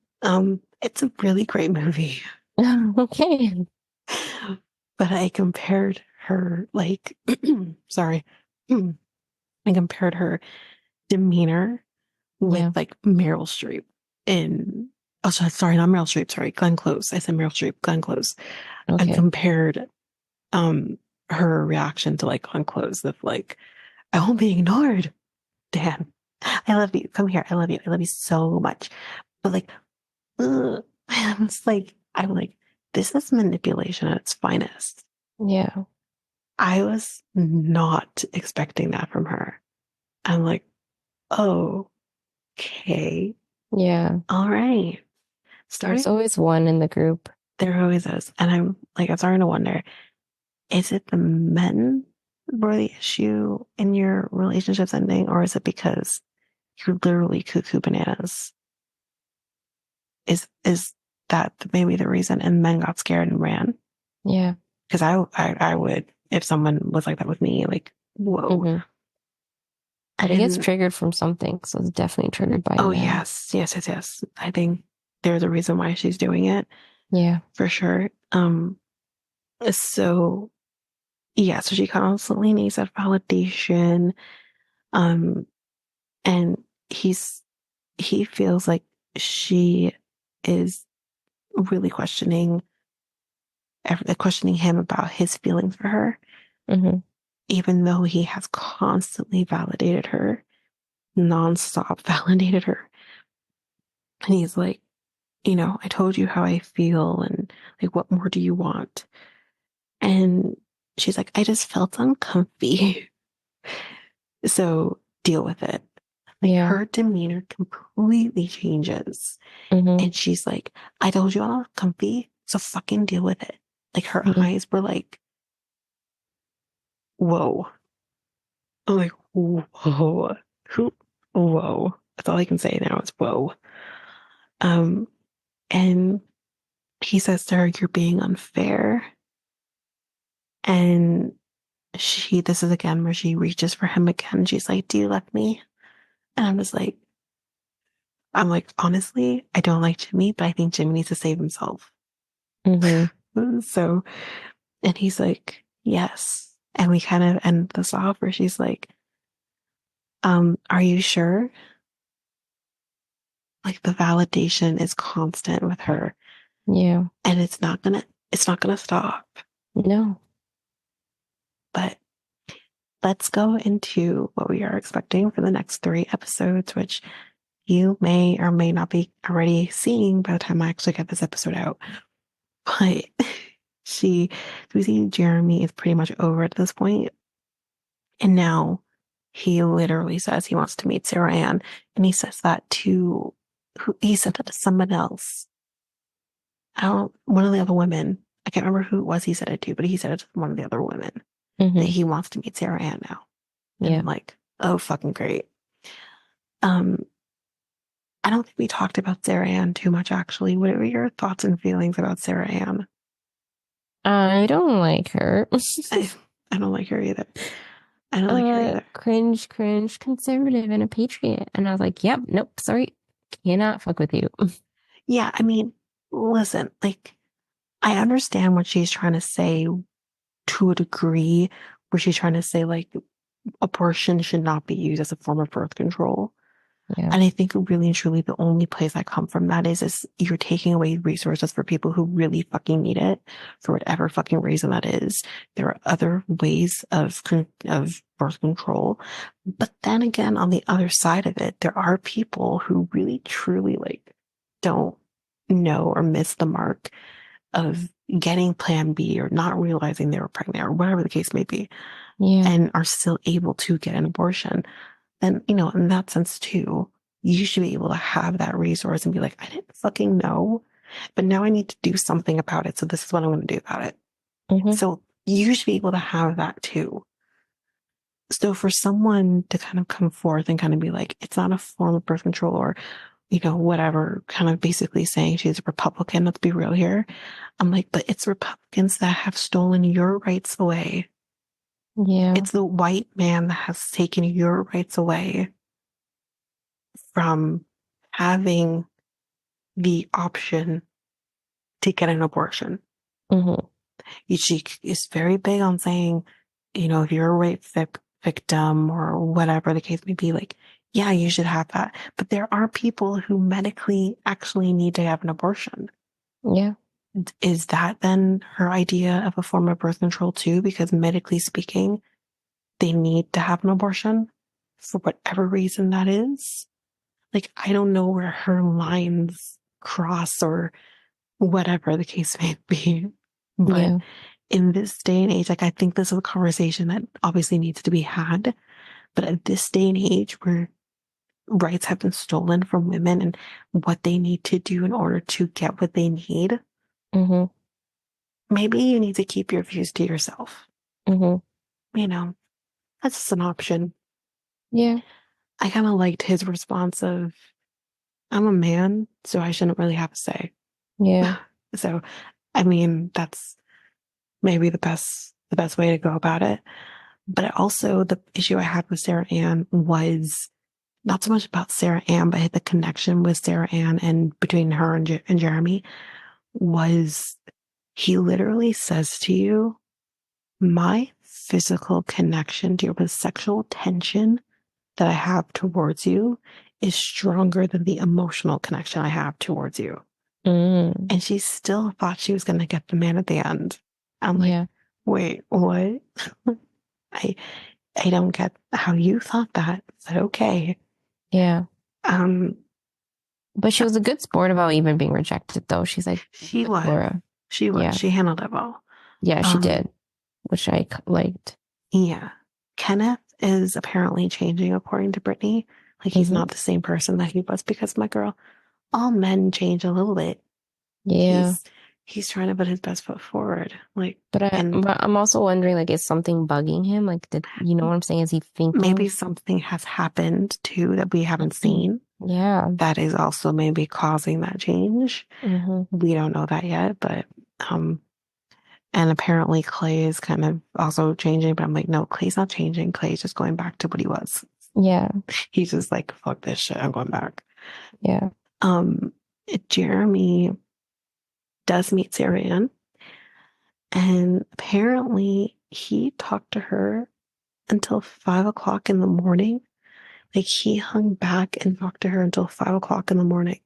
It's a really great movie. Okay. But I compared her, like, sorry, I compared her demeanor with Yeah. like Meryl Streep in, oh, sorry, not Meryl Streep, sorry, Glenn Close. I said Meryl Streep, Glenn Close. I Okay. compared her reaction to like Glenn Close of like, I won't be ignored. Dan, I love you. Come here. I love you. I love you so much. But like, ugh, I'm like, this is manipulation at its finest. Yeah. I was not expecting that from her. I'm like, oh, okay. Yeah. All right. There's Starting, always one in the group. there always is. And I'm like, I'm starting to wonder, is it the men were the issue in your relationships ending, or is it because you're literally cuckoo bananas? Is that maybe the reason? And men got scared and ran? Yeah. Because I would, if someone was like that with me, like, whoa. Hmm. But he gets And triggered from something, so it's definitely triggered by a oh, man. yes, yes, yes, yes. I think there's a reason why she's doing it Yeah. for sure. So yeah, so she constantly needs that validation. Um, and he feels like she is really questioning him about his feelings for her, Hmm. even though he has constantly validated her, nonstop validated her. And he's like, I told you how I feel, and like, what more do you want? And she's like, I just felt uncomfy. So deal with it. Like Yeah. her demeanor completely changes. Hmm. And she's like, I told you I'm uncomfy, so fucking deal with it. Like her Hmm. eyes were like, whoa. I'm like, whoa. Who? Whoa. That's all I can say now is whoa. Um, and he says to her, you're being unfair. And this is again where she reaches for him again. She's like, do you love me? And I'm like, honestly, I don't like Jimmy, but I think Jimmy needs to save himself. Hmm. So, and he's like, yes. And we kind of end this off where she's like, are you sure? Like the validation is constant with her Yeah. and it's not gonna stop. No. But let's go into what we are expecting for the next 3 episodes, which you may or may not be already seeing by the time I actually get this episode out. But we see Jeremy is pretty much over at this point. And now he literally says he wants to meet Sarah Ann. And he says that to he said that to someone else. One of the other women. I can't remember who it was he said it to, but he said it to one of the other women that Hmm. he wants to meet Sarah Ann now. And Yeah. I'm like, oh, fucking great. Um, I don't think we talked about Sarah Ann too much, actually. What are your thoughts and feelings about Sarah Ann? I don't like her. I, I don't like her either. I don't like her either. Cringe, cringe, conservative, and a patriot. And I was like, yep, nope, sorry. Cannot fuck with you. Yeah, I mean, listen, like, I understand what she's trying to say to a degree, where she's trying to say, like, abortion should not be used as a form of birth control. Yeah. And I think really and truly the only place I come from that is you're taking away resources for people who really fucking need it for whatever fucking reason that is. There are other ways of birth control. But then again, on the other side of it, there are people who really truly like don't know or miss the mark of getting plan B or not realizing they were pregnant or whatever the case may be Yeah. and are still able to get an abortion. Then, in that sense too, you should be able to have that resource and be like, I didn't fucking know. but now I need to do something about it. So this is what I'm going to do about it. Hmm. So you should be able to have that too. So for someone to kind of come forth and kind of be like, it's not a form of birth control or, whatever, kind of basically saying she's a Republican, let's be real here. I'm like, but it's Republicans that have stolen your rights away. Yeah. It's the white man that has taken your rights away from having the option to get an abortion. Hmm. She is very big on saying, if you're a rape victim or whatever the case may be, like, yeah, you should have that. But there are people who medically actually need to have an abortion. Yeah. Is that then her idea of a form of birth control too? Because medically speaking, they need to have an abortion for whatever reason that is. Like, I don't know where her lines cross or whatever the case may be. But Yeah. in this day and age, like, I think this is a conversation that obviously needs to be had. But at this day and age where rights have been stolen from women and what they need to do in order to get what they need, Hmm. maybe you need to keep your views to yourself. Hmm. You know, that's just an option. Yeah. I kind of liked his response of, I'm a man, so I shouldn't really have a say. Yeah. So, I mean, that's maybe the best way to go about it. But also the issue I had with Sarah Ann was not so much about Sarah Ann, but the connection with Sarah Ann and between her and Jeremy was he literally says to you, my physical connection to you, the sexual tension that I have towards you is stronger than the emotional connection I have towards you. Mm. And she still thought she was going to get the man at the end. I'm like, Yeah. wait, what? I I don't get how you thought that, but okay. Yeah. Um, But she was a good sport about even being rejected, though. She's like, she was, Laura. she was, Yeah. she handled it well. Yeah, she Um, did, which I liked. yeah. Kenneth is apparently changing according to Brittany. Like he's Hmm. not the same person that he was because my girl, all men change a little bit. Yeah. He's trying to put his best foot forward. Like, and But I'm also wondering, like, is something bugging him? Like, did you know what I'm saying? Is he maybe thinking? something has happened too that we haven't seen Yeah. that is also maybe causing that change. Hmm. We don't know that yet, but um and apparently Clay is kind of also changing, but I'm like, no, Clay's not changing. Clay's just going back to what he was. Yeah. He's just like, fuck this shit, I'm going back. Yeah. Um Jeremy does meet Sarah Ann, and apparently he talked to her until 5 o'clock in the morning. Like he hung back and talked to her until 5 o'clock in the morning.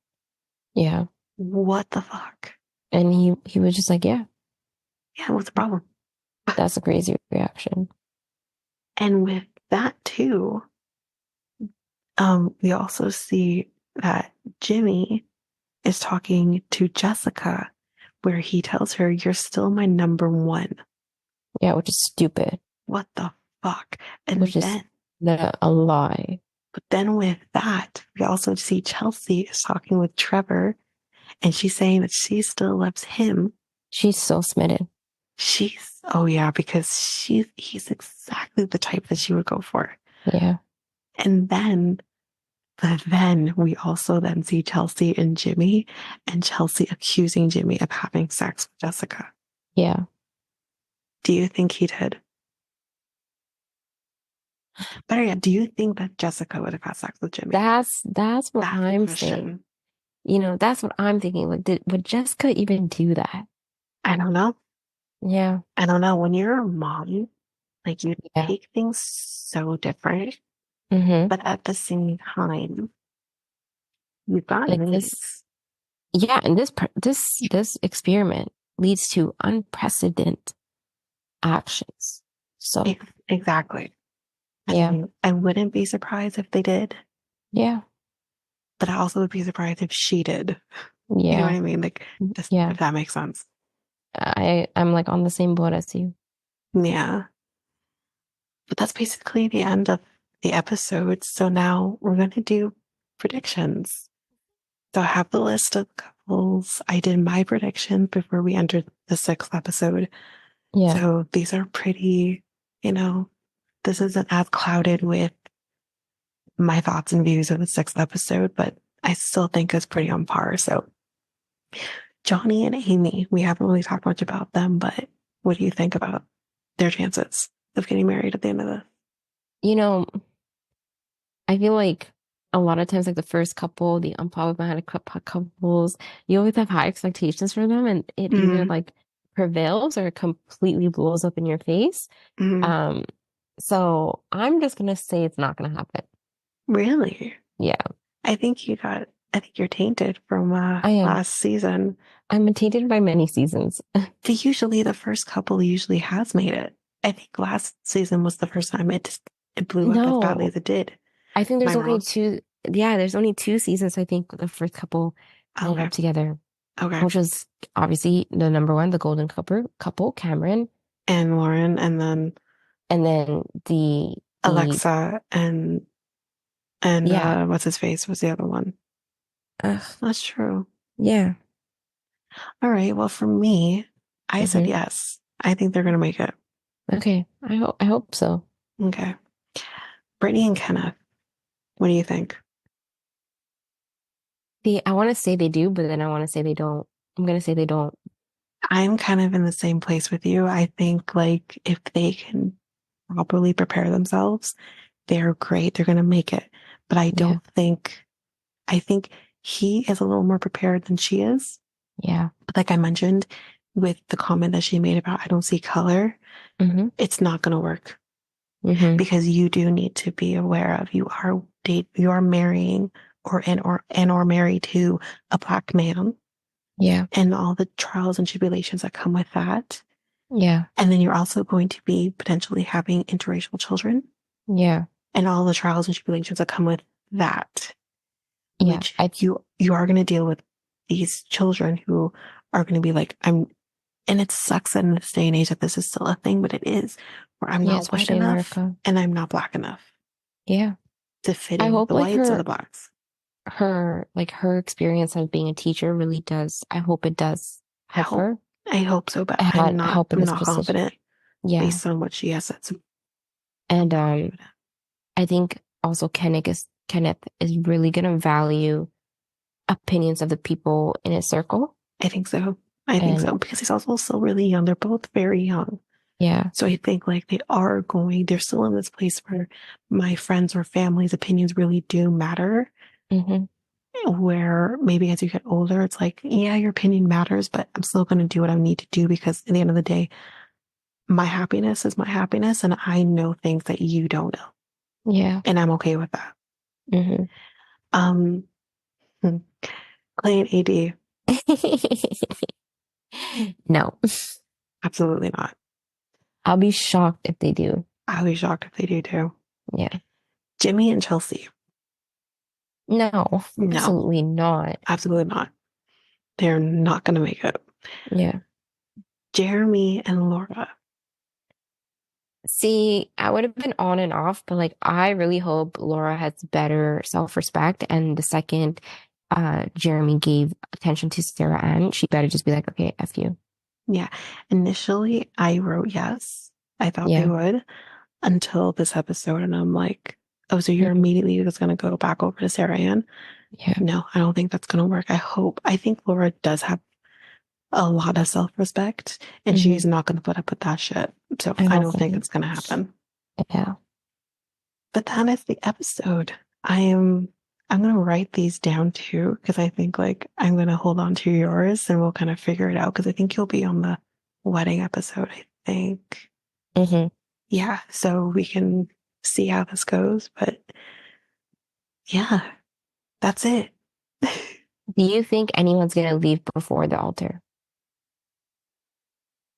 Yeah. What the fuck? And he was just like, yeah, Yeah, what's the problem? that's a crazy reaction. And with that too, we also see that Jimmy is talking to Jessica, where he tells her, you're still my number one. Yeah, which is stupid, What the fuck? which And is then, a lie. but then with that, we also see Chelsea is talking with Trevor, and she's saying that she still loves him. She's so smitten. Oh yeah, because he's exactly the type that she would go for. Yeah. And then, but then we also then see Chelsea and Jimmy, and Chelsea accusing Jimmy of having sex with Jessica. Yeah. Do you think he did? Better yet, do you think that Jessica would have had sex with Jimmy? That's what That's the I'm saying. question. That's what I'm thinking. Like, would Jessica even do that? I don't know. Yeah. I don't know. When you're a mom, like you Yeah. take things so different, Hmm. but at the same time, you've got Like this. needs. Yeah, and this experiment leads to unprecedented actions. So, Exactly. I yeah. mean, I wouldn't be surprised if they did, Yeah. but I also would be surprised if she did. You know what Yeah. I mean? Like, just Yeah. if that makes sense. I'm like on the same boat as you. Yeah. But that's basically the end of the episode. So now we're going to do predictions. So I have the list of couples. I did my predictions before we entered the sixth episode. Yeah. So these are pretty, you know, this isn't as clouded with my thoughts and views of the sixth episode, but I still think it's pretty on par. So Johnny and Amy, we haven't really talked much about them, but what do you think about their chances of getting married at the end of this? You know, I feel like a lot of times, like the first couple, the unproblematic couples, you always have high expectations for them, and it either Mm, like prevails or it completely blows up in your face. mm, Um, so I'm just gonna say it's not gonna happen. really? Yeah, I think you're tainted from I am. last season. I'm tainted by many seasons. The first couple usually has made it. I think last season was the first time it blew up as badly No, as it did. I think Am I there's only wrong? two. Yeah, there's only two seasons. I think the first couple ended Okay. up together, Okay. which was obviously the number one, the golden couple, Cameron, And Lauren and then and then the Alexa and yeah. what's his face was the other one. Ugh, That's true. yeah. All right. Well, for me, I said Hmm. yes. I think they're gonna make it. Okay. I hope so. Okay. Brittany and Kenneth, what do you think? I want to say they do, but then I want to say they don't. I'm gonna say they don't. I'm kind of in the same place with you. I think like if they can properly prepare themselves, they're great. They're gonna make it. But Yeah. I think he is a little more prepared than she is. Yeah. But like I mentioned with the comment that she made about I don't see color, Hmm. it's not gonna work Hmm. because you do need to be aware of you are marrying or married to a black man Yeah. and all the trials and tribulations that come with that. Yeah. And then you're also going to be potentially having interracial children Yeah. and all the trials and tribulations that come with that, Yeah. which you are going to deal with these children who are going to be like, and it sucks that in this day and age that this is still a thing, but it is where I'm Yeah, not white especially in enough America. and I'm not black enough Yeah. to fit I in with hope the like whites or the blacks. her experience as being a teacher really does. I hope it does I help hope, her I hope so, but help in I'm this not position. confident Yeah. based on what she has said. So I'm And not confident. I think also Kenneth is really gonna value opinions of the people in his circle. I think so. I think And so because he's also still really young. They're both very young. yeah. So I think like they're still in this place where my friends or family's opinions really do matter. Hmm. Where maybe as you get older, it's like, yeah, your opinion matters, but I'm still going to do what I need to do because at the end of the day, my happiness is my happiness. And I know things that you don't know. Yeah. And I'm okay with that. Hmm. Um, hmm, Clay and AD, No. absolutely not. I'll be shocked if they do. I'll be shocked if they do too. Yeah. Jimmy and Chelsea, No, no, absolutely not. absolutely not. They're not going to make it. Yeah. Jeremy and Laura. See, I would have been on and off, but like I really hope Laura has better self-respect. And the second Jeremy gave attention to Sarah Ann, she better just be like, okay, F you. Yeah. Initially, I wrote yes. I thought they Yeah. would until this episode. And I'm like, oh, so you're Mhm. immediately just going to go back over to Sarah Ann? Yeah. No, I don't think that's going to work. I think Laura does have a lot of self-respect and Hmm. she's not going to put up with that shit. So I I don't don't think think. it's going to happen. Yeah. But that is the episode. I'm going to write these down too because I think like I'm going to hold on to yours and we'll kind of figure it out because I think you'll be on the wedding episode, I think. Hmm. Yeah, so we can see how this goes. But yeah, that's it. Do you think anyone's gonna leave before the altar?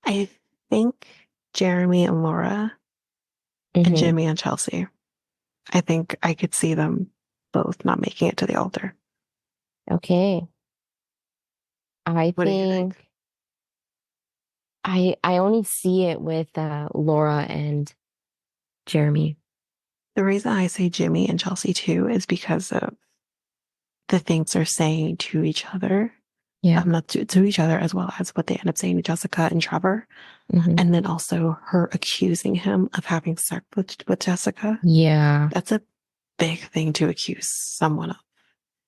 I think Jeremy and Laura and Hmm. Jimmy and Chelsea. I think I could see them both not making it to the altar. Okay. I What do you think? think I only see it with Laura and Jeremy. The reason I say Jimmy and Chelsea too is because of the things they're saying to each other. Yeah. not to each other, as well as what they end up saying to Jessica and Trevor. Hmm. And then also her accusing him of having sex with Jessica. Yeah. That's a big thing to accuse someone of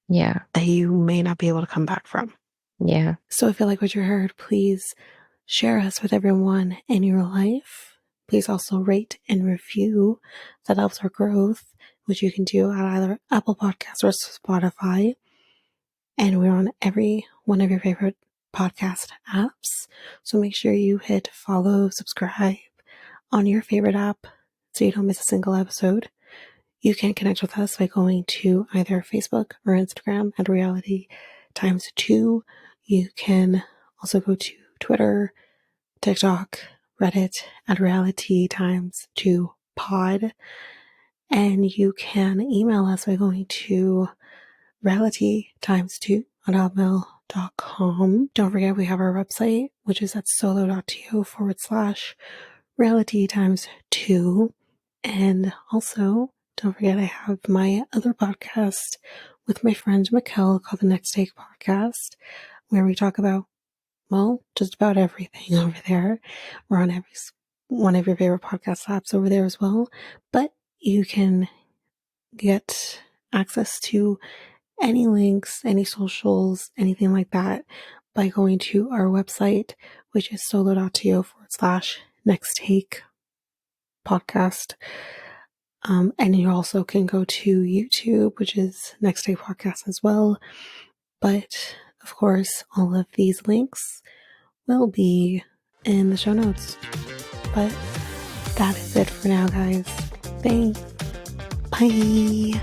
Yeah. that you may not be able to come back from. Yeah. So if you like what you heard, please share us with everyone in your life. Please also rate and review. That helps our growth, which you can do at either Apple Podcasts or Spotify. And we're on every one of your favorite podcast apps. So make sure you hit follow, subscribe on your favorite app so you don't miss a single episode. You can connect with us by going to either Facebook or Instagram at Reality Times 2. You can also go to Twitter, TikTok, Reddit at Reality Times 2 Pod. And you can email us by going to reality times 2 at hotmail.com. Don't forget we have our website, which is at solo.to/reality times 2. And also, don't forget I have my other podcast with my friend Mikkel called the Next Take Podcast, where we talk about, well, just about everything over there. We're on every one of your favorite podcast apps over there as well. But you can get access to any links, any socials, anything like that by going to our website, which is solo.to/next take podcast. And you also can go to YouTube, which is Next Take Podcast as well. But of course, all of these links will be in the show notes. But that is it for now, guys. Thanks. Bye.